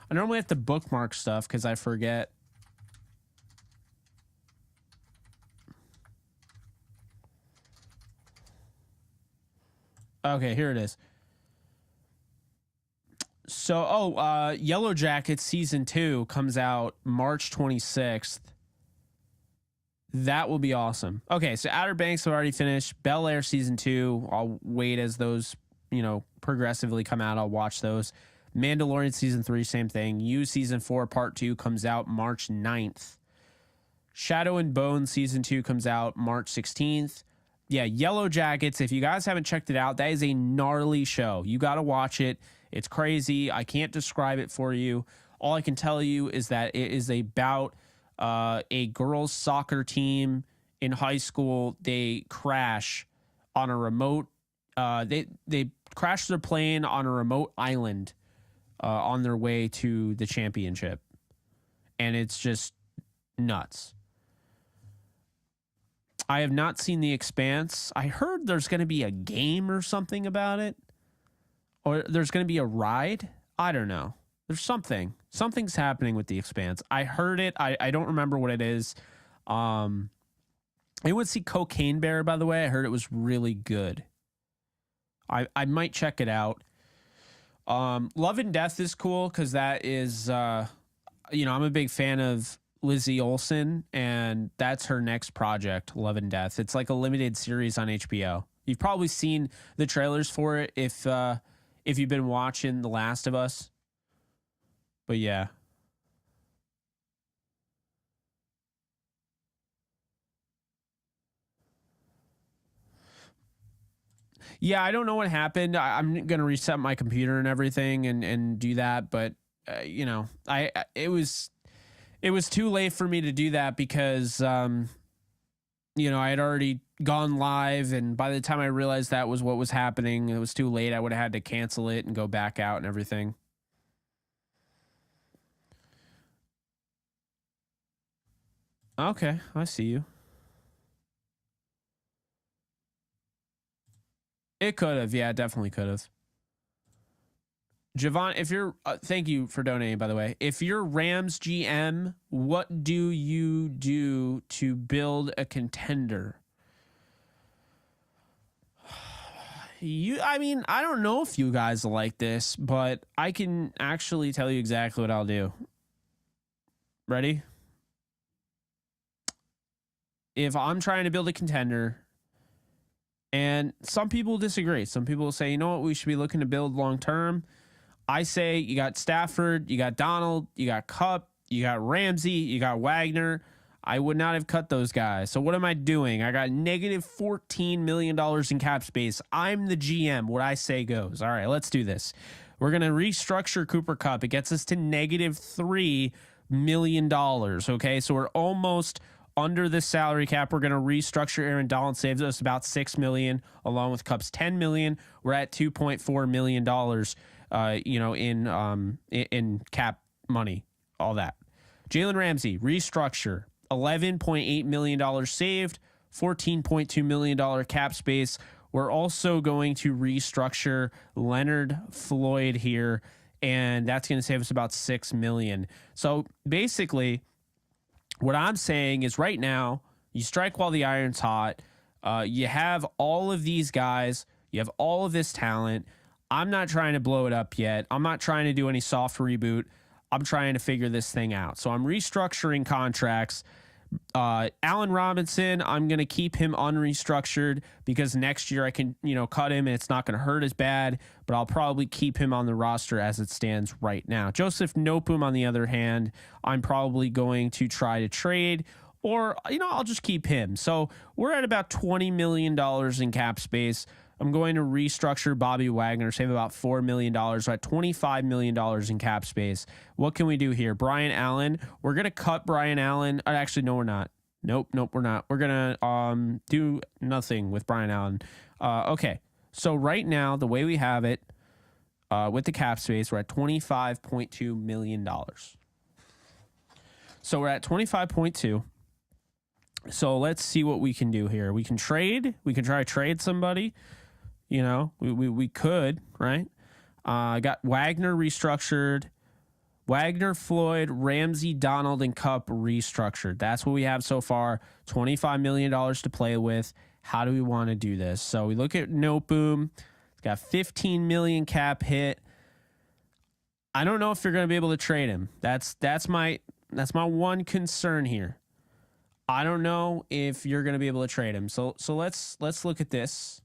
I normally have to bookmark stuff because I forget. Okay, here it is. So, Yellow Jackets season 2 comes out March 26th. That will be awesome. Okay, so Outer Banks have already finished. Bel Air season 2. I'll wait as those, progressively come out. I'll watch those. Mandalorian season 3, same thing. You season 4 part 2 comes out March 9th. Shadow and Bone season 2 comes out March 16th. Yeah, Yellow Jackets, if you guys haven't checked it out, that is a gnarly show. You got to watch it. It's crazy. I can't describe it for you. All I can tell you is that it is about a girls' soccer team in high school. They crash on a remote. They crash their plane on a remote island on their way to the championship, and it's just nuts. I have not seen The Expanse. I heard there's going to be a game or something about it, or there's going to be a ride. I don't know. There's something. Something's happening with The Expanse. I heard it. I don't remember what it is. I would see Cocaine Bear, by the way. I heard it was really good. I might check it out. Love and Death is cool because that is, I'm a big fan of Lizzie Olsen, and that's her next project, Love and Death. It's like a limited series on HBO. You've probably seen the trailers for it if you've been watching The Last of Us. But yeah. Yeah, I don't know what happened. I'm going to reset my computer and everything and do that. But, it was too late for me to do that because, I had already gone live. And by the time I realized that was what was happening, it was too late. I would have had to cancel it and go back out and everything. Okay, I see you. It could have. Yeah, it definitely could have. Javon, if you're, thank you for donating, by the way. If you're Rams GM, what do you do to build a contender? I don't know if you guys like this, but I can actually tell you exactly what I'll do. Ready? If I'm trying to build a contender, and some people disagree. Some people say, you know what, we should be looking to build long term. I say you got Stafford, you got Donald, you got Kupp, you got Ramsey, you got Wagner. I would not have cut those guys. So what am I doing? I got negative $14 million in cap space. I'm the GM. What I say goes. All right, let's do this. We're going to restructure Cooper Kupp. It gets us to negative $3 million. Okay, so we're almost under the salary cap. We're going to restructure Aaron Donald, saves us about $6 million, along with Kupp's $10 million. We're at $2.4 million, in cap money, all that. Jalen Ramsey, restructure, $11.8 million saved, $14.2 million cap space. We're also going to restructure Leonard Floyd here, and that's going to save us about $6 million. So basically, what I'm saying is right now, you strike while the iron's hot. You have all of these guys. You have all of this talent. I'm not trying to blow it up yet. I'm not trying to do any soft reboot. I'm trying to figure this thing out. So I'm restructuring contracts. Allen Robinson, I'm going to keep him unrestructured because next year I can, cut him and it's not going to hurt as bad, but I'll probably keep him on the roster as it stands right now. Joseph Nopum, on the other hand, I'm probably going to try to trade, Or, I'll just keep him. So we're at about $20 million in cap space. I'm going to restructure Bobby Wagner, save about $4 million. So at $25 million in cap space. What can we do here? Brian Allen. We're going to cut Brian Allen. Actually, no, we're not. Nope, we're not. We're going to do nothing with Brian Allen. Okay. So right now, the way we have it with the cap space, we're at $25.2 million. So we're at 25.2. So let's see what we can do here. We can trade. We can try to trade somebody. We could, right? Got Wagner restructured. Wagner, Floyd, Ramsey, Donald, and Cup restructured. That's what we have so far. $25 million to play with. How do we want to do this? So we look at Noteboom. It's got $15 million cap hit. I don't know if you're going to be able to trade him. That's my one concern here. I don't know if you're going to be able to trade him. So let's look at this.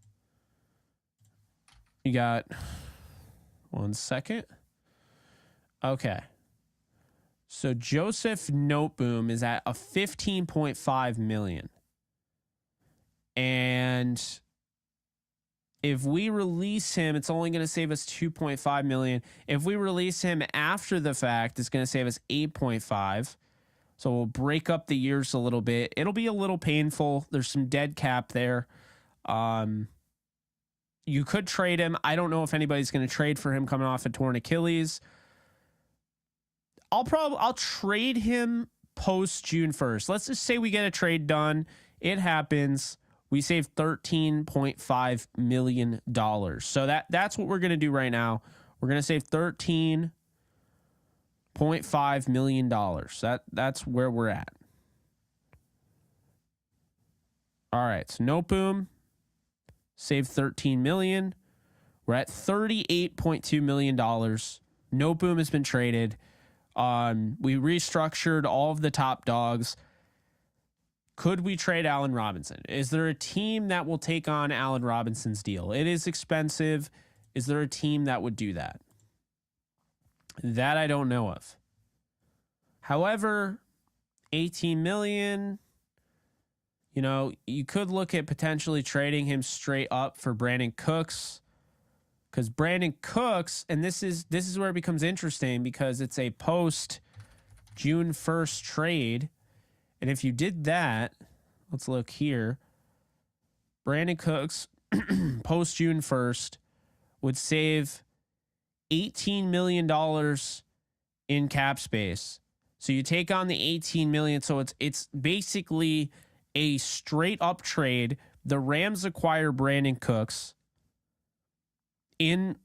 You got 1 second. Okay. So Joseph Noteboom is at a 15.5 million. And if we release him, it's only going to save us 2.5 million. If we release him after the fact, it's going to save us 8.5. So we'll break up the years a little bit. It'll be a little painful. There's some dead cap there. You could trade him. I don't know if anybody's going to trade for him coming off a torn Achilles. I'll trade him post June 1st. Let's just say we get a trade done. It happens. We save $13.5 million. So that's what we're going to do right now. We're going to save $13.5 million. That's where we're at. All right. So Noteboom. Save $13 million. We're at $38.2 million. Noteboom has been traded. We restructured all of the top dogs. Could we trade Allen Robinson? Is there a team that will take on Allen Robinson's deal? It is expensive. Is there a team that would do that? That I don't know of. However, $18 million. You could look at potentially trading him straight up for Brandon Cooks, because Brandon Cooks, and this is where it becomes interesting because it's a post June 1st trade. And if you did that, let's look here. Brandon Cooks post June 1st would save $18 million in cap space. So you take on the $18 million. So it's basically a straight up trade. The Rams acquire Brandon Cooks. In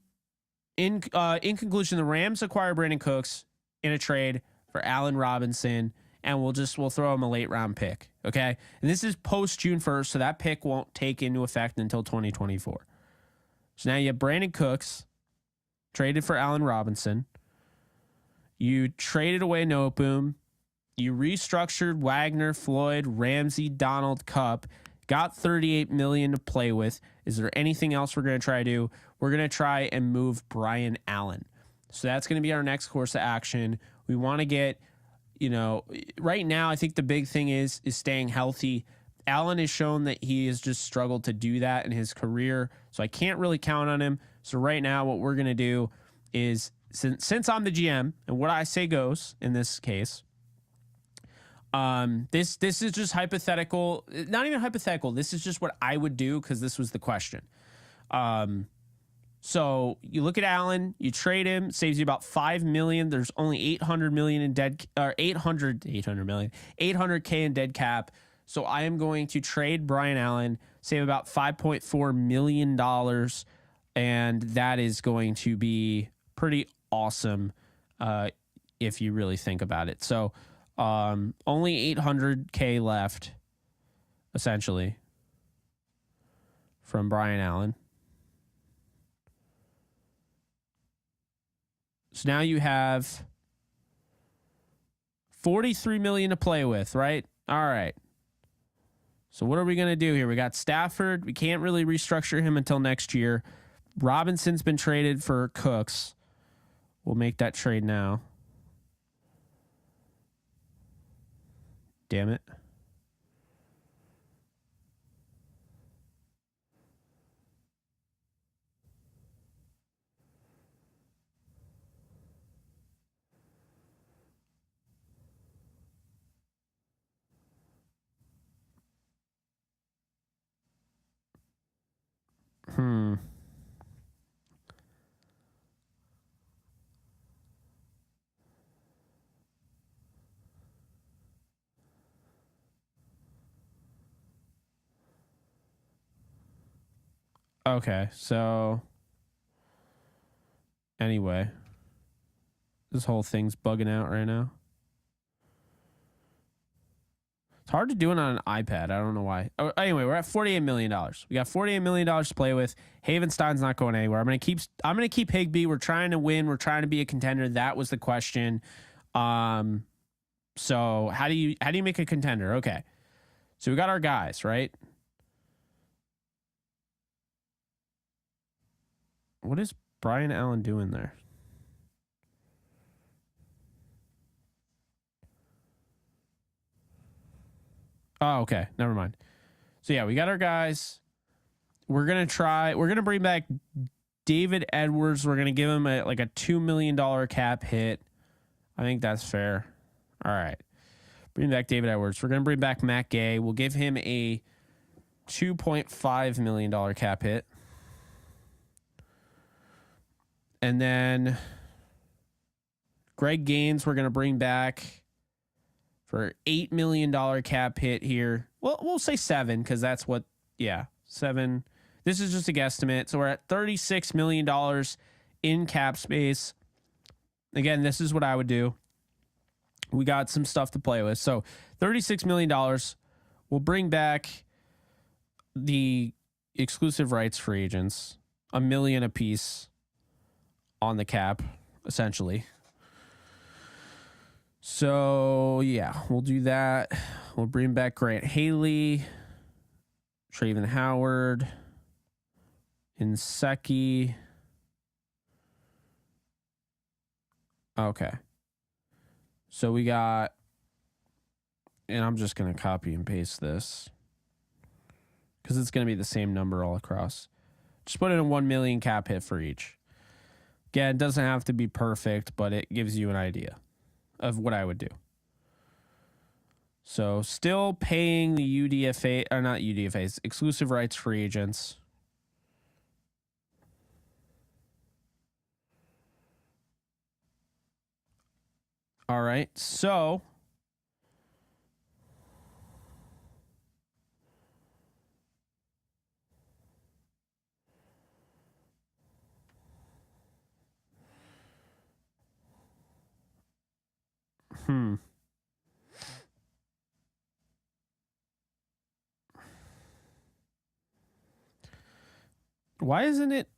conclusion, the Rams acquire Brandon Cooks in a trade for Allen Robinson, and we'll throw him a late round pick. Okay. And this is post June 1st. So that pick won't take into effect until 2024. So now you have Brandon Cooks traded for Allen Robinson. You traded away Noteboom. You restructured Wagner, Floyd, Ramsey, Donald, Cup. Got $38 million to play with. Is there anything else we're going to try to do? We're going to try and move Brian Allen. So that's going to be our next course of action. We want to get, right now, I think the big thing is staying healthy. Allen has shown that he has just struggled to do that in his career. So I can't really count on him. So right now, what we're going to do is, since I'm the GM and what I say goes in this case, this is just hypothetical, not even hypothetical. This is just what I would do because this was the question. So you look at Allen, you trade him, saves you about $5 million. There's only $800 million in dead, or 800K in dead cap. So I am going to trade Brian Allen, save about $5.4 million. And that is going to be pretty awesome, if you really think about it. So, only 800K left, essentially, from Brian Allen. So now you have $43 million to play with, right? All right. So what are we going to do here? We got Stafford. We can't really restructure him until next year. Robinson's been traded for Cooks. We'll make that trade now. Damn it. Hmm. Okay, so anyway, this whole thing's bugging out right now. It's hard to do it on an iPad. I don't know why. Oh, anyway, we're at $48 million. We got $48 million to play with. Havenstein's not going anywhere. I'm gonna keep Higbee. We're trying to win. We're trying to be a contender. That was the question. So how do you make a contender? Okay. So we got our guys, right? What is Brian Allen doing there? Oh, okay. Never mind. So yeah, we got our guys. We're gonna bring back David Edwards. We're gonna give him a $2 million cap hit. I think that's fair. All right. Bring back David Edwards. We're gonna bring back Matt Gay. We'll give him a $2.5 million cap hit. And then Greg Gaines, we're gonna bring back for $8 million cap hit here. Well, we'll say 7 because that's what, 7. This is just a guesstimate. So we're at $36 million in cap space. Again, this is what I would do. We got some stuff to play with. So $36 million. We'll bring back the exclusive rights free agents, $1 million apiece on the cap, essentially. So, yeah, we'll do that. We'll bring back Grant Haley, Traven Howard, Inseki. Okay. So we got, and I'm just going to copy and paste this because it's going to be the same number all across. Just put in a 1 million cap hit for each. Again, it doesn't have to be perfect, but it gives you an idea of what I would do. So still paying the UDFA, or not UDFAs, exclusive rights free agents. All right, so why isn't it?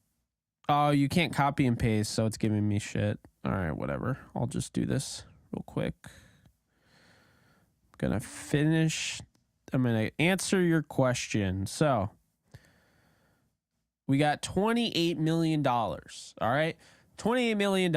Oh, you can't copy and paste, so it's giving me shit. All right, whatever. I'll just do this real quick. I'm going to finish. I'm going to answer your question. So we got $28 million. All right. $28 million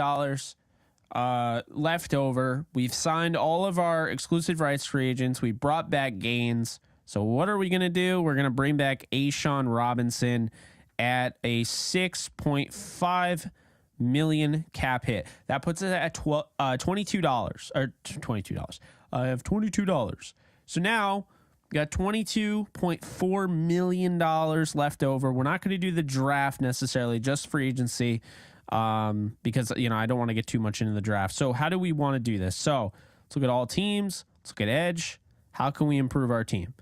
left over. We've signed all of our exclusive rights free agents. We brought back Gaines. So what are we going to do? We're going to bring back Ashawn Robinson at a $6.5 million cap hit. That puts it at $22 or $22. I have $22. So now we got $22.4 million left over. We're not going to do the draft necessarily, just free agency, because I don't want to get too much into the draft. So how do we want to do this? So let's look at all teams. Let's look at edge. How can we improve our team?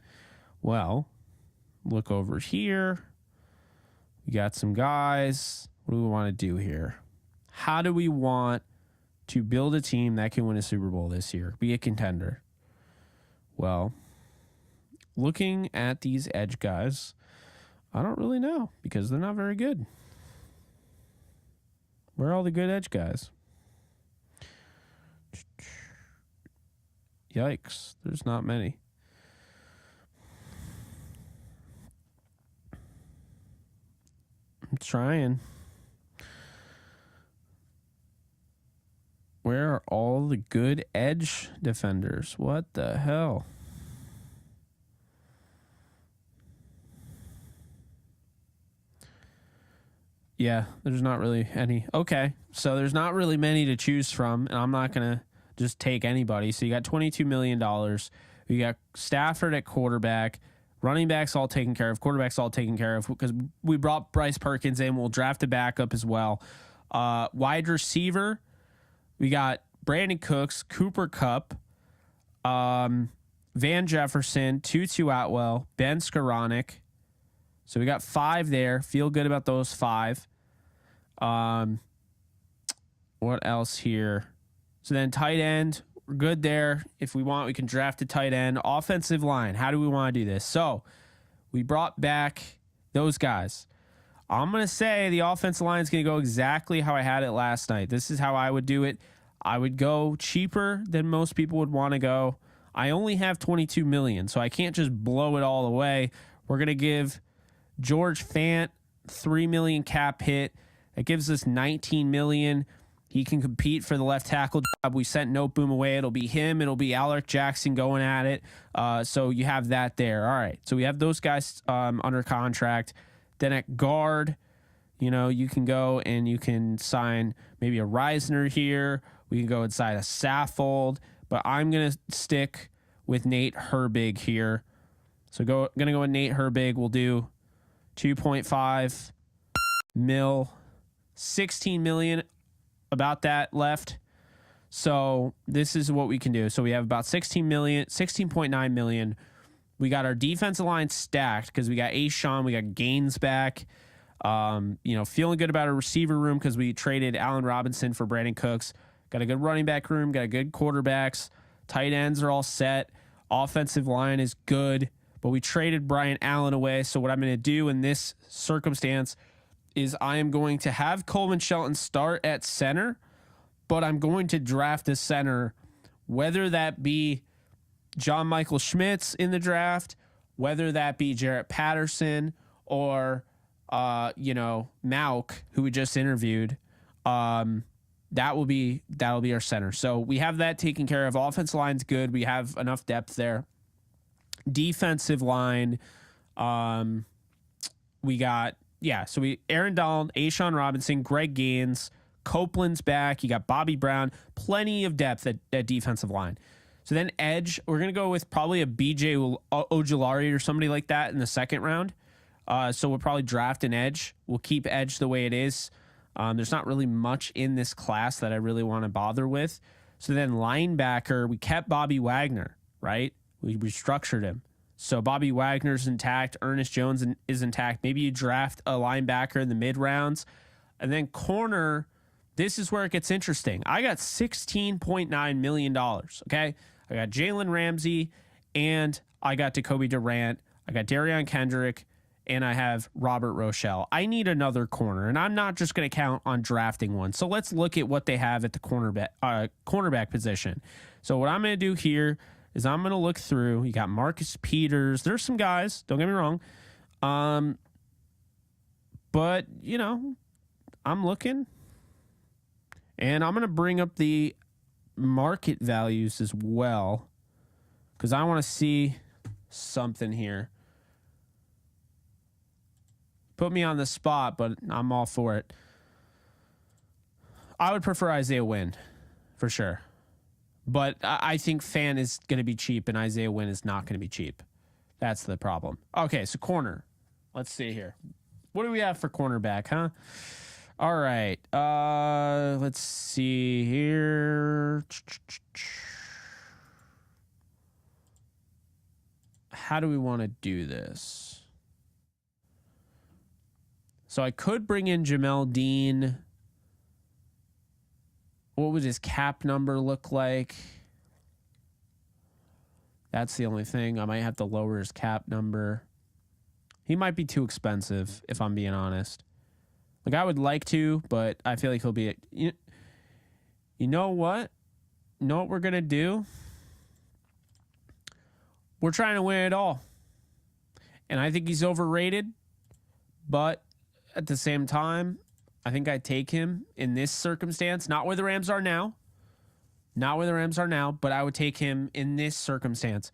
Well, look over here. We got some guys. What do we want to do here? How do we want to build a team that can win a Super Bowl this year? Be a contender. Well, looking at these edge guys, I don't really know because they're not very good. Where are all the good edge guys? Yikes, there's not many. I'm trying. Where are all the good edge defenders? What the hell? Yeah, there's not really any. Okay, so there's not really many to choose from, and I'm not going to just take anybody. So you got $22 million. You got Stafford at quarterback, Running backs all taken care of. Quarterbacks all taken care of because we brought Bryce Perkins in. We'll draft a backup as well. Wide receiver, we got Brandon Cooks, Cooper Kupp, Van Jefferson, Tutu Atwell, Ben Skoranek. So we got 5 there. Feel good about those 5. What else here? So then tight end, we're good there. If we want, we can draft a tight end. Offensive line, how do we want to do this? So we brought back those guys. I'm going to say the offensive line is going to go exactly how I had it last night. This is how I would do it. I would go cheaper than most people would want to go. I only have $22 million, so I can't just blow it all away. We're going to give George Fant $3 million cap hit. That gives us $19 million. He can compete for the left tackle job. We sent Noteboom away. It'll be him. It'll be Alec Jackson going at it. So you have that there. All right. So we have those guys under contract. Then at guard, you can go and you can sign maybe a Reisner here. We can go inside a Saffold. But I'm going to stick with Nate Herbig here. So going to go with Nate Herbig. We'll do 2.5 mil, 16 million. About that left. So this is what we can do. So we have about 16.9 million. We got our defensive line stacked because we got Ashawn, we got Gaines back. Feeling good about our receiver room because we traded Allen Robinson for Brandon Cooks. Got a good running back room, got a good quarterbacks. Tight ends are all set. Offensive line is good, but we traded Brian Allen away. So what I'm going to do in this circumstance is I am going to have Coleman Shelton start at center, but I'm going to draft a center, whether that be John Michael Schmitz in the draft, whether that be Jarrett Patterson or, Mauk, who we just interviewed. That'll be our center. So we have that taken care of. Offensive line's good. We have enough depth there. Defensive line, we got, Aaron Donald, Ashawn Robinson, Greg Gaines, Copeland's back. You got Bobby Brown, plenty of depth at defensive line. So then edge, we're going to go with probably a BJ Ojulari or somebody like that in the second round. So we'll probably draft an edge. We'll keep edge the way it is. There's not really much in this class that I really want to bother with. So then linebacker, we kept Bobby Wagner, right? We restructured him. So Bobby Wagner's intact. Ernest Jones is intact. Maybe you draft a linebacker in the mid rounds. And then corner, this is where it gets interesting. I got $16.9 million, okay? I got Jalen Ramsey, and I got Jacoby Durant. I got Darion Kendrick, and I have Robert Rochelle. I need another corner, and I'm not just going to count on drafting one. So let's look at what they have at the cornerback position. So what I'm going to do here is I'm going to look through. You got Marcus Peters. There's some guys. Don't get me wrong. But, I'm looking. And I'm going to bring up the market values as well because I want to see something here. Put me on the spot, but I'm all for it. I would prefer Isaiah Wynn for sure. But I think Fan is going to be cheap and Isaiah Wynn is not going to be cheap. That's the problem. Okay, so corner. Let's see here. What do we have for cornerback, huh? All right. Let's see here. How do we want to do this? So I could bring in Jamel Dean. What would his cap number look like? That's the only thing. I might have to lower his cap number. He might be too expensive, if I'm being honest. Like, I would like to, but I feel like he'll be... You know what? You know what we're going to do? We're trying to win it all. And I think he's overrated. But at the same time, I think I'd take him in this circumstance. Not where the Rams are now. Not where the Rams are now, but I would take him in this circumstance.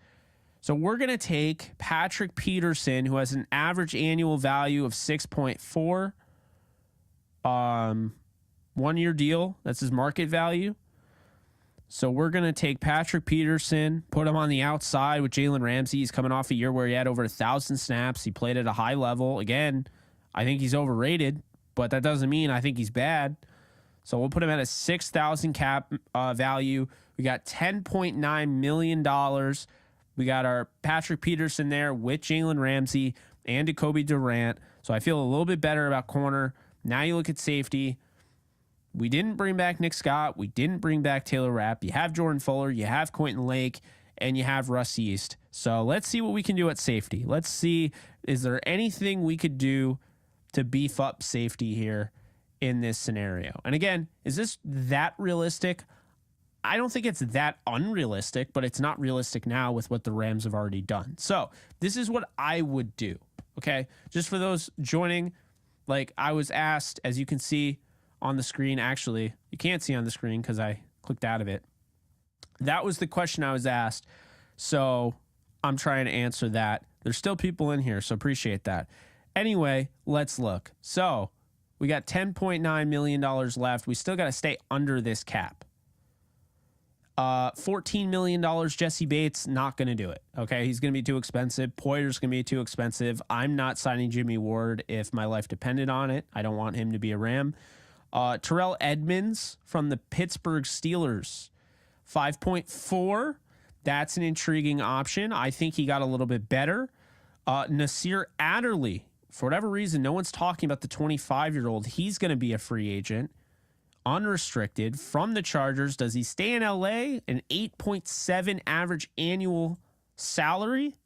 So we're going to take Patrick Peterson, who has an average annual value of 6.4. 1 year deal. That's his market value. So we're going to take Patrick Peterson, put him on the outside with Jalen Ramsey. He's coming off a year where he had over 1,000 snaps. He played at a high level. Again, I think he's overrated, but that doesn't mean I think he's bad. So we'll put him at a 6,000 cap value. We got $10.9 million. We got our Patrick Peterson there with Jalen Ramsey and Jacoby Durant. So I feel a little bit better about corner. Now you look at safety. We didn't bring back Nick Scott. We didn't bring back Taylor Rapp. You have Jordan Fuller. You have Quentin Lake. And you have Russ East. So let's see what we can do at safety. Let's see, is there anything we could do to beef up safety here in this scenario? And again, is this that realistic? I don't think it's that unrealistic, but it's not realistic now with what the Rams have already done. So this is what I would do. Okay. Just for those joining, like I was asked, as you can see on the screen, actually, you can't see on the screen because I clicked out of it. That was the question I was asked. So I'm trying to answer that. There's still people in here, so appreciate that. Anyway, let's look. So we got $10.9 million left. We still got to stay under this cap. $14 million, Jesse Bates, not going to do it. Okay, he's going to be too expensive. Poyer's going to be too expensive. I'm not signing Jimmy Ward if my life depended on it. I don't want him to be a Ram. Terrell Edmonds from the Pittsburgh Steelers, 5.4. That's an intriguing option. I think he got a little bit better. Nasir Adderley, for whatever reason, no one's talking about the 25-year-old. He's going to be a free agent. Unrestricted from the Chargers. Does he stay in LA? An 8.7 average annual salary?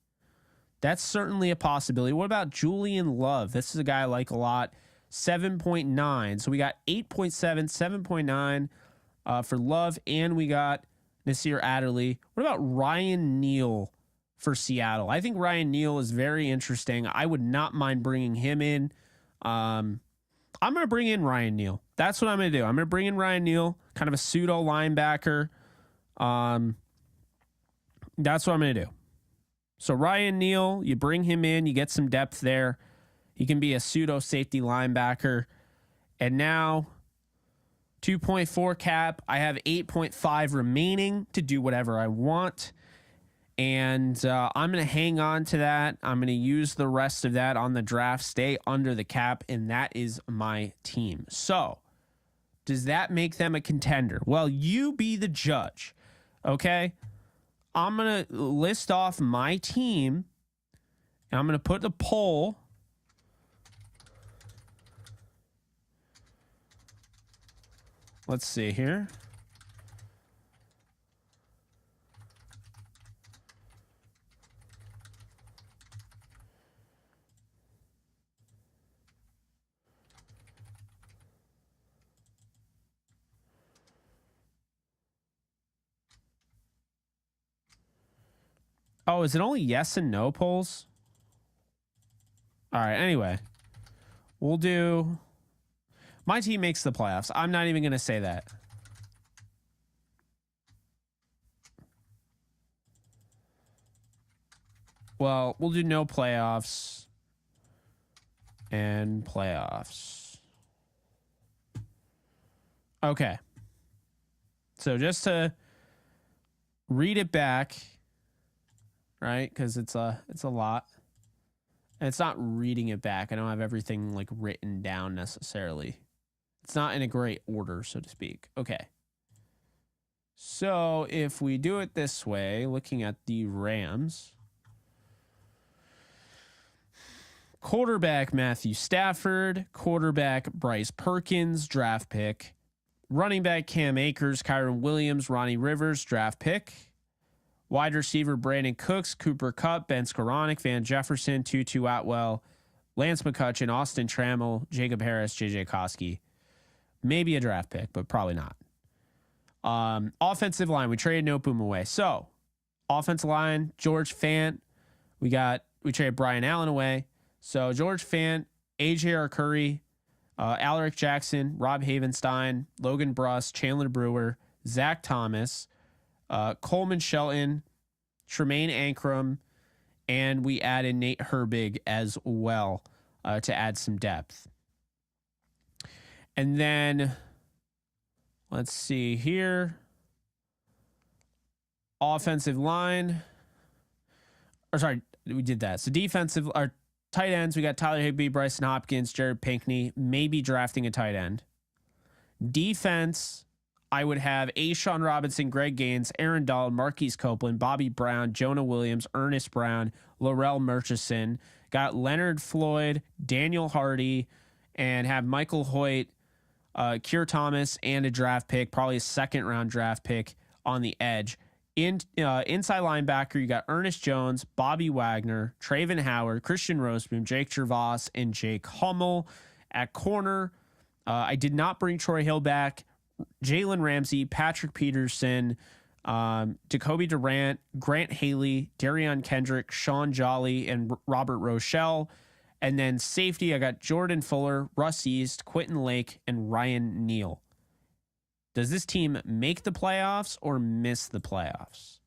That's certainly a possibility. What about Julian Love? This is a guy I like a lot. 7.9. So we got 8.7, 7.9 for Love, and we got Nasir Adderley. What about Ryan Neal for Seattle? I think Ryan Neal is very interesting. I would not mind bringing him in. I'm going to bring in Ryan Neal. That's what I'm going to do. I'm going to bring in Ryan Neal, kind of a pseudo linebacker. That's what I'm going to do. So Ryan Neal, you bring him in, you get some depth there. He can be a pseudo safety linebacker. And now 2.4 cap. I have 8.5 remaining to do whatever I want. And I'm going to hang on to that. I'm going to use the rest of that on the draft, stay under the cap, and that is my team. So, does that make them a contender? Well, you be the judge, okay? I'm going to list off my team, and I'm going to put the poll. Let's see here. Oh, is it only yes and no polls? All right, anyway. We'll do... My team makes the playoffs. I'm not even going to say that. Well, we'll do no playoffs and playoffs. Okay. So just to read it back... right? Because it's a lot. And it's not reading it back. I don't have everything like written down necessarily. It's not in a great order, so to speak. Okay. So if we do it this way, looking at the Rams, quarterback Matthew Stafford, quarterback Bryce Perkins, draft pick, running back Cam Akers, Kyron Williams, Ronnie Rivers, draft pick. Wide receiver Brandon Cooks, Cooper Kupp, Ben Skoranek, Van Jefferson, Tutu Atwell, Lance McCutcheon, Austin Trammell, Jacob Harris, JJ Koski. Maybe a draft pick, but probably not. Offensive line, we traded Noteboom away. So, offensive line, George Fant. We traded Brian Allen away. So, George Fant, AJ Arcuri, Alaric Jackson, Rob Havenstein, Logan Bruss, Chandler Brewer, Zach Thomas, Coleman Shelton, Tremaine Ankrum, and we added Nate Herbig as well to add some depth. And then let's see here. Offensive line. Or sorry, we did that. So defensive, our tight ends, we got Tyler Higbee, Bryson Hopkins, Jared Pinkney, maybe drafting a tight end. Defense, I would have Ashawn Robinson, Greg Gaines, Aaron Donald, Marquise Copeland, Bobby Brown, Jonah Williams, Ernest Brown, Laurel Murchison. Got Leonard Floyd, Daniel Hardy, and have Michael Hoyt, Keir Thomas, and a draft pick, probably a second-round draft pick on the edge. Inside linebacker, you got Ernest Jones, Bobby Wagner, Traven Howard, Christian Roseboom, Jake Gervais, and Jake Hummel. At corner, I did not bring Troy Hill back. Jalen Ramsey, Patrick Peterson, Jacoby Durant, Grant Haley, Darion Kendrick, Sean Jolly, and Robert Rochelle. And then safety, I got Jordan Fuller, Russ East, Quentin Lake, and Ryan Neal. Does this team make the playoffs or miss the playoffs?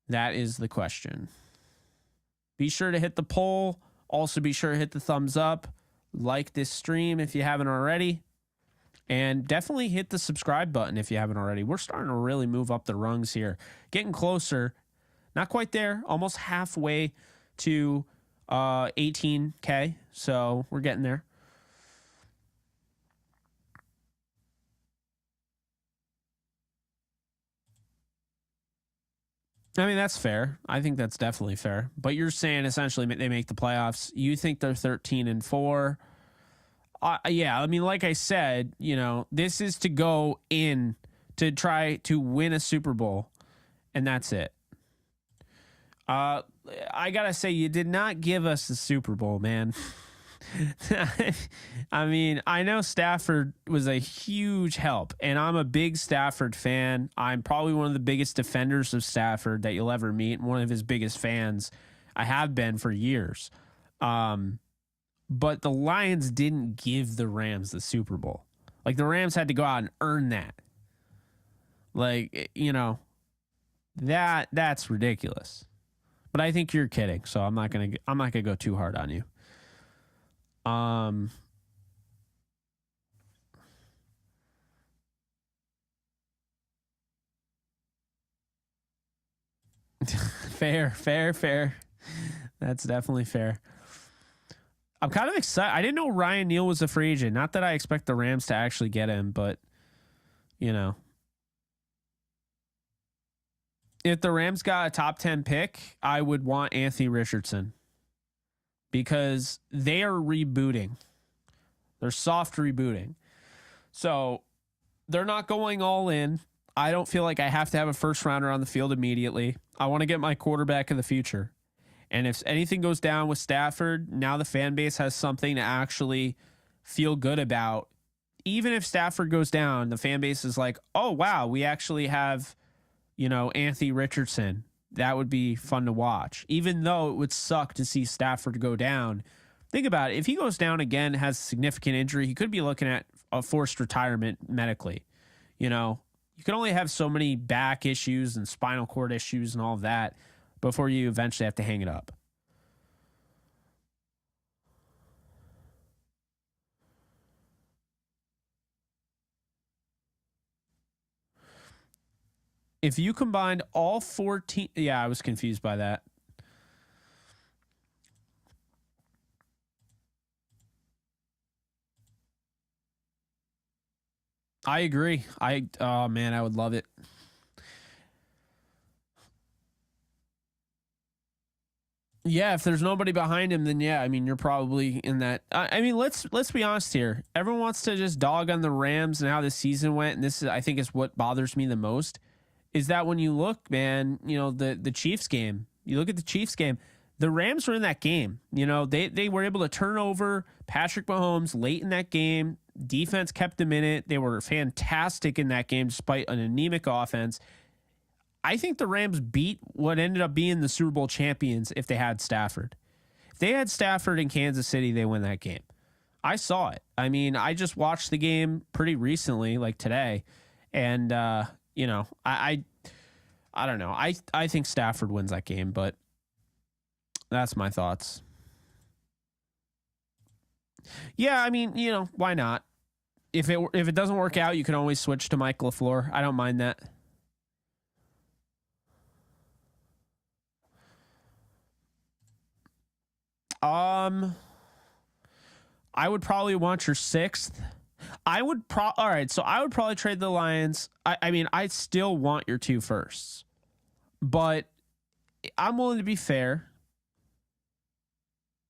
That is the question. Be sure to hit the poll. Also, be sure to hit the thumbs up. Like this stream if you haven't already. And definitely hit the subscribe button if you haven't already. We're starting to really move up the rungs here. Getting closer. Not quite there. Almost halfway to 18K. So we're getting there. I mean, that's fair. I think that's definitely fair. But you're saying essentially they make the playoffs. You think they're 13-4. Yeah, I mean, like I said, this is to go in to try to win a Super Bowl, and that's it. I gotta say, you did not give us the Super Bowl, man. I mean, I know Stafford was a huge help, and I'm a big Stafford fan. I'm probably one of the biggest defenders of Stafford that you'll ever meet, and one of his biggest fans. I have been for years. But the Lions didn't give the Rams the Super Bowl. Like, the Rams had to go out and earn that. Like, that's ridiculous. But I think you're kidding, so I'm not gonna go too hard on you. Fair. That's definitely fair. I'm kind of excited. I didn't know Ryan Neal was a free agent. Not that I expect the Rams to actually get him, but if the Rams got a top 10 pick, I would want Anthony Richardson because they are rebooting. They're soft rebooting. So they're not going all in. I don't feel like I have to have a first rounder on the field immediately. I want to get my quarterback of the future. And if anything goes down with Stafford, now the fan base has something to actually feel good about. Even if Stafford goes down, the fan base is like, oh, wow, we actually have, Anthony Richardson. That would be fun to watch. Even though it would suck to see Stafford go down. Think about it. If he goes down again, has a significant injury, he could be looking at a forced retirement medically. You can only have so many back issues and spinal cord issues and all of that before you eventually have to hang it up. If you combined all 14, yeah, I was confused by that. I agree. Oh man, I would love it. Yeah, if there's nobody behind him, then yeah, I mean, you're probably in that. I mean, let's be honest here. Everyone wants to just dog on the Rams and how this season went, and this is, I think, is what bothers me the most. Is that when you look, man, the Chiefs game. You look at the Chiefs game. The Rams were in that game. They were able to turn over Patrick Mahomes late in that game. Defense kept them in it. They were fantastic in that game despite an anemic offense. I think the Rams beat what ended up being the Super Bowl champions if they had Stafford. If they had Stafford in Kansas City, they win that game. I saw it. I mean, I just watched the game pretty recently, like today. And, I don't know. I think Stafford wins that game, but that's my thoughts. Yeah, I mean, why not? If it doesn't work out, you can always switch to Mike LaFleur. I don't mind that. I would probably want your 6th. All right, so I would probably trade the Lions. I mean, I still want your 2 firsts, but I'm willing to be fair.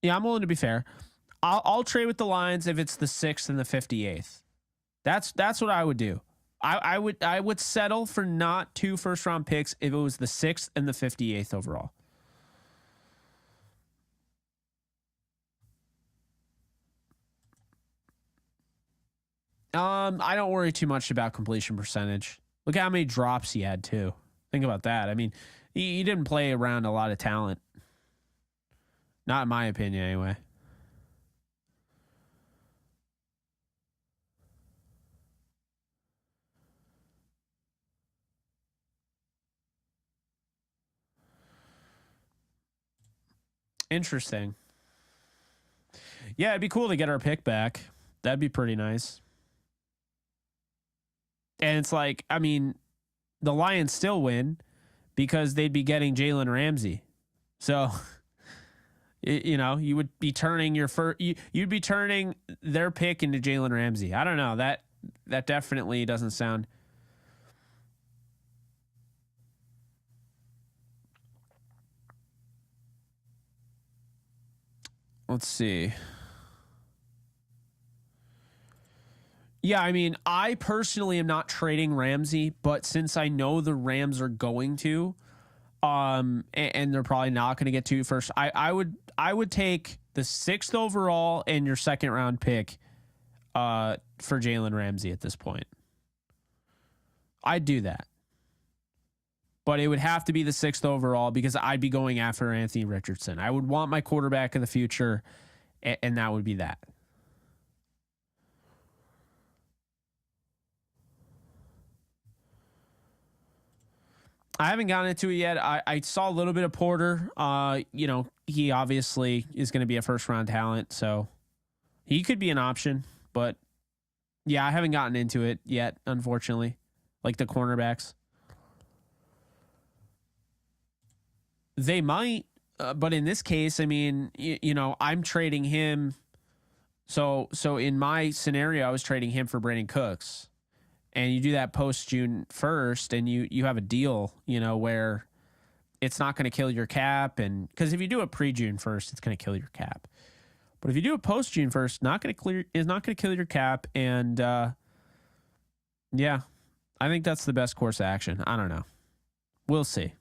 Yeah, I'm willing to be fair. I'll trade with the Lions if it's the 6th and the 58th. That's what I would do. I would settle for not 2 first-round picks if it was the 6th and the 58th overall. I don't worry too much about completion percentage. Look at how many drops he had too. Think about that. I mean, he didn't play around a lot of talent. Not in my opinion, anyway. Interesting. Yeah, it'd be cool to get our pick back. That'd be pretty nice. And it's like, I mean, the Lions still win because they'd be getting Jalen Ramsey. So, you know, you would be turning you'd be turning their pick into Jalen Ramsey. I don't know. That definitely doesn't sound. Let's see. Yeah, I mean, I personally am not trading Ramsey, but since I know the Rams are going to, and they're probably not going to get 2 first, I would take the 6th overall and your 2nd round pick for Jalen Ramsey at this point. I'd do that. But it would have to be the 6th overall because I'd be going after Anthony Richardson. I would want my quarterback of the future, and that would be that. I haven't gotten into it yet. I saw a little bit of Porter. You know, he obviously is going to be a first-round talent, so he could be an option. But, yeah, I haven't gotten into it yet, unfortunately, like the cornerbacks. They might, but in this case, I mean, you know, I'm trading him. So in my scenario, I was trading him for Brandon Cooks, and you do that post June 1st, and you have a deal, you know, where it's not going to kill your cap, and because if you do it pre June 1st, it's going to kill your cap. But if you do it post June 1st, is not going to kill your cap, and yeah, I think that's the best course of action. I don't know. We'll see.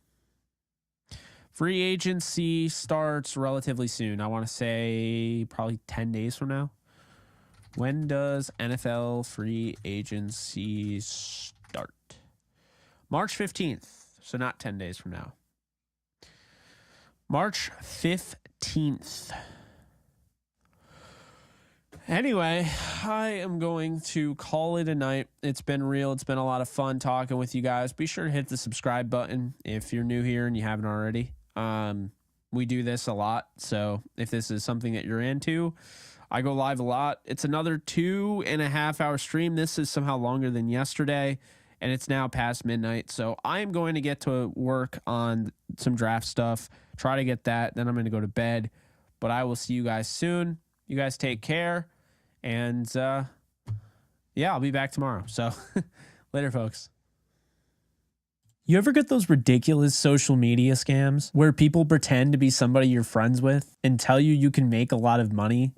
Free agency starts relatively soon. I want to say probably 10 days from now. When does NFL free agency start? March 15th. So not 10 days from now. March 15th. Anyway, I am going to call it a night. It's been real. It's been a lot of fun talking with you guys. Be sure to hit the subscribe button if you're new here and you haven't already. We do this a lot, so if this is something that you're into, I go live a lot. It's another 2.5 hour stream. This is somehow longer than yesterday, and it's now past midnight, so I am going to get to work on some draft stuff, try to get that, then I'm going to go to bed, but I will see you guys soon. You guys take care, and yeah, I'll be back tomorrow, so later, folks. You ever get those ridiculous social media scams where people pretend to be somebody you're friends with and tell you can make a lot of money?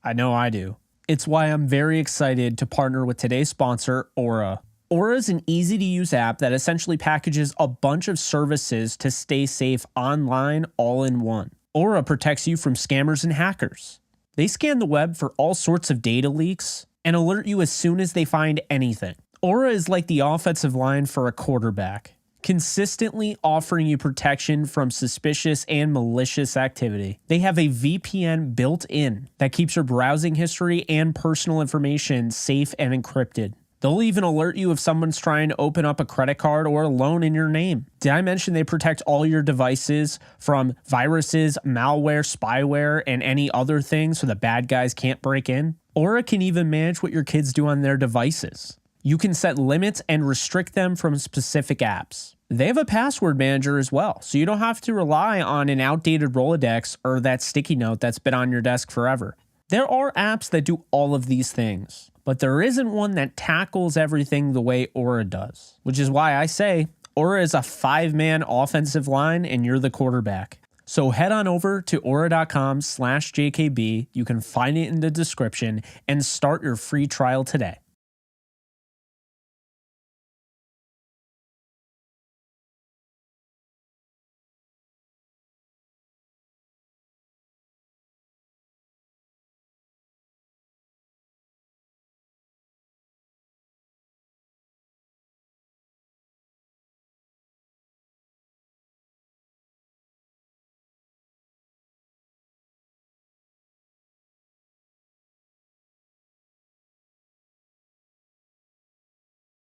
I know I do. It's why I'm very excited to partner with today's sponsor, Aura. Aura is an easy-to-use app that essentially packages a bunch of services to stay safe online all in one. Aura protects you from scammers and hackers. They scan the web for all sorts of data leaks and alert you as soon as they find anything. Aura is like the offensive line for a quarterback, consistently offering you protection from suspicious and malicious activity. They have a VPN built in that keeps your browsing history and personal information safe and encrypted. They'll even alert you if someone's trying to open up a credit card or a loan in your name. Did I mention they protect all your devices from viruses, malware, spyware, and any other things so the bad guys can't break in? Aura can even manage what your kids do on their devices. You can set limits and restrict them from specific apps. They have a password manager as well, so you don't have to rely on an outdated Rolodex or that sticky note that's been on your desk forever. There are apps that do all of these things, but there isn't one that tackles everything the way Aura does, which is why I say Aura is a 5-man offensive line and you're the quarterback. So head on over to aura.com/JKB. You can find it in the description and start your free trial today.